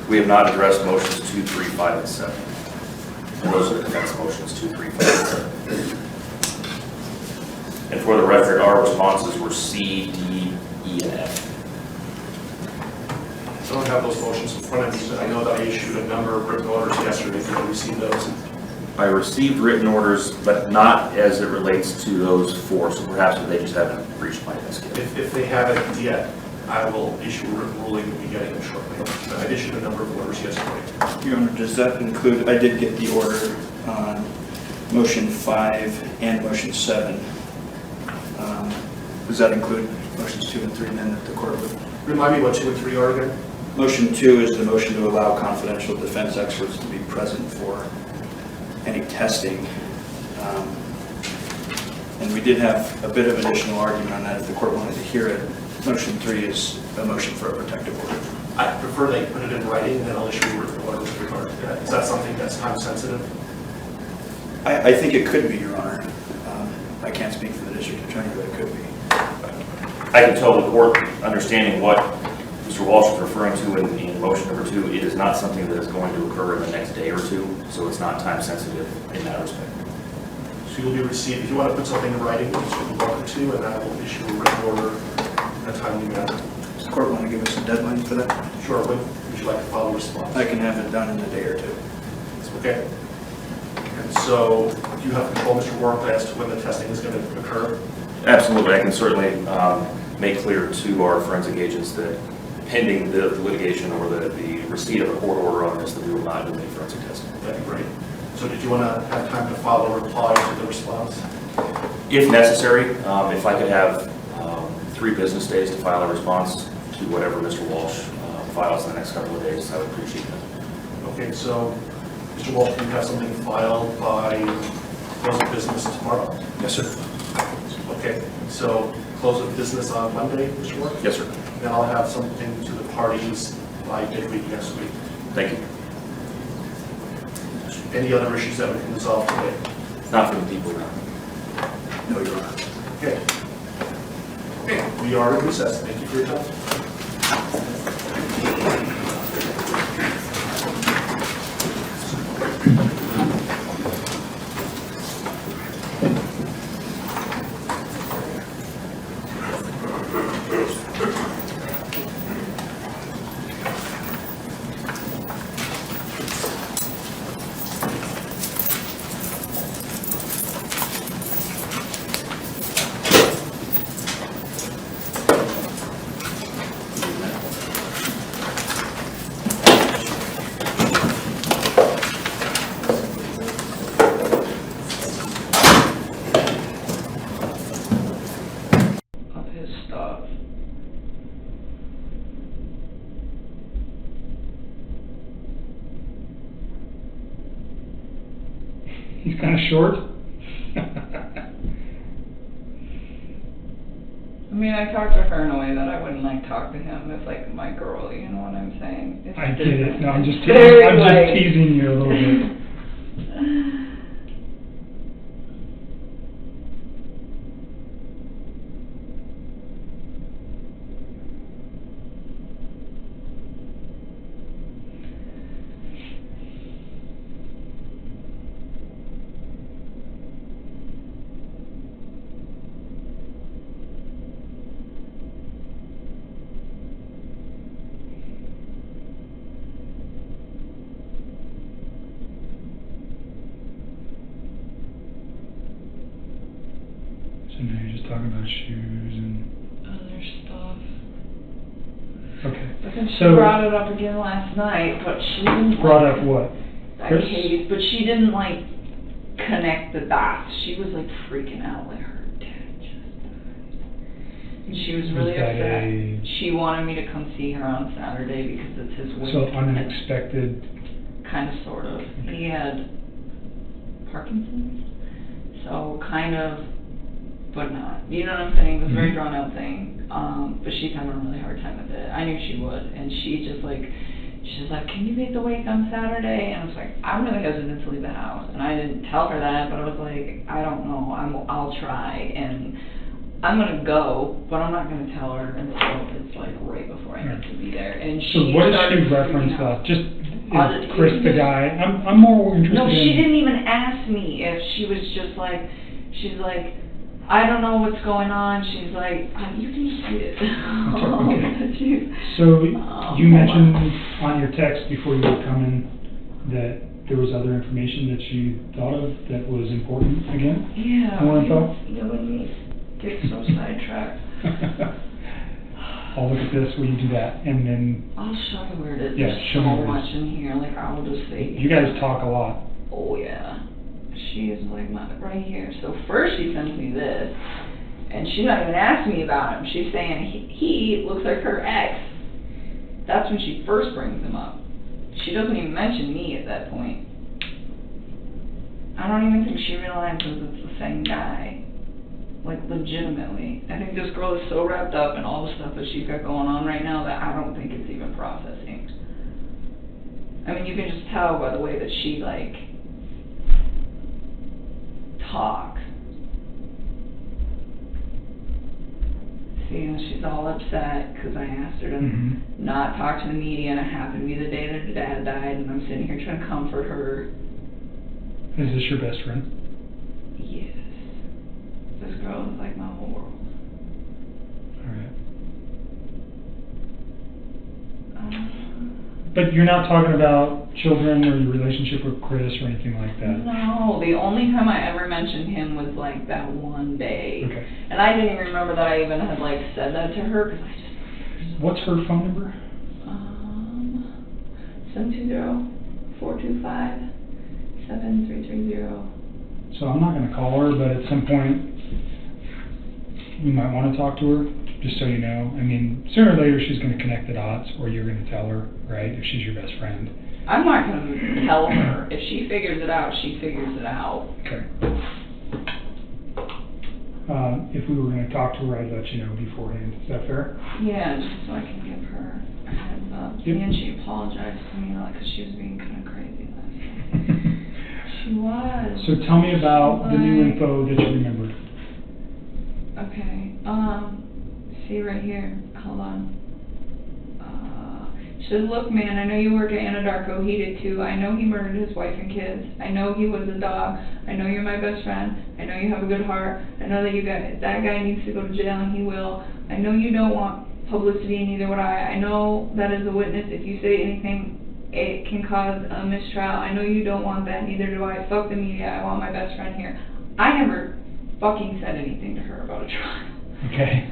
We have not addressed motions 2, 3, 5, and 7. And those are the defense motions 2, 3, 5, and 7. And for the record, our responses were C, D, E, and F. I don't have those motions in front of me, but I know that I issued a number of written orders yesterday. Did you receive those? I received written orders, but not as it relates to those 4, so perhaps they just haven't reached my desk yet. If they haven't yet, I will issue a written ruling and be getting them shortly. I issued a number of orders yesterday. Your Honor, does that include, I did get the order on motion 5 and motion 7. Does that include motions 2 and 3 then that the court would? Remind me what 2 and 3 are again? Motion 2 is the motion to allow confidential defense experts to be present for any testing. And we did have a bit of additional argument on that if the court wanted to hear it. Motion 3 is a motion for a protective order. I prefer they put it in writing, and then I'll issue a written order with regard to that. Is that something that's time sensitive? I think it could be, Your Honor. I can't speak for the district attorney, but it could be. I can tell the court, understanding what Mr. Walsh is referring to in motion number 2, it is not something that is going to occur in the next day or 2, so it's not time sensitive in that respect. So you'll be received, if you want to put something in writing, you're welcome to, and I will issue a written order in a timely manner. Does the court want to give us a deadline for that? Sure. When would you like to file a response? I can have it done in a day or 2. Okay. And so, do you have control, Mr. Warren, as to when the testing is going to occur? Absolutely. I can certainly make clear to our forensic agents that pending the litigation or the receipt of a court order on this, that we will not do any forensic testing. That'd be great. So did you want to have time to file a reply to the response? If necessary, if I could have 3 business days to file a response to whatever Mr. Walsh files in the next couple of days, I would appreciate that. Okay, so Mr. Walsh, can you have something filed by close of business tomorrow? Yes, sir. Okay, so close of business on Monday, Mr. Warren? Yes, sir. Then I'll have something to the parties by midweek next week. Thank you. Any other issues that we can resolve today? Not for the people now. No, Your Honor. Okay. Okay, we are in recess. Thank you for your time. He's kind of short. I mean, I talk to her in a way that I wouldn't like talk to him as like my girl, you know what I'm saying? It's I get it. No, I'm just very, I'm like- just teasing you a little bit. So now you're just talking about shoes and Other stuff. okay. But then she So brought it up again last night, but she didn't brought like up what? that Chris? case, but she didn't like connect the dots. She was like freaking out like her dad just died. And she was really that upset. a- She wanted me to come see her on Saturday because it's his week. So unexpected. Kind of, sort of. He had Parkinson's, so kind of, but not. You know what I'm saying? It was a very drawn out thing. But she's having a really hard time with it. I knew she would, and she's like, can you make the wake on Saturday? And I was like, I'm really hesitant to leave the house, and I didn't tell her that, but I was like, I don't know. I'll try, and I'm gonna go, but I'm not gonna tell her until it's like right before I need to be there. And So what did she reference that? Just is Chris the guy? I'm more interested No, she in. didn't even ask me if she was just like, she's like, I don't know what's going on. She's like, you can just read it. Okay. So you mentioned on your text before you were coming that there was other information that you thought of that was important again? Yeah. More info? You and me get so sidetracked. I'll look at this, will you do that? And then, I'll show you where it is. Yeah, There's show so me where it much in here. Like, I will just say. you guys talk a lot. Oh, yeah. She is like right here. So first she sends me this, and she's not even asking me about him. She's saying he looks like her ex. That's when she first brings him up. She doesn't even mention me at that point. I don't even think she realizes it's the same guy. Like, legitimately. I think this girl is so wrapped up in all the stuff that she's got going on right now that I don't think it's even processing. I mean, you can just tell by the way that she, like, talks. See, you know, she's all upset because I asked her to not talk to the media, and it happened to be the day that her dad died, and I'm sitting here trying to comfort her. Is this your best friend? Yes. This girl is like my whole world. Alright. But you're not talking about children or your relationship with Chris or anything like that? No, the only time I ever mentioned him was like that one day. Okay. And I didn't even remember that I even had like said that to her because I just. What's her phone number? 720-425-7330. So I'm not going to call her, but at some point you might want to talk to her, just so you know. I mean, sooner or later she's going to connect the dots, or you're going to tell her, right, if she's your best friend. I'm not going to tell her. If she figures it out, she figures it out. Okay. If we were going to talk to her, I'd let you know beforehand. Is that fair? Yeah, just so I can give her a heads up. Yep. And she apologized to me, like, because she was being kind of crazy last night. She was. So tell me about the new Like- info that you remembered. Okay, see right here, hold on. She says, look man, I know you work at Anadarko, he did too. I know he murdered his wife and kids. I know he was a dog. I know you're my best friend. I know you have a good heart. I know that that guy needs to go to jail and he will. I know you don't want publicity and neither would I. I know that as a witness, if you say anything, it can cause a mistrial. I know you don't want that, neither do I. Fuck the media, I want my best friend here. I never fucking said anything to her about a trial. Okay.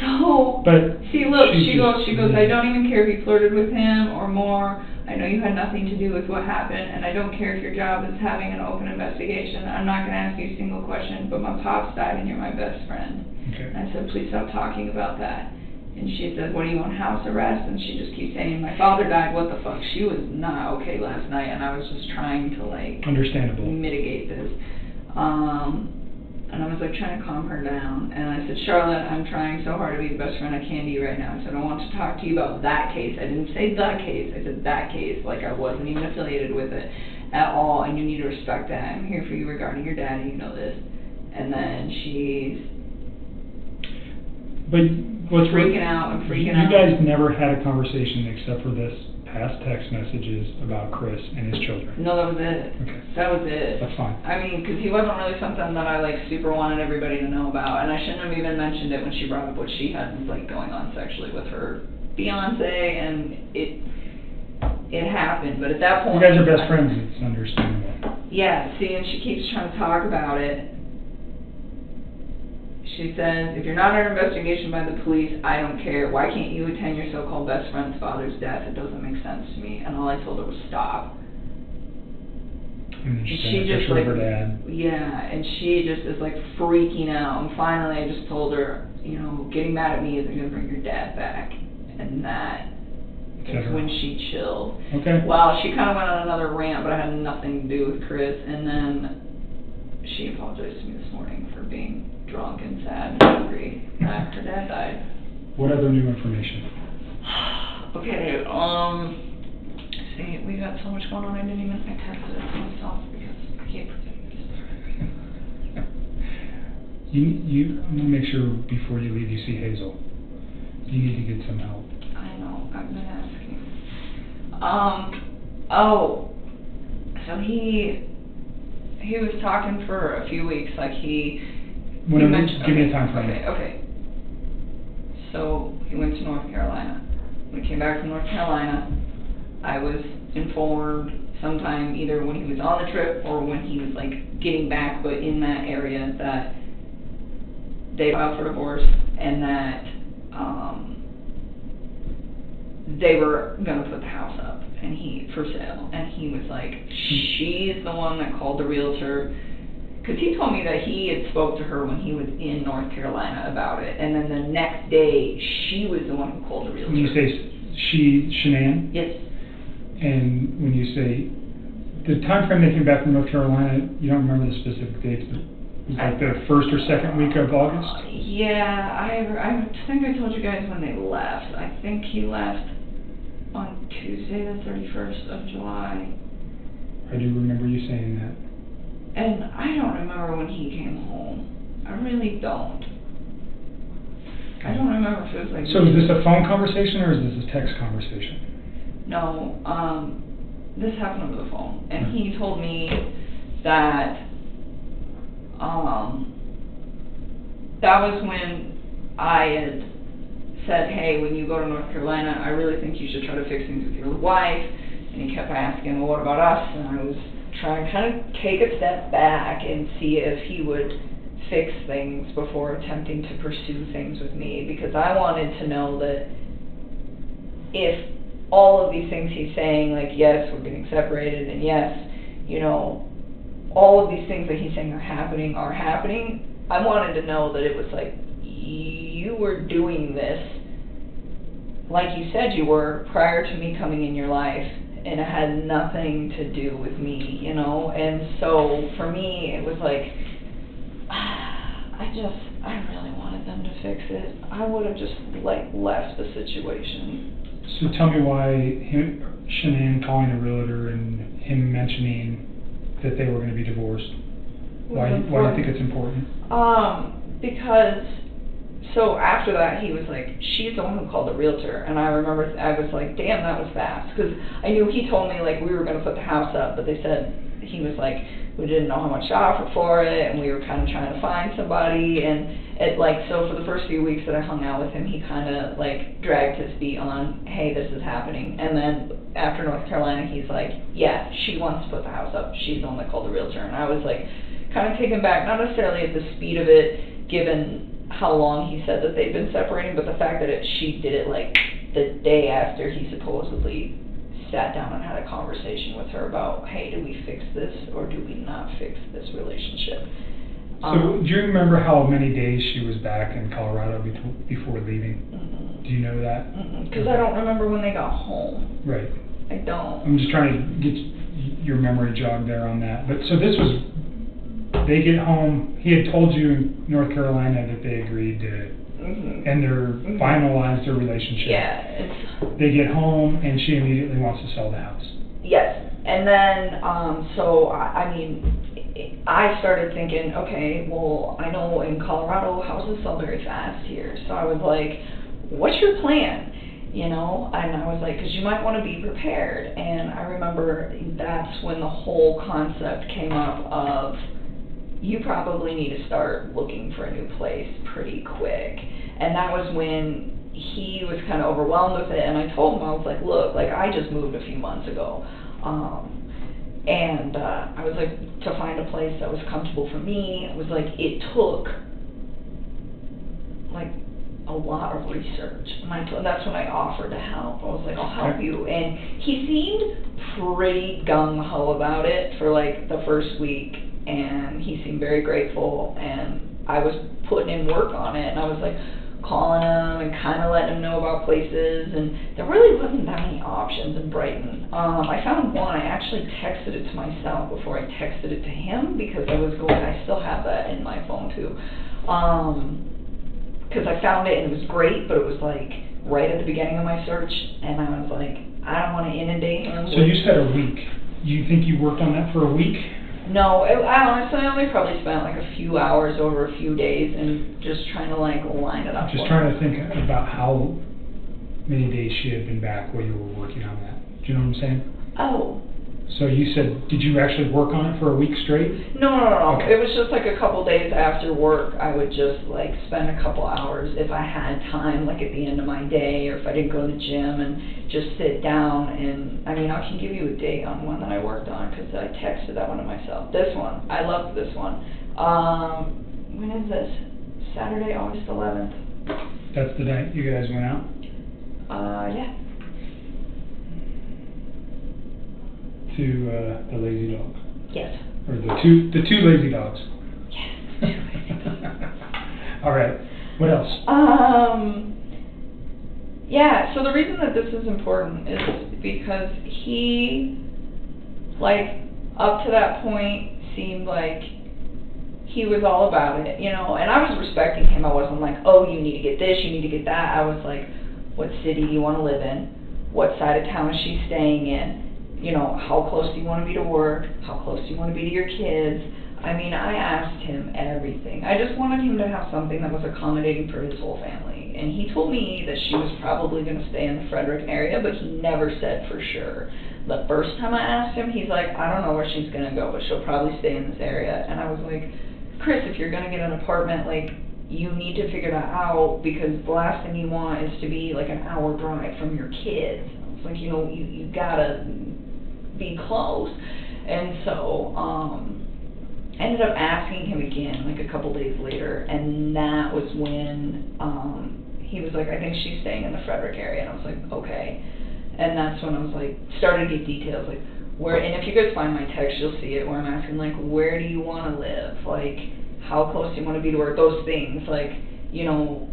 So, But see, look, she she goes, I don't even care if you flirted with him or more. I know you had nothing to do with what happened, and I don't care if your job is having an open investigation. I'm not going to ask you a single question, but my pops died and you're my best friend. Okay. And I said, please stop talking about that. And she says, what do you want, house arrest? And she just keeps saying, my father died, what the fuck? She was not okay last night, and I was just trying to, like, Understandable. mitigate this. And I was, like, trying to calm her down. And I said, Charlotte, I'm trying so hard to be the best friend I can to you right now. I said, I want to talk to you about that case. I didn't say the case. I said that case. Like, I wasn't even affiliated with it at all, and you need to respect that. I'm here for you regarding your dad, and you know this. And then she's freaking out and freaking out. You guys never had a conversation except for this past text messages about Chris and his children. No, that was it. Okay. That was it. That's fine. I mean, because he wasn't really something that I, like, super wanted everybody to know about. And I shouldn't have even mentioned it when she brought up what she had, like, going on sexually with her fiance, and it happened. But at that point... You guys are best friends, it's understandable. Yeah, see, and she keeps trying to talk about it. She says, if you're not under investigation by the police, I don't care. Why can't you attend your so-called best friend's father's death? It doesn't make sense to me. And all I told her was stop. And then She just, like, yeah, and she just is, like, freaking out. And finally, I just told her, you know, getting mad at me isn't going to bring your dad back. And that is when she chilled. Okay. Well, she kind of went on another rant, but it had nothing to do with Chris. And then she apologized to me this morning for being drunk and sad and angry that her dad died. What other new information? Okay, see, we got so much going on, I texted it to myself because I can't predict. I'm gonna make sure before you leave you see Hazel. You need to get some help. I know, I've been asking. Oh, so he was talking for a few weeks, like Give me a time frame. Okay. So he went to North Carolina. When he came back from North Carolina, I was informed sometime either when he was on the trip or when he was, like, getting back, but in that area, that they filed for divorce and that they were gonna put the house up and for sale. And he was like, she's the one that called the realtor. Because he told me that he had spoke to her when he was in North Carolina about it, and then the next day, she was the one who called the realtor. When you say she, Shanann? Yes. And when you say, the time frame they came back from North Carolina, you don't remember the specific dates, but it was like the first or second week of August? Yeah, I think I told you guys when they left. I think he left on Tuesday the 31st of July. I do remember you saying that. And I don't remember when he came home. I really don't. I don't remember if it was like... So is this a phone conversation or is this a text conversation? No, this happened over the phone. And he told me that that was when I had said, hey, when you go to North Carolina, I really think you should try to fix things with your wife. And he kept asking, well, what about us? And I was trying to kind of take a step back and see if he would fix things before attempting to pursue things with me, because I wanted to know that if all of these things he's saying, like, yes, we're getting separated, and yes, you know, all of these things that he's saying are happening, I wanted to know that it was like, you were doing this like you said you were prior to me coming in your life, and it had nothing to do with me, you know. And so for me, it was like, I really wanted them to fix it. I would have just, like, left the situation. So tell me why Shanann calling a realtor and him mentioning that they were going to be divorced. Why do you think it's important? Because, so after that, he was like, she's the one who called the realtor. And I remember, I was like, damn, that was fast. Because I knew he told me, like, we were going to put the house up, but they said, he was like, we didn't know how much to offer for it, and we were kind of trying to find somebody. And it, like, so for the first few weeks that I hung out with him, he kind of, like, dragged his feet on, hey, this is happening. And then after North Carolina, he's like, yeah, she wants to put the house up. She's the one that called the realtor. And I was, like, kind of taken back, not necessarily at the speed of it, given how long he said that they'd been separating, but the fact that she did it, like, the day after he supposedly sat down and had a conversation with her about, hey, do we fix this or do we not fix this relationship? So do you remember how many days she was back in Colorado before leaving? Do you know that? Because I don't remember when they got home. Right. I don't. I'm just trying to get your memory jogged there on that. But so this was, they get home, he had told you in North Carolina that they agreed to, and they're finalized their relationship. Yeah. They get home and she immediately wants to sell the house. Yes. And then, so, I mean, I started thinking, okay, well, I know in Colorado houses sell very fast here. So I was like, what's your plan? You know, and I was like, because you might want to be prepared. And I remember that's when the whole concept came up of, you probably need to start looking for a new place pretty quick. And that was when he was kind of overwhelmed with it. And I told him, I was like, look, like I just moved a few months ago. And I was like, to find a place that was comfortable for me, it was like, it took like a lot of research. And that's when I offered to help. I was like, I'll help you. And he seemed pretty gung-ho about it for like the first week. And he seemed very grateful. And I was putting in work on it. And I was like, calling him and kind of letting him know about places, and there really wasn't that many options in Brighton. I found one. I actually texted it to myself before I texted it to him because I still have that in my phone too. Because I found it and it was great, but it was like right at the beginning of my search, and I was like, I don't want to inundate him. So you said a week. You think you worked on that for a week? No, I honestly only probably spent like a few hours over a few days and just trying to like line it up. Just trying to think about how many days she had been back while you were working on that. Do you know what I'm saying? Oh. So you said, did you actually work on it for a week straight? No. Okay. It was just like a couple days after work. I would just like spend a couple hours if I had time, like at the end of my day, or if I didn't go to the gym, and just sit down. And I mean, I can give you a date on one that I worked on because I texted that one to myself. This one, I loved this one. When is this? Saturday, August 11th. That's the night you guys went out? Yeah. To the lazy dog. Yes. Or the two lazy dogs. Yes. All right. What else? Yeah, so the reason that this is important is because he, like, up to that point, seemed like he was all about it, you know, and I was respecting him. I wasn't like, oh, you need to get this, you need to get that. I was like, what city do you want to live in? What side of town is she staying in? You know, how close do you want to be to work? How close do you want to be to your kids? I mean, I asked him everything. I just wanted him to have something that was accommodating for his whole family. And he told me that she was probably going to stay in the Frederick area, but he never said for sure. The first time I asked him, he's like, I don't know where she's going to go, but she'll probably stay in this area. And I was like, Chris, if you're going to get an apartment, like, you need to figure that out, because the last thing you want is to be like an hour drive from your kids. It's like, you know, you gotta be close. And so, I ended up asking him again, like a couple days later, and that was when, he was like, I think she's staying in the Frederick area, and I was like, okay. And that's when I was like, started to get details, like, where, and if you guys find my text, you'll see it, where I'm asking, like, where do you want to live? Like, how close do you want to be to work? Those things, like, you know,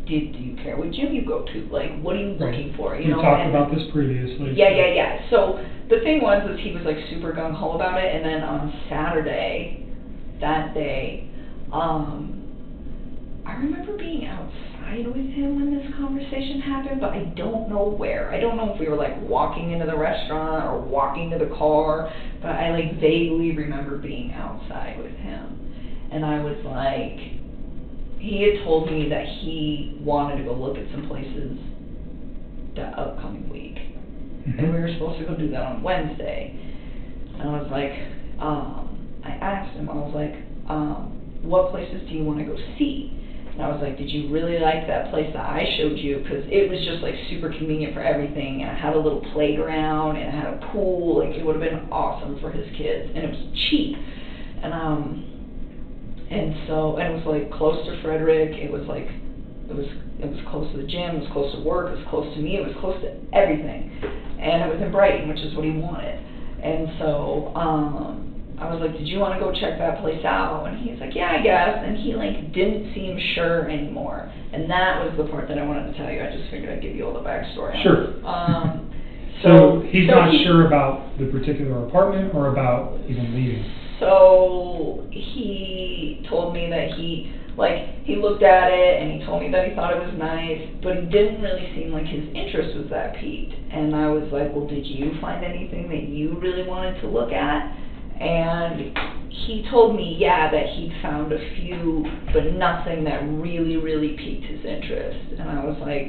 do you care what gym you go to? Like, what are you looking for? You know, we talked about this previously. Yeah. So the thing was he was like super gung-ho about it, and then on Saturday, that day, I remember being outside with him when this conversation happened, but I don't know where. I don't know if we were like walking into the restaurant or walking to the car, but I like vaguely remember being outside with him. And I was like, he had told me that he wanted to go look at some places that upcoming week. And we were supposed to go do that on Wednesday. And I was like, I asked him, I was like, what places do you want to go see? And I was like, did you really like that place that I showed you? Because it was just like super convenient for everything. And it had a little playground and it had a pool. Like, it would have been awesome for his kids. And it was cheap. And so, and it was like close to Frederick. It was like, it was close to the gym. It was close to work. It was close to me. It was close to everything. And it was in Brighton, which is what he wanted. And so, I I was like, did you want to go check that place out? And he's like, yeah, I guess. And he like didn't seem sure anymore. And that was the part that I wanted to tell you. I just figured I'd give you all the backstory. Sure. So he's not sure about the particular apartment or about even leaving. So he told me that he looked at it and he told me that he thought it was nice, but he didn't really seem like his interest was that piqued. And I was like, well, did you find anything that you really wanted to look at? And he told me, yeah, that he'd found a few, but nothing that really, really piqued his interest. And I was like,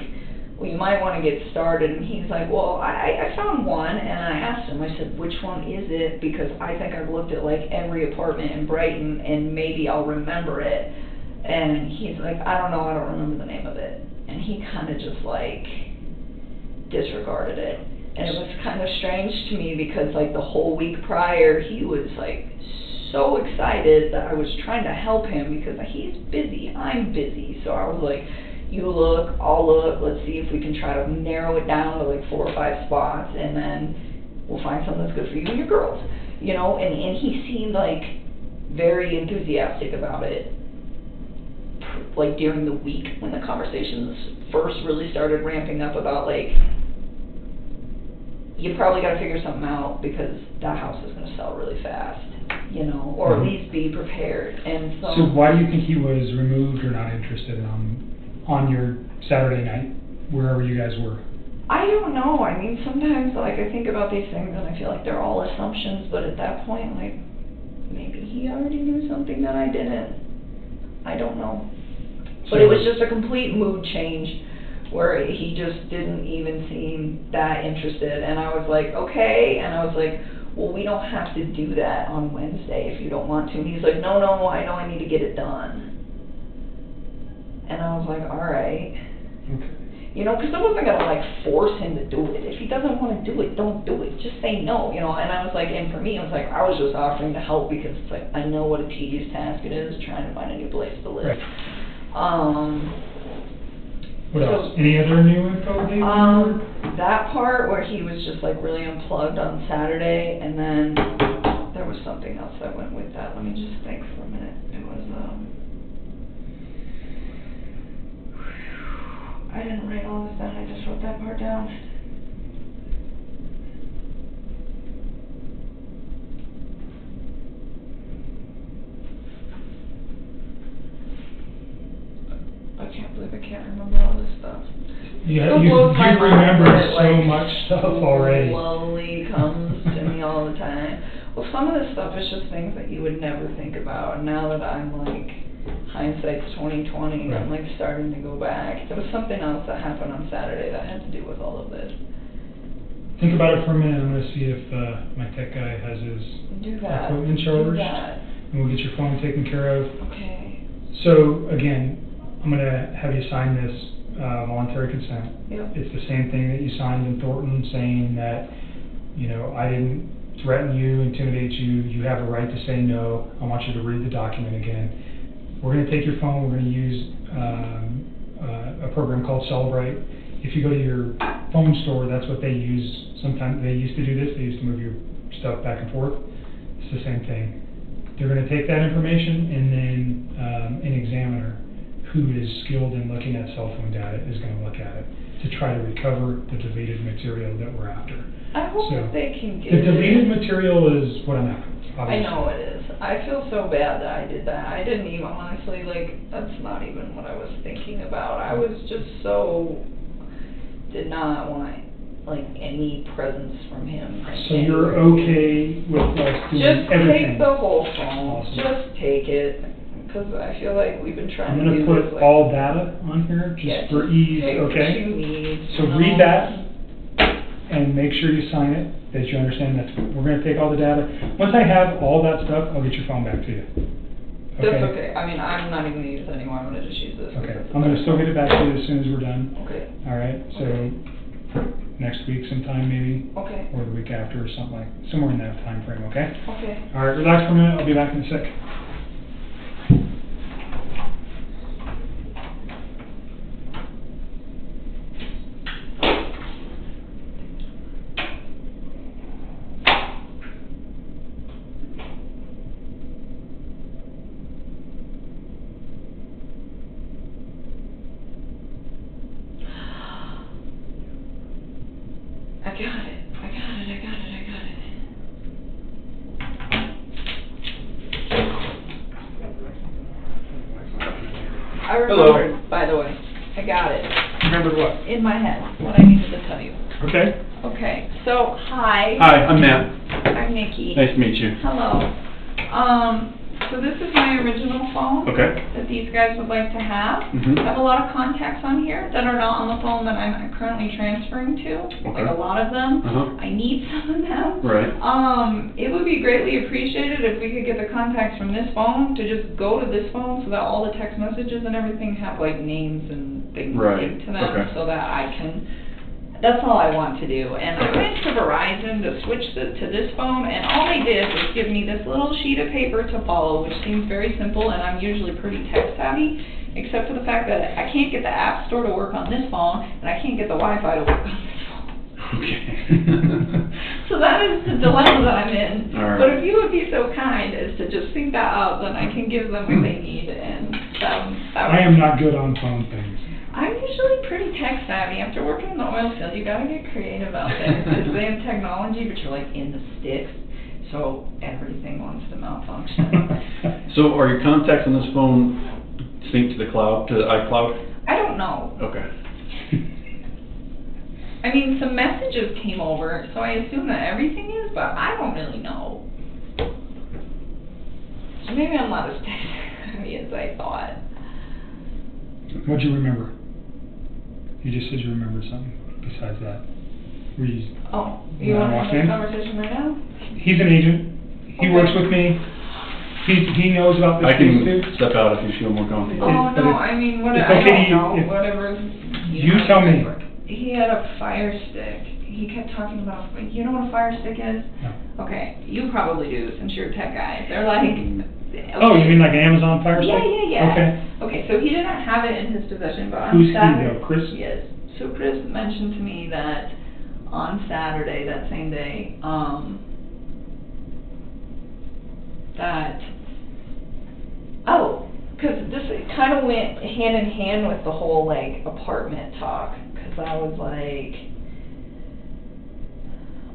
well, you might want to get started. And he's like, well, I found one. And I asked him, I said, which one is it? Because I think I've looked at like every apartment in Brighton and maybe I'll remember it. And he's like, I don't know, I don't remember the name of it. And he kind of just like disregarded it. And it was kind of strange to me because like the whole week prior, he was like so excited that I was trying to help him because he's busy, I'm busy. So I was like, you look, I'll look, let's see if we can try to narrow it down to like 4 or 5 spots, and then we'll find something that's good for you and your girls. You know, and he seemed like very enthusiastic about it, like during the week when the conversations first really started ramping up about like, you probably got to figure something out because that house is going to sell really fast, you know, or at least be prepared. And so why do you think he was removed or not interested on your Saturday night, wherever you guys were? I don't know. I mean, sometimes like I think about these things and I feel like they're all assumptions, but at that point, like maybe he already knew something that I didn't. I don't know. But it was just a complete mood change where he just didn't even seem that interested. And I was like, okay. And I was like, well, we don't have to do that on Wednesday if you don't want to. And he's like, no, I know I need to get it done. And I was like, all right. Okay. You know, because I wasn't going to like force him to do it. If he doesn't want to do it, don't do it. Just say no, you know. And I was like, and for me, I was like, I was just offering to help because it's like, I know what a tedious task it is trying to find a new place to live. Right. What else? Any other new info, Dave? That part where he was just like really unplugged on Saturday, and then there was something else that went with that. Let me just think for a minute. It was, I didn't write all this down, I just wrote that part down. I can't believe I can't remember all this stuff. Yeah, you remember so much stuff already. Slowly comes to me all the time. Well, some of this stuff is just things that you would never think about. And now that I'm like, hindsight's 20/20, right. I'm like starting to go back. There was something else that happened on Saturday that had to do with all of this. Think about it for a minute. I'm going to see if my tech guy has his equipment charged. And we'll get your phone taken care of. Okay. So, again, I'm going to have you sign this voluntary consent. Yep. It's the same thing that you signed in Thornton saying that, you know, I didn't threaten you, intimidate you. You have a right to say no. I want you to read the document again. We're going to take your phone. We're going to use a program called Celebrate. If you go to your phone store, that's what they use. Sometimes they used to do this. They used to move your stuff back and forth. It's the same thing. They're going to take that information, and then an examiner who is skilled in looking at cell phone data is going to look at it to try to recover the deleted material that we're after. I hope that they can get the deleted material is what I'm after. I know it is. I feel so bad that I did that. I didn't even, honestly, like, that's not even what I was thinking about. I was just so, did not want, like, any presence from him. So you're okay with us doing just everything? Just take the whole phone. Awesome. Just take it. Because I feel like we've been trying to do this. I'm going to put all data on here just for ease, take okay? What you need, so read that and make sure you sign it, that you understand that we're going to take all the data. Once I have all that stuff, I'll get your phone back to you. Okay? That's okay. I mean, I'm not even going to use it anymore. I'm going to just use this. Okay. I'm going to still get it back to you as soon as we're done. Okay. All right. So next week sometime maybe. Okay. Or the week after or something like, somewhere in that time frame, okay? Okay. All right. Relax for a minute. I'll be back in a sec. remembered, by the way. I got it. Remembered what? In my head, what I needed to tell you. Okay. Okay, so, hi. Hi, I'm Matt. I'm Nikki. Nice to meet you. Hello. So this is my original phone. Okay. That these guys would like to have. Mhm. I have a lot of contacts on here that are not on the phone that I'm currently transferring to. Okay. Like a lot of them. Uh-huh. I need some of them. Right. It would be greatly appreciated if we could get the contacts from this phone to just go to this phone so that all the text messages and everything have like names and things Right. linked to them Okay. so that I can. That's all I want to do. And I went to Verizon to switch to this phone, and all they did was give me this little sheet of paper to follow, which seems very simple, and I'm usually pretty tech savvy, except for the fact that I can't get the App Store to work on this phone, and I can't get the Wi-Fi to work on this phone. Okay. So that is the dilemma that I'm in. All right. But if you would be so kind as to just sync that up, then I can give them what they need, and that I am not good on phone things. I'm usually pretty tech savvy. After working in the oil field, you gotta get creative out there. Because they have technology, but you're like in the sticks, so everything wants to malfunction. So are your contacts on this phone synced to the cloud, to the iCloud? I don't know. Okay. I mean, some messages came over, so I assume that everything is, but I don't really know. So maybe I'm not as tech savvy as I thought. What'd you remember? You just said you remembered something besides that. Were you, Oh, when you I want to walked have a in? conversation right now? He's an agent. He works with me. He knows about this I case can too. step out if you feel more comfortable. Oh, But no, it's- I mean, what, it's I okay, don't know, if- whatever. You tell me. He had a fire stick. He kept talking about, you know what a fire stick is? No. Okay, you probably do, since you're a tech guy. They're like... Oh, you mean like an Amazon Fire Stick? Yeah. Okay. Okay, so he didn't have it in his possession, but on Who's he Saturday... though, Chris? Yes. So Chris mentioned to me that on Saturday, that same day, that... Oh, because this kind of went hand in hand with the whole, like, apartment talk. Because I was like...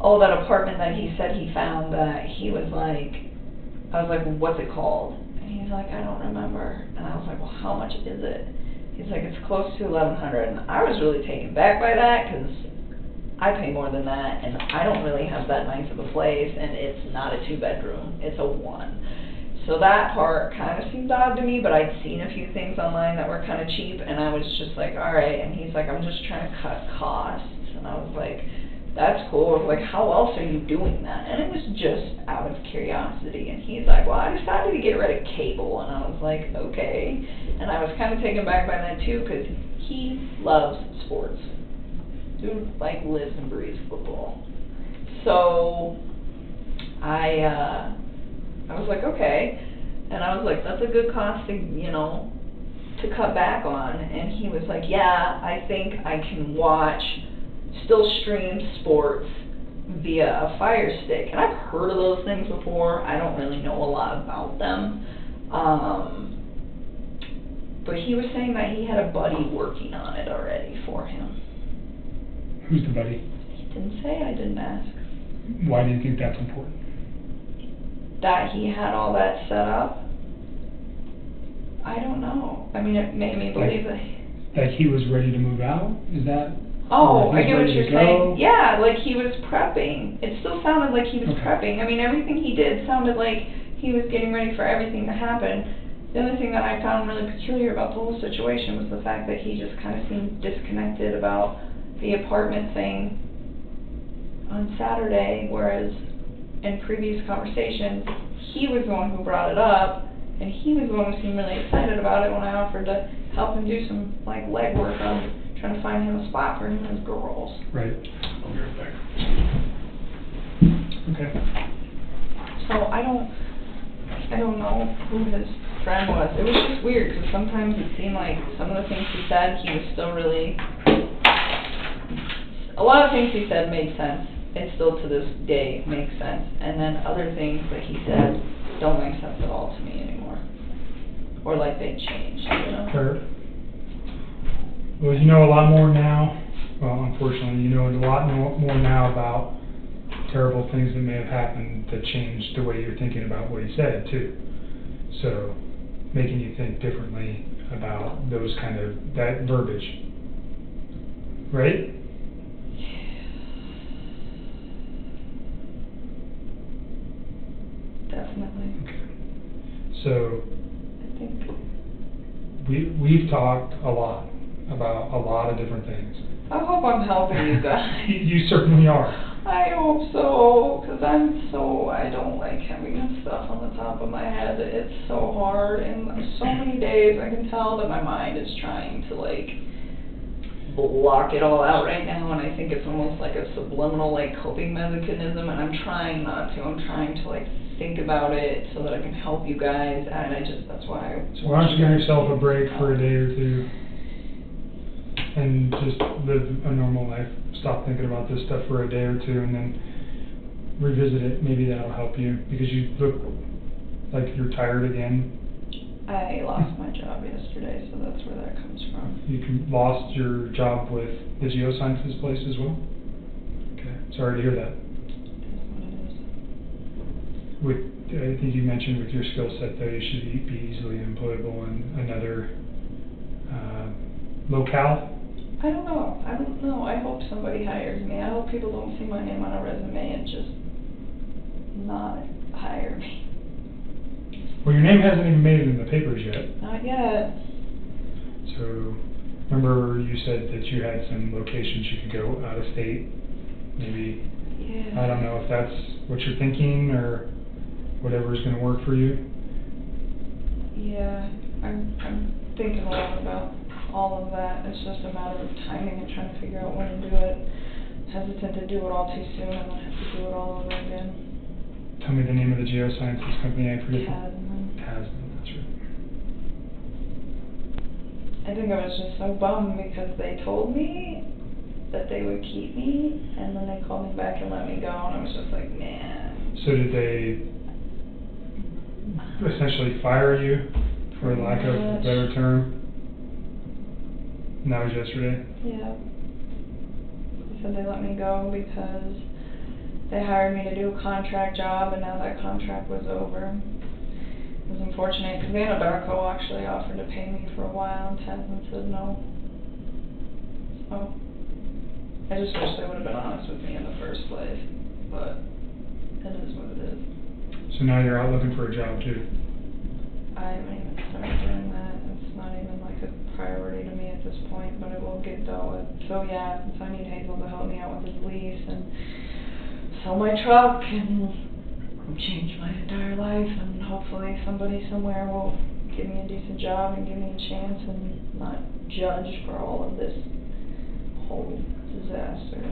Oh, that apartment that he said he found that he was like... I was like, well, what's it called? And he's like, I don't remember. And I was like, well, how much is it? He's like, it's close to $1,100. And I was really taken back by that because I pay more than that, and I don't really have that nice of a place, and it's not a 2-bedroom, it's a 1. So that part kind of seemed odd to me, but I'd seen a few things online that were kind of cheap, and I was just like, all right. And he's like, I'm just trying to cut costs. And I was like, that's cool. I was like, how else are you doing that? And it was just out of curiosity. And he's like, well, I decided to get rid of cable. And I was like, okay. And I was kind of taken back by that too, because he loves sports. Dude, like, lives and breathes football. So I was like, okay. And I was like, that's a good cost to, you know, to cut back on. And he was like, yeah, I think I can still stream sports via a Fire Stick. And I've heard of those things before. I don't really know a lot about them. But he was saying that he had a buddy working on it already for him. Who's the buddy? He didn't say, I didn't ask. Why do you think that's important? That he had all that set up? I don't know. I mean, it made me believe that... Like he was ready to move out? Is that... Oh, or I he's get what ready to you're go? saying. Yeah, like he was prepping. It still sounded like he was Okay. prepping. I mean, everything he did sounded like he was getting ready for everything to happen. The only thing that I found really peculiar about the whole situation was the fact that he just kind of seemed disconnected about the apartment thing on Saturday, whereas in previous conversations, he was the one who brought it up, and he was the one who seemed really excited about it when I offered to help him do some, like, legwork on trying to find him a spot for him and his girls. Right. I'll be right back. Okay. So I don't know who his friend was. It was just weird, because sometimes it seemed like some of the things he said, he was still really... A lot of things he said made sense. It still to this day makes sense. And then other things that he said don't make sense at all to me anymore. Or like they changed, you know? Kurt? Well, you know a lot more now. Well, unfortunately, you know a lot more now about terrible things that may have happened that changed the way you're thinking about what he said, too. So, making you think differently about those kind of, that verbiage. Right? Definitely. Okay. So, I think. we've talked a lot about a lot of different things. I hope I'm helping you guys. You certainly are. I hope so, because I don't like having this stuff on the top of my head. It's so hard, and so many days I can tell that my mind is trying to like block it all out right now, and I think it's almost like a subliminal like coping mechanism, and I'm trying not to. I'm trying to like think about it so that I can help you guys, and that's why So why don't you give yourself a break for a day or two and just live a normal life. Stop thinking about this stuff for a day or two and then revisit it. Maybe that'll help you, because you look like you're tired again. I lost my job yesterday, so that's where that comes from. You lost your job with the geosciences place as well? Okay, sorry to hear that. I think you mentioned with your skill set though, you should be easily employable in another locale. I don't know. I hope somebody hires me. I hope people don't see my name on a resume and just not hire me. Well, your name hasn't even made it in the papers yet. Not yet. So, remember you said that you had some locations you could go out of state? Maybe, Yeah. I don't know if that's what you're thinking or whatever is going to work for you. Yeah, I'm thinking a lot about all of that. It's just a matter of timing and trying to figure out when to do it. Hesitant to do it all too soon and then have to do it all over again. Tell me the name of the geosciences company. I forget. Tasman, that's right. I think I was just so bummed because they told me that they would keep me, and then they called me back and let me go, and I was just like, man. So did they essentially fire you, for lack of a better term? And that was yesterday? Yeah. They said they let me go because they hired me to do a contract job, and now that contract was over. It was unfortunate because Anadarko actually offered to pay me for a while, and Tasman said no. So I just wish they would have been honest with me in the first place, but it is what it is. So now you're out looking for a job too? I haven't even started doing that. It's not even like a priority to me at this point, but it will get dealt with. So yeah, since I need Hazel to help me out with his lease and sell my truck and change my entire life, and hopefully somebody somewhere will give me a decent job and give me a chance and not judge for all of this whole disaster.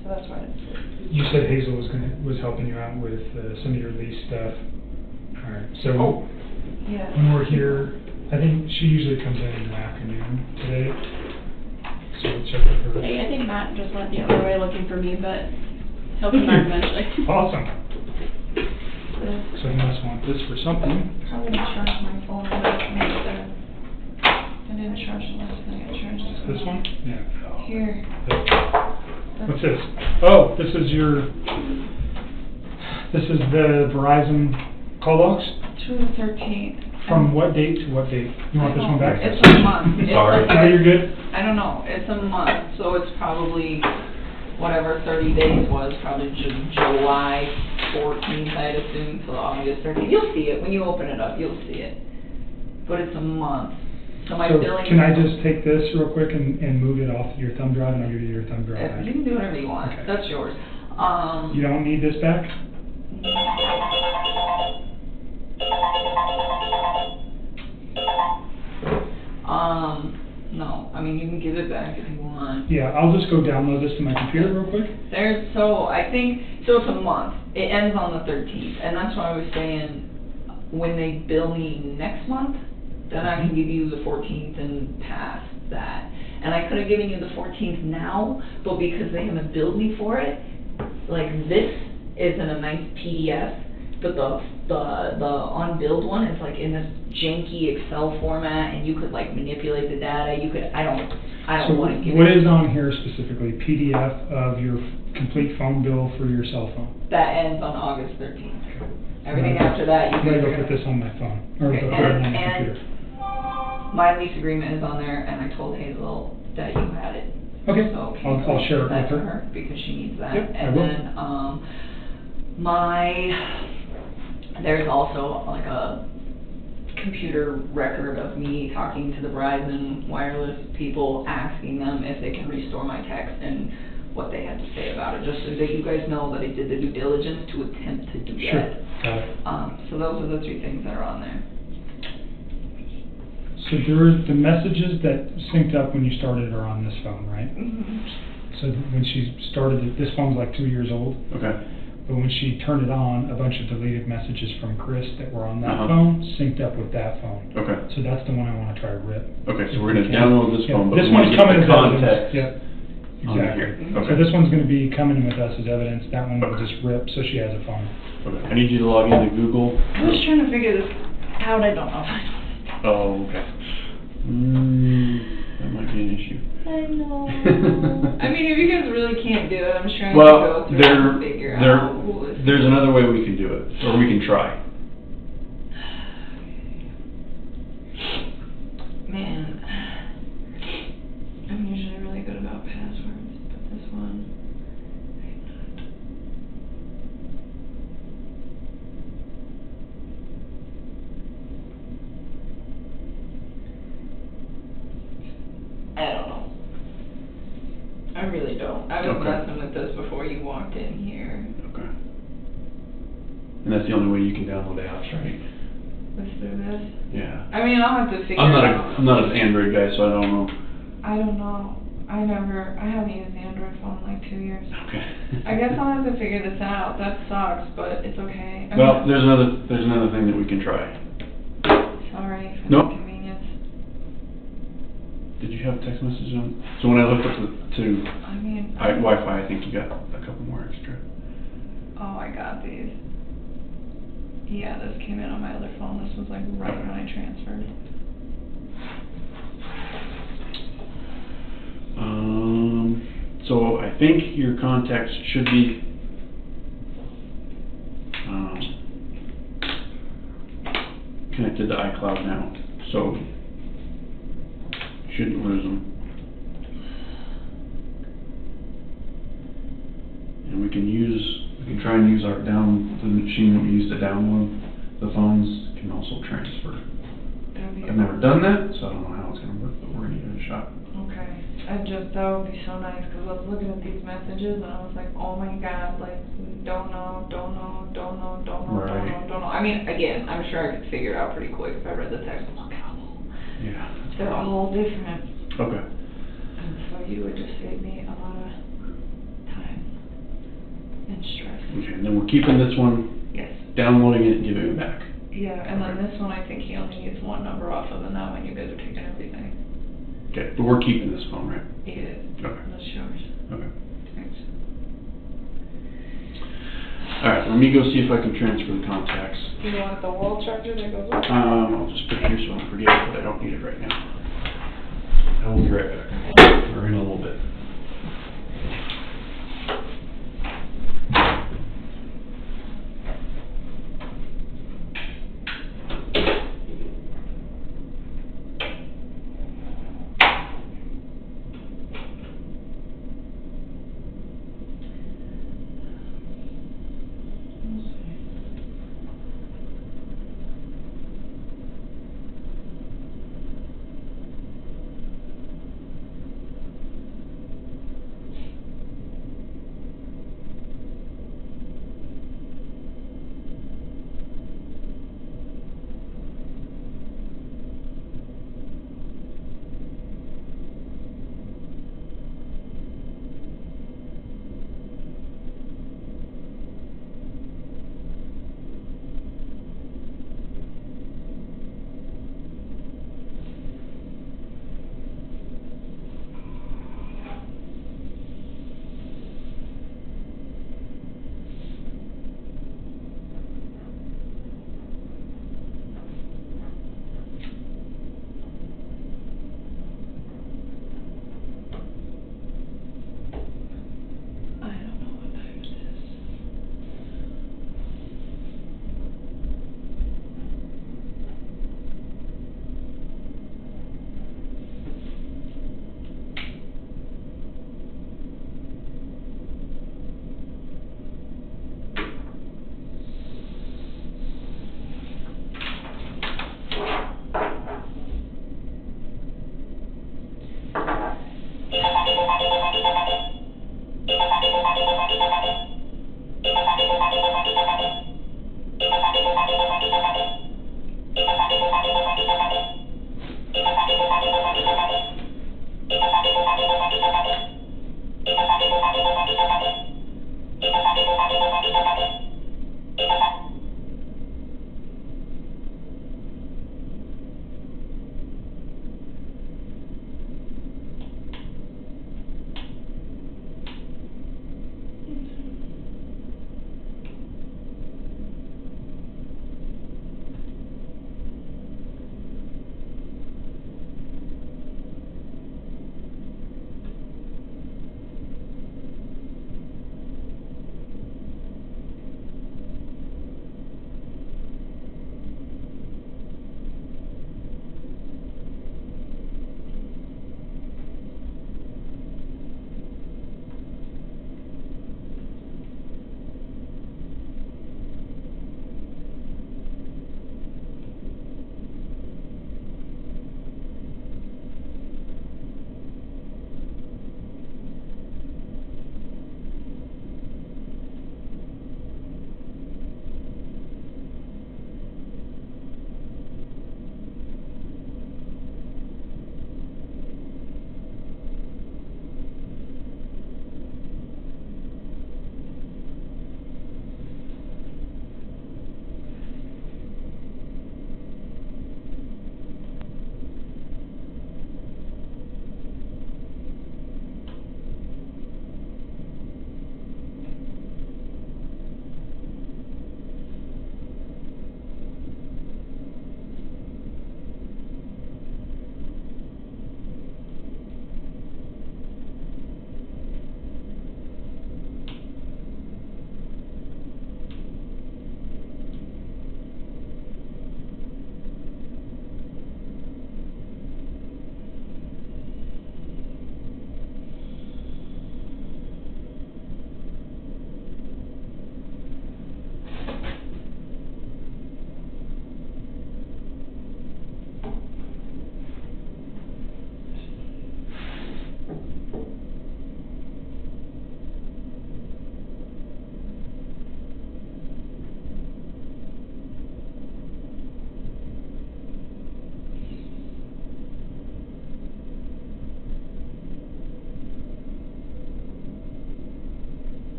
So that's why I didn't sleep. You said Hazel was helping you out with some of your lease stuff. All right. So yeah. When we're here, I think she usually comes in the afternoon today. So we'll check with her. Hey, I think Matt just went the other way looking for me, but he'll come back eventually. Awesome. So you must want this for something. Probably didn't charge my phone. I didn't charge it last night. I charged it. This one? Yeah. Here. What's this? Oh, this is the Verizon call logs? To the 13th. From what date to what date? You want this one back? It's a month. Sorry. No, you're good. I don't know. It's a month, so it's probably whatever 30 days was, probably July 14th, I'd assume, to August 13th. You'll see it. When you open it up, you'll see it. But it's a month. So my billing... Can I just take this real quick and move it off your thumb drive, and I'll give you your thumb drive back? You can do whatever you want. Okay. That's yours. You don't need this back? No. I mean, you can give it back if you want. Yeah, I'll just go download this to my computer real quick. It's a month. It ends on the 13th, and that's why I was saying when they bill me next month, then I can give you the 14th and past that. And I could have given you the 14th now, but because they haven't billed me for it, like this is in a nice PDF, but the unbilled one is like in this janky Excel format, and you could like manipulate the data. I don't want to give What is on here specifically? PDF of your complete phone bill for your cell phone. That ends on August 13th. Everything after that, you I'm gonna guys go are put this on my phone, or Okay, put it on my and computer. my lease agreement is on there, and I told Hazel that you had it. Okay, So I'll share it that with to her. because she needs that. Yep, I And will. then, there's also like a computer record of me talking to the Verizon wireless people, asking them if they can restore my text and what they had to say about it, just so that you guys know that I did the due diligence to attempt to do Sure, that. got it. So those are the 3 things that are on there. So the messages that synced up when you started are on this phone, right? So when she started it, this phone's like 2 years old. Okay. But when she turned it on, a bunch of deleted messages from Chris that were on that Uh-huh. phone synced up with that phone. Okay. So that's the one I want to try to rip. Okay, so we're gonna download this Yeah, phone, but this we wanna one's get coming the as evidence. context Yep. on Exactly. here. So Okay. this one's going to be coming with us as evidence. That one will just rip, so she has a phone. Okay. I need you to log into Google. I was trying to figure this out, I don't know. Oh, okay. That might be an issue. I know. I mean, if you guys really can't do it, I'm trying to Well, go through and figure out who was. there's another way we can do it, or we can try. Man, I'm usually really good about passwords, but this one, I don't know. I really don't. I was Okay. messing with this before you walked in here. Okay. And that's the only way you can download apps, right? Was through this? Yeah. I mean, I'll have to figure I'm it out. not an Android guy, so I don't know. I don't know. I haven't used the Android phone in like 2 years. Okay. I guess I'll have to figure this out. That sucks, but it's okay. I Well, mean, there's another thing that we can try. sorry for Nope. the inconvenience. Did you have text messages on? So when I looked up to I mean, Wi-Fi, I think you got a couple more extra. oh, I got these. Yeah, this came in on my other phone. This was like right when I transferred. So I think your contacts should be connected to iCloud now, so shouldn't lose them. And we can try and use the machine that we use to download the phones can also transfer. I've never done that, so I don't know how it's going to work, but we're going to give it a shot. Okay. That would be so nice, because I was looking at these messages and I was like, oh my god, like, don't know. I mean, again, I'm sure I could figure it out pretty quick if I read the text. Look at them. Yeah. They're all different. Okay. And so you would just save me a lot of time and stress. Okay, and then we're keeping this one, Yes. downloading it and giving it back. Yeah, and then this one, I think he only needs one number off of, and that one you guys are taking everything. Okay, but we're keeping this phone, right? He is. Okay. That's yours. Okay. Thanks. Alright, let me go see if I can transfer the contacts. Do you want the wall charger that goes up? I'll just put it here so I don't forget it, but I don't need it right now. I will be right back. Or in a little bit.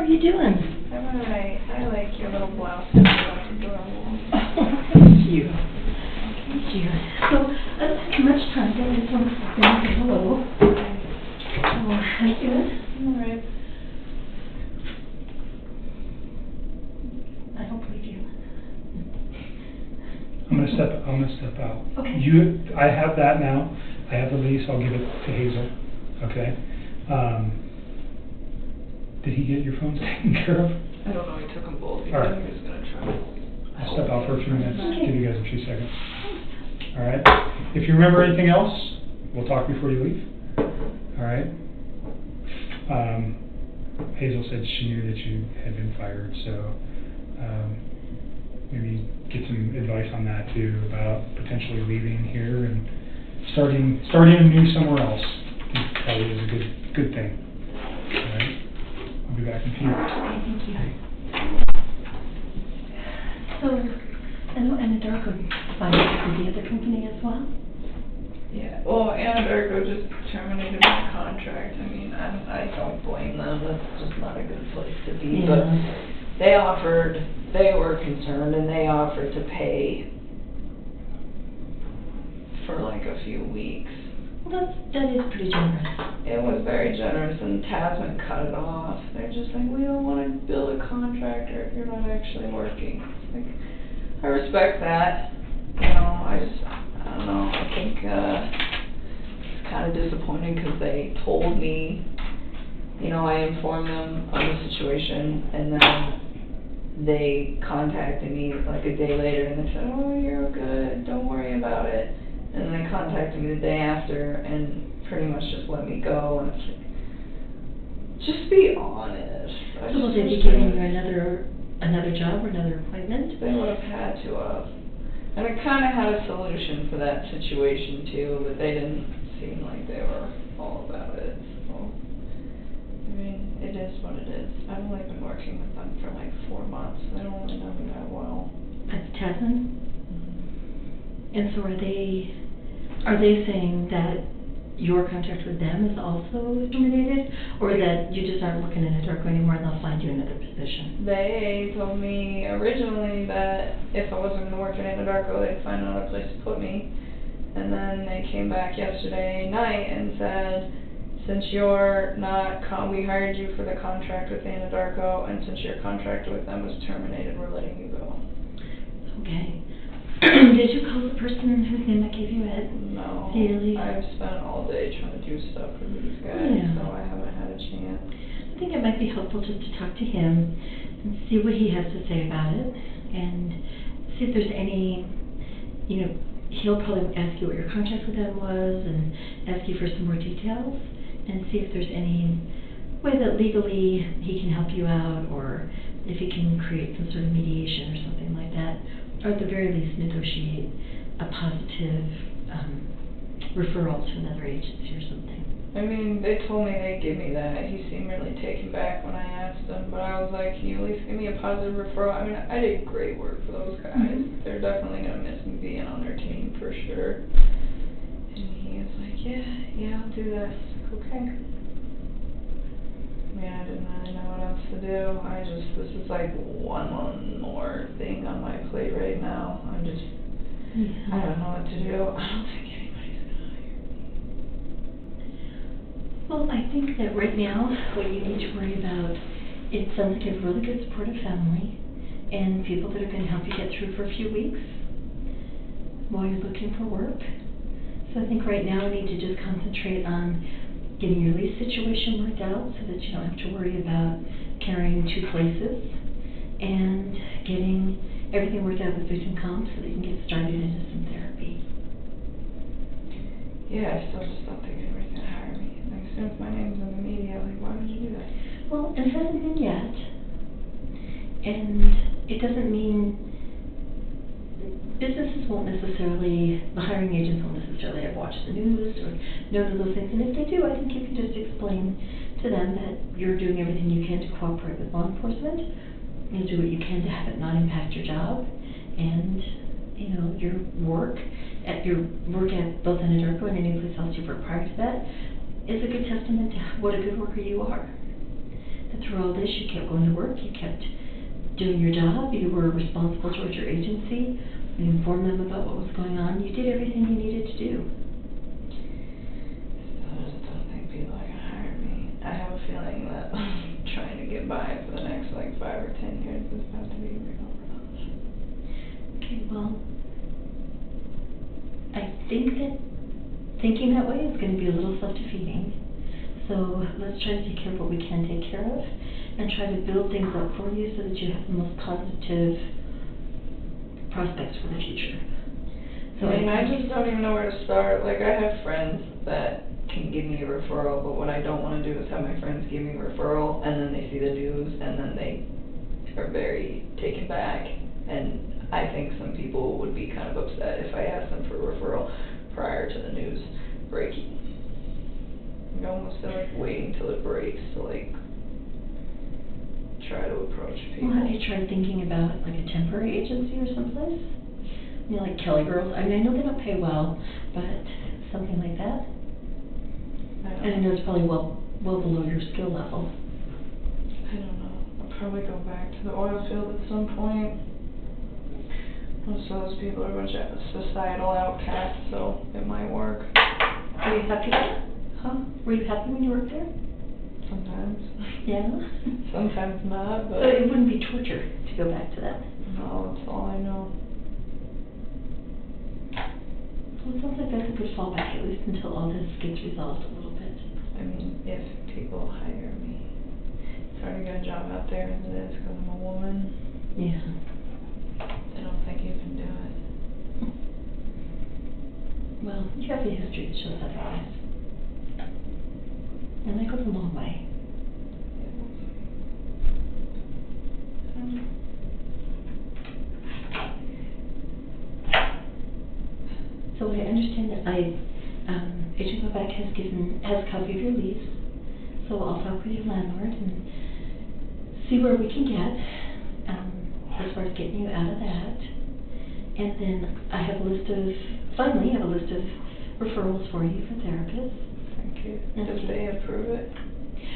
are you doing? I'm alright. I like your little blouse. It's adorable. Thank you. Thank you. So, I don't have much time. I just want to stop in and say hello. Oh, how you doing? I'm alright. I don't believe you. I'm gonna step out. Okay. I have that now. I have the lease. I'll give it to Hazel. Okay. Did he get your phones taken care of? I don't know. He took them both. He All right. said he was gonna try. I'll step out for a few minutes. Give you guys a few seconds. All right. If you remember anything else, we'll talk before you leave. All right. Hazel said she knew that you had been fired, so maybe get some advice on that too, about potentially leaving here and starting anew somewhere else. Probably is a good thing. All right. I'll be back in a few. Thank you. So, I know Anadarko fired the other company as well. Yeah, well, Anadarko just terminated my contract. I mean, I don't blame them. That's just not a good place to be. Yeah. But they were concerned, and they offered to pay for like a few weeks. Well, that is pretty generous. It was very generous, and Tasman cut it off. They're just like, we don't want to bill a contractor if you're not actually working. It's like, I respect that. You know, I don't know. I think it's kind of disappointing because they told me, you know, I informed them of the situation, and then they contacted me like a day later, and they said, oh, you're good, don't worry about it. And then they contacted me the day after and pretty much just let me go. And it's like, just be honest. So will they be giving you another job or another appointment? They would have had to have. And I kind of had a solution for that situation too, but they didn't seem like they were all about it. So, I mean, it is what it is. I've only been working with them for like 4 months. They don't really know me that well. That's Tasman? And so are they saying that your contract with them is also terminated, or that you just aren't working in Anadarko anymore and they'll find you another position? They told me originally that if I wasn't going to work in Anadarko, they'd find another place to put me. And then they came back yesterday night and said, since you're not, we hired you for the contract with Anadarko, and since your contract with them was terminated, we're letting you go. Okay. Did you call the person whose name I gave you a No. Haley? I've spent all day trying to do stuff for these guys, Yeah. so I haven't had a chance. I think it might be helpful just to talk to him and see what he has to say about it, and see if there's any, you know, he'll probably ask you what your contract with them was and ask you for some more details, and see if there's any way that legally he can help you out, or if he can create some sort of mediation or something like that, or at the very least negotiate a positive referral to another agency or something. I mean, they told me they'd give me that. He seemed really taken back when I asked him, but I was like, can you at least give me a positive referral? I mean, I did great work for those guys. Mm-hmm. They're definitely going to miss me being on their team for sure. And he was like, yeah, I'll do that. Okay. Man, I didn't really know what else to do. This is like one more thing on my plate right now. I don't know what to do. I don't think anybody's gonna hire me. Well, I think that right now, what you need to worry about, it sounds like you have a really good supportive family, and people that are going to help you get through for a few weeks while you're looking for work. So I think right now you need to just concentrate on getting your lease situation worked out so that you don't have to worry about carrying 2 places, and getting everything worked out with victim comp so that you can get started into some therapy. Yeah, I still just don't think anybody's gonna hire me. Like, as soon as my name's in the media, like, why would you do that? Well, it hasn't been yet, and it doesn't mean businesses won't necessarily, the hiring agents won't necessarily have watched the news or know those things, and if they do, I think you can just explain to them that you're doing everything you can to cooperate with law enforcement. You'll do what you can to have it not impact your job, and, you know, your work at both Anadarko and any place else you've worked prior to that is a good testament to what a good worker you are. that through all this, you kept going to work, you kept doing your job, you were responsible towards your agency, you informed them about what was going on, you did everything you needed to do. I just don't think people are gonna hire me. I have a feeling that trying to get by for the next like 5 or 10 years is about to be real rough. Okay, well, I think that thinking that way is going to be a little self-defeating. So let's try to take care of what we can take care of and try to build things up for you so that you have the most positive prospects for the future. So I just don't even know where to start. Like, I have friends that can give me a referral, but what I don't want to do is have my friends give me a referral and then they see the news and then they are very taken back. And I think some people would be kind of upset if I asked them for a referral prior to the news breaking. You almost feel like waiting till it breaks to like try to approach people. Well, have you tried thinking about like a temporary agency or someplace? You know, like Kelly Girls. I mean, I know they don't pay well, but something like that. And I know it's probably well below your skill level. I don't know. I'll probably go back to the oil field at some point. Most of those people are a bunch of societal outcasts, so it might work. Are you happy there? Huh? Were you happy when you worked there? Sometimes. Yeah? Sometimes not, but... So it wouldn't be torture to go back to that? No, that's all I know. Well, it sounds like that's a good fallback, at least until all this gets resolved a little bit. I mean, if people hire me. It's hard to get a job out there as it is because I'm a woman. Yeah. I don't think you can do it. Well, you have a history that shows otherwise. And that goes a long way. So I understand that Agent Novak has a copy of your lease. So I'll talk with your landlord and see where we can get as far as getting you out of that. And then I have a list of referrals for you for therapists. Thank you. Did they approve it?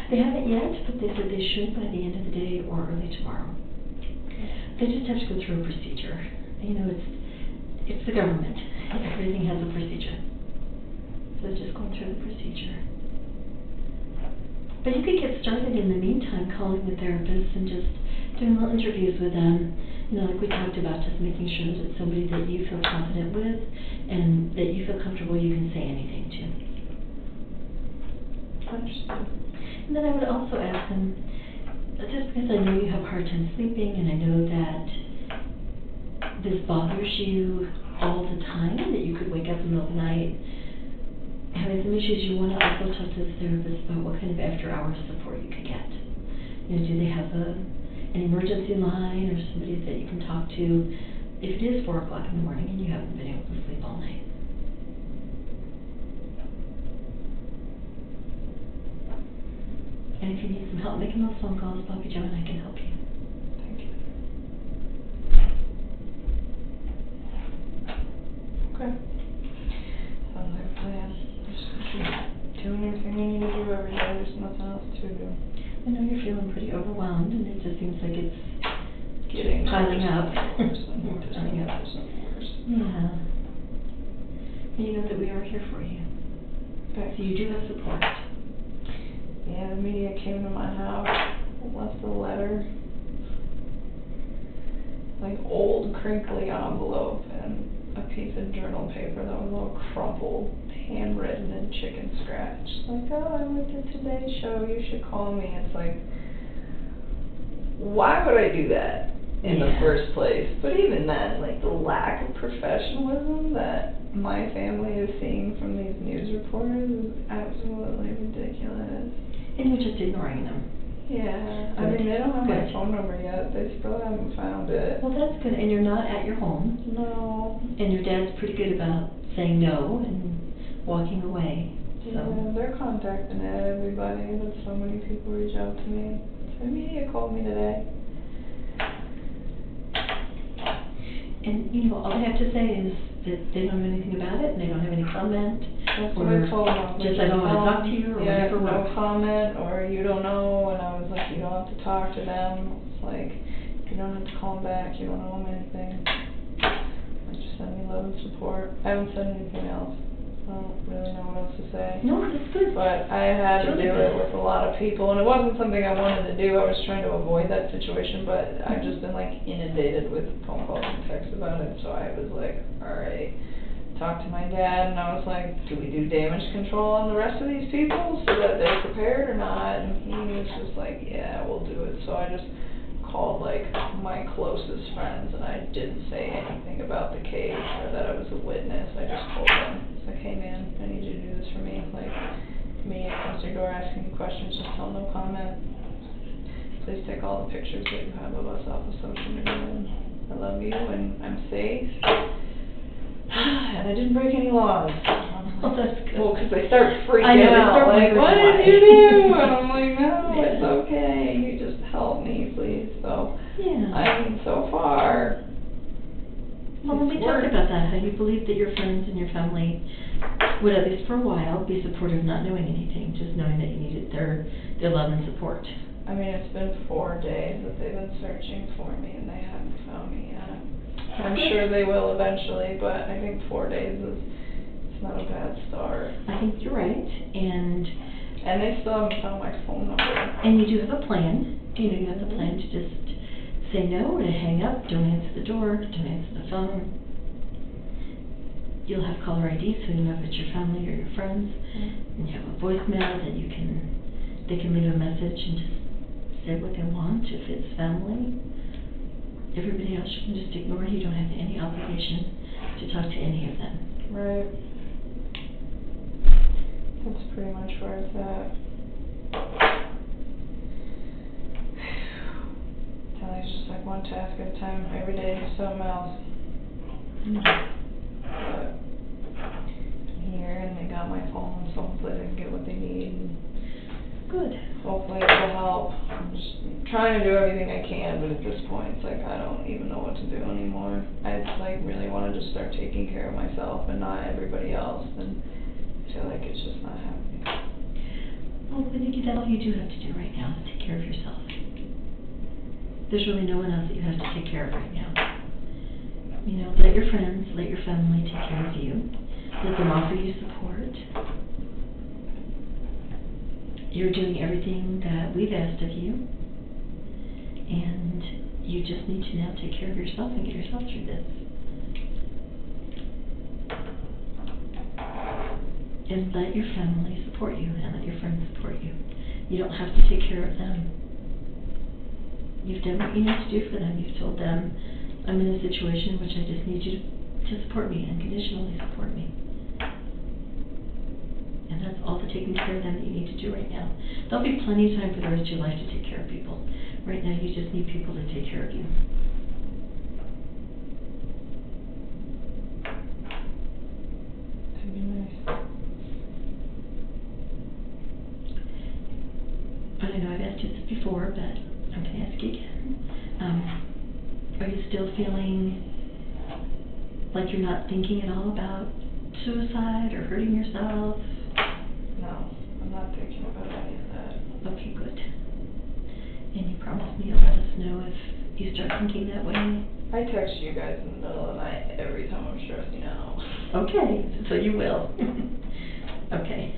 They haven't yet, but they said they should by the end of the day or early tomorrow. They just have to go through a procedure. You know, it's the government. Everything has a procedure. So it's just going through the procedure. But you could get started in the meantime calling the therapists and just doing little interviews with them. You know, like we talked about, just making sure that it's somebody that you feel confident with and that you feel comfortable you can say anything to. Understood. And then I would also ask them, just because I know you have a hard time sleeping and I know that this bothers you all the time, that you could wake up in the middle of the night having some issues, you want to also talk to the therapist about what kind of after-hours support you could get. You know, do they have an emergency line or somebody that you can talk to if it is 4 o'clock in the morning and you haven't been able to sleep all night? And if you need some help making those phone calls, Bobby Joe and I can help you. Thank you. Okay. Sounds like a plan. Just keep doing everything you need to do every day. There's nothing else to do. I know you're feeling pretty overwhelmed, and it just seems like it's Getting piling up. Piling up. Yeah. And you know that we are here for you. Okay. So you do have support. Yeah, the media came to my house, left a letter, like old crinkly envelope and a piece of journal paper that was all crumpled, handwritten and chicken scratch. Like, oh, I went to today's show, you should call me. It's like, why would I do that in the first place? But even then, like the lack of professionalism that my family is seeing from these news reporters is absolutely ridiculous. And you're just ignoring them. Yeah, I mean, they don't have my phone number yet. They still haven't found it. Well, that's good. And you're not at your home. No. And your dad's pretty good about saying no and walking away. So. Yeah, they're contacting everybody, but so many people reach out to me. So the media called me today. And, you know, all they have to say is that they don't know anything about it, and they don't have any comment, That's what or I told them. just I don't want to talk to you, or Yeah, whatever no works. comment, or you don't know, and I was like, you don't have to talk to them. It's like, you don't have to call them back, you don't owe them anything. Like, just send me love and support. I haven't said anything else. I don't really know what else to say. No, that's good. But I had to do it with a lot of people, and it wasn't something I wanted to do. I was trying to avoid that situation, but I've just been like inundated with phone calls and texts about it, so I was like, alright. Talked to my dad, and I was like, do we do damage control on the rest of these people so that they're prepared or not? And he was just like, yeah, we'll do it. So I just called like my closest friends, and I didn't say anything about the case or that I was a witness. I just told them, it's like, hey man, I need you to do this for me. Like, me comes to your door asking you questions, just tell no comment. Please take all the pictures that you have of us off of social media, and I love you, and I'm safe. And I didn't break any laws. Oh, that's good. Well, because they start freaking I know, they out, start like, wondering what why. did you do? And I'm like, no, Yeah. it's okay, you just help me, please. So, Yeah. I mean, so far, Well, when we it's talked worked. about that, how you believed that your friends and your family would, at least for a while, be supportive, not knowing anything, just knowing that you needed their love and support. I mean, it's been 4 days that they've been searching for me, and they haven't found me yet. I'm sure they will eventually, but I think 4 days it's not a bad start. I think you're right, and they still haven't found my phone number. And you do have a plan. You know, you have the plan to just say no, to hang up, don't answer the door, don't answer the phone. You'll have caller ID, so you know if it's your family or your friends. And you have a voicemail that they can leave a message and just say what they want. If it's family, everybody else you can just ignore. You don't have any obligation to talk to any of them. Right. That's pretty much where it's at. It's just like one task at a time. Every day do something else. But I'm here, and they got my phone, so hopefully they can get what they need. And good. Hopefully it will help. I'm just trying to do everything I can, but at this point, it's like I don't even know what to do anymore. I just like really want to just start taking care of myself and not everybody else, and I feel like it's just not happening. Well, I think that's all you do have to do right now is take care of yourself. There's really no one else that you have to take care of right now. You know, let your friends, let your family take care of you. Let them offer you support. You're doing everything that we've asked of you. And you just need to now take care of yourself and get yourself through this. And let your family support you, and let your friends support you. You don't have to take care of them. You've done what you need to do for them. You've told them, I'm in a situation in which I just need you to support me, unconditionally support me. And that's all the taking care of them that you need to do right now. There'll be plenty of time for the rest of your life to take care of people. Right now, you just need people to take care of you. That'd be nice. I know I've asked you this before, but I'm going to ask you again. Are you still feeling like you're not thinking at all about suicide or hurting yourself? No, I'm not thinking about any of that. Okay, good. And you promised me you'll let us know if you start thinking that way? I text you guys in the middle of the night every time I'm stressing out. Okay, so you will. Okay.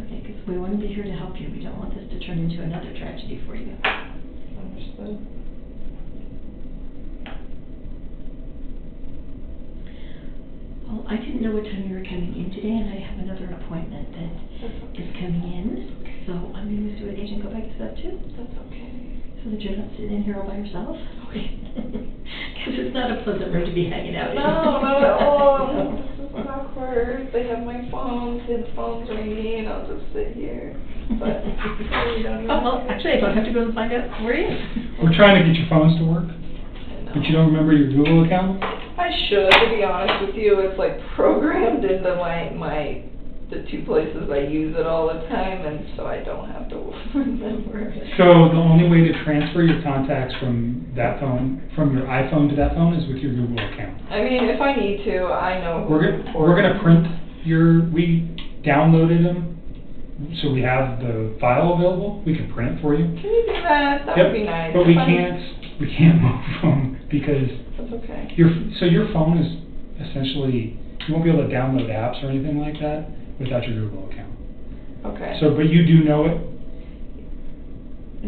Okay, because we want to be here to help you. We don't want this to turn into another tragedy for you. Understood. Well, I didn't know what time you were coming in today, and I have another appointment that is coming in. So I'm going to move to an agent, go back to that too. That's okay. So that you're not sitting in here all by yourself. Okay. Because it's not a pleasant room to be hanging out in. No, not at all. This is awkward. They have my phone, his phone's ringing, and I'll just sit here. But you don't even well, actually, I don't have to go and find out where he is. We're trying to get your phones to work, but you don't remember your Google account? I should, to be honest with you. It's like programmed into my the two places I use it all the time, and so I don't have to remember. So the only way to transfer your contacts from that phone, from your iPhone to that phone, is with your Google account. I mean, if I need to, I know. We're gonna print we downloaded them, so we have the file available. We can print it for you. Can you do that? That Yep, would be nice. but we can't move them because That's okay. your phone is essentially, you won't be able to download apps or anything like that without your Google account. Okay. So, but you do know it?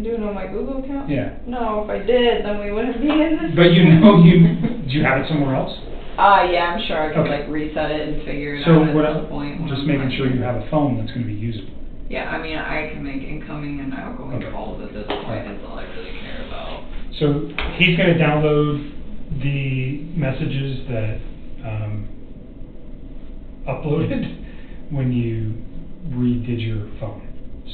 Do it on my Google account? Yeah. No, if I did, then we wouldn't be in this. But do you have it somewhere else? Yeah, I'm sure I can Okay. like reset it and figure it So out at what this point. when just I'm making like- sure you have a phone that's gonna be usable. Yeah, I mean, I can make incoming and outgoing Okay. calls at this point, that's all I really care about. So he's gonna download the messages that, uploaded when you redid your phone.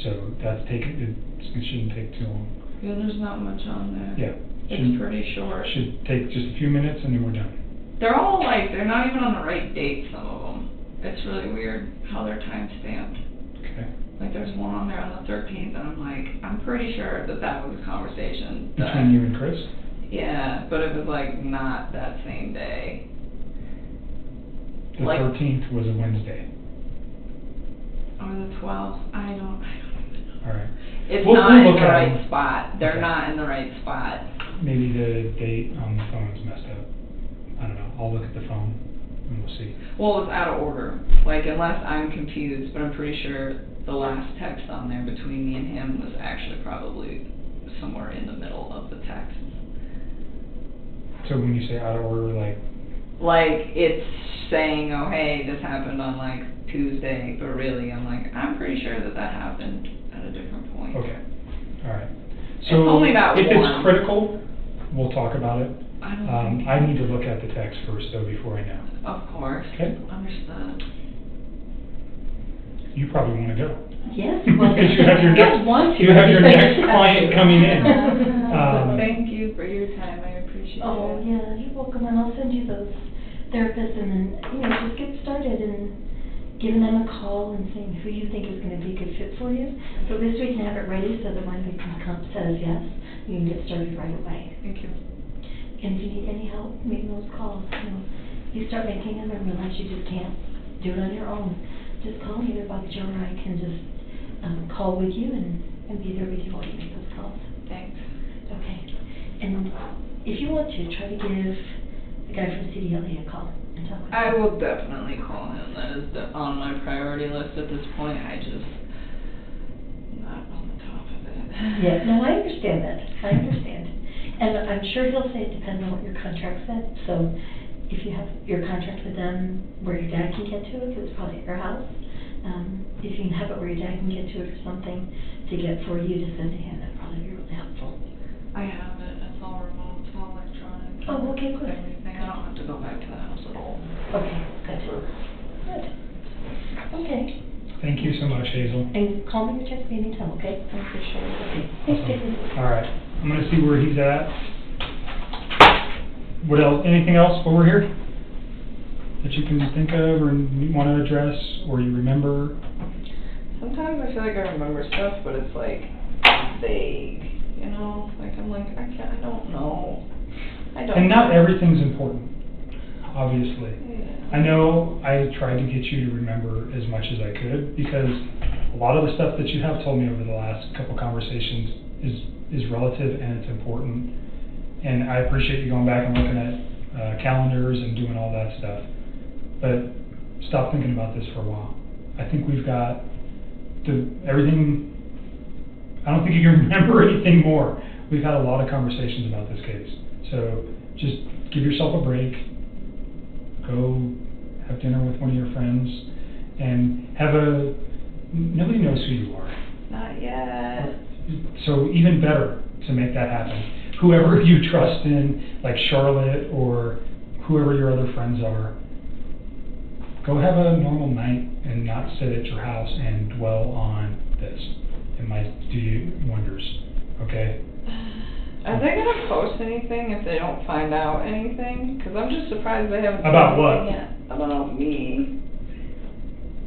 So it shouldn't take too long. Yeah, there's not much on there. Yeah. It's pretty short. Should take just a few minutes and then we're done. They're all like, they're not even on the right date, some of them. It's really weird how they're time stamped. Okay. Like there's one on there on the 13th and I'm like, I'm pretty sure that was a conversation. Between you and Chris? Yeah, but it was like not that same day. The 13th was a Wednesday. Or the 12th, I don't even know. All right. It's We'll not in look the at right them. spot. They're Okay. not in the right spot. Maybe the date on the phone is messed up. I don't know. I'll look at the phone and we'll see. Well, it's out of order. Like, unless I'm confused, but I'm pretty sure the last text on there between me and him was actually probably somewhere in the middle of the text. So when you say out of order, Like, it's saying, oh, hey, this happened on, like, Tuesday, but really, I'm like, I'm pretty sure that happened at a different point. okay. All right. It's So only about if one. it's critical, we'll talk about it. I don't think I need to look at the text first, though, before I know. Of course. Okay. Understood. You probably want to go. Yes, well, Because you have your next client coming in. Thank you for your time. I appreciate Oh, it. yeah, you're welcome, and I'll send you those therapists, and then, just get started and giving them a call and seeing who you think is gonna be a good fit for you. So this we can have it ready, so that when the comp says yes, you can get started right away. Thank you. And if you need any help making those calls, you start making them and realize you just can't do it on your own. Just call me, either Bobby Joe or I can just call with you and be there with you while you make those calls. Thanks. Okay. And if you want to, try to give the guy from CDLE a call and talk with him. I will definitely call him. That is on my priority list at this point. I just not on the top of it. Yeah, no, I understand that. I understand. And I'm sure he'll say it depends on what your contract said. So if you have your contract with them where your dad can get to it, because it's probably at your house, if you can have it where your dad can get to it or something to get for you to send to him, that'd probably be really helpful. I have it. It's all remote. It's all electronic. Oh, okay, good. Everything. I don't have to go back to the house at all. Okay, good. Good. Okay. Thank you so much, Hazel. And call me or text me anytime, okay? I'm for sure. Okay. Thanks, Jason. All right. I'm going to see where he's at. What else? Anything else while we're here that you can think of or you want to address or you remember? Sometimes I feel like I remember stuff, but it's like vague, Like I'm like, I don't know. And not everything's important, obviously. Yeah. I know I tried to get you to remember as much as I could because a lot of the stuff that you have told me over the last couple conversations is relative and it's important. And I appreciate you going back and looking at calendars and doing all that stuff. But stop thinking about this for a while. I think we've got everything. I don't think you can remember anything more. We've had a lot of conversations about this case. So just give yourself a break. Go have dinner with one of your friends and nobody knows who you are. Not yet. So even better to make that happen. Whoever you trust in, like Charlotte or whoever your other friends are, go have a normal night and not sit at your house and dwell on this. It might do you wonders, okay? Are they gonna post anything if they don't find out anything? Because I'm just surprised they haven't. About said what? anything yet. About me.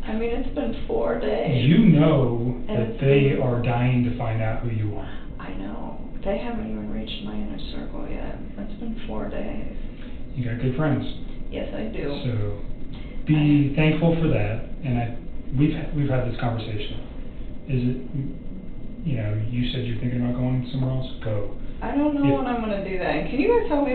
I mean, it's been 4 days. You know And that it's they been- are dying to find out who you are. I know. They haven't even reached my inner circle yet. It's been 4 days. You got good friends. Yes, I do. So be thankful for that. And we've had this conversation. Is it, you know, you said you're thinking about going somewhere else? Go. I don't know when I'm gonna do that. Can you guys help me with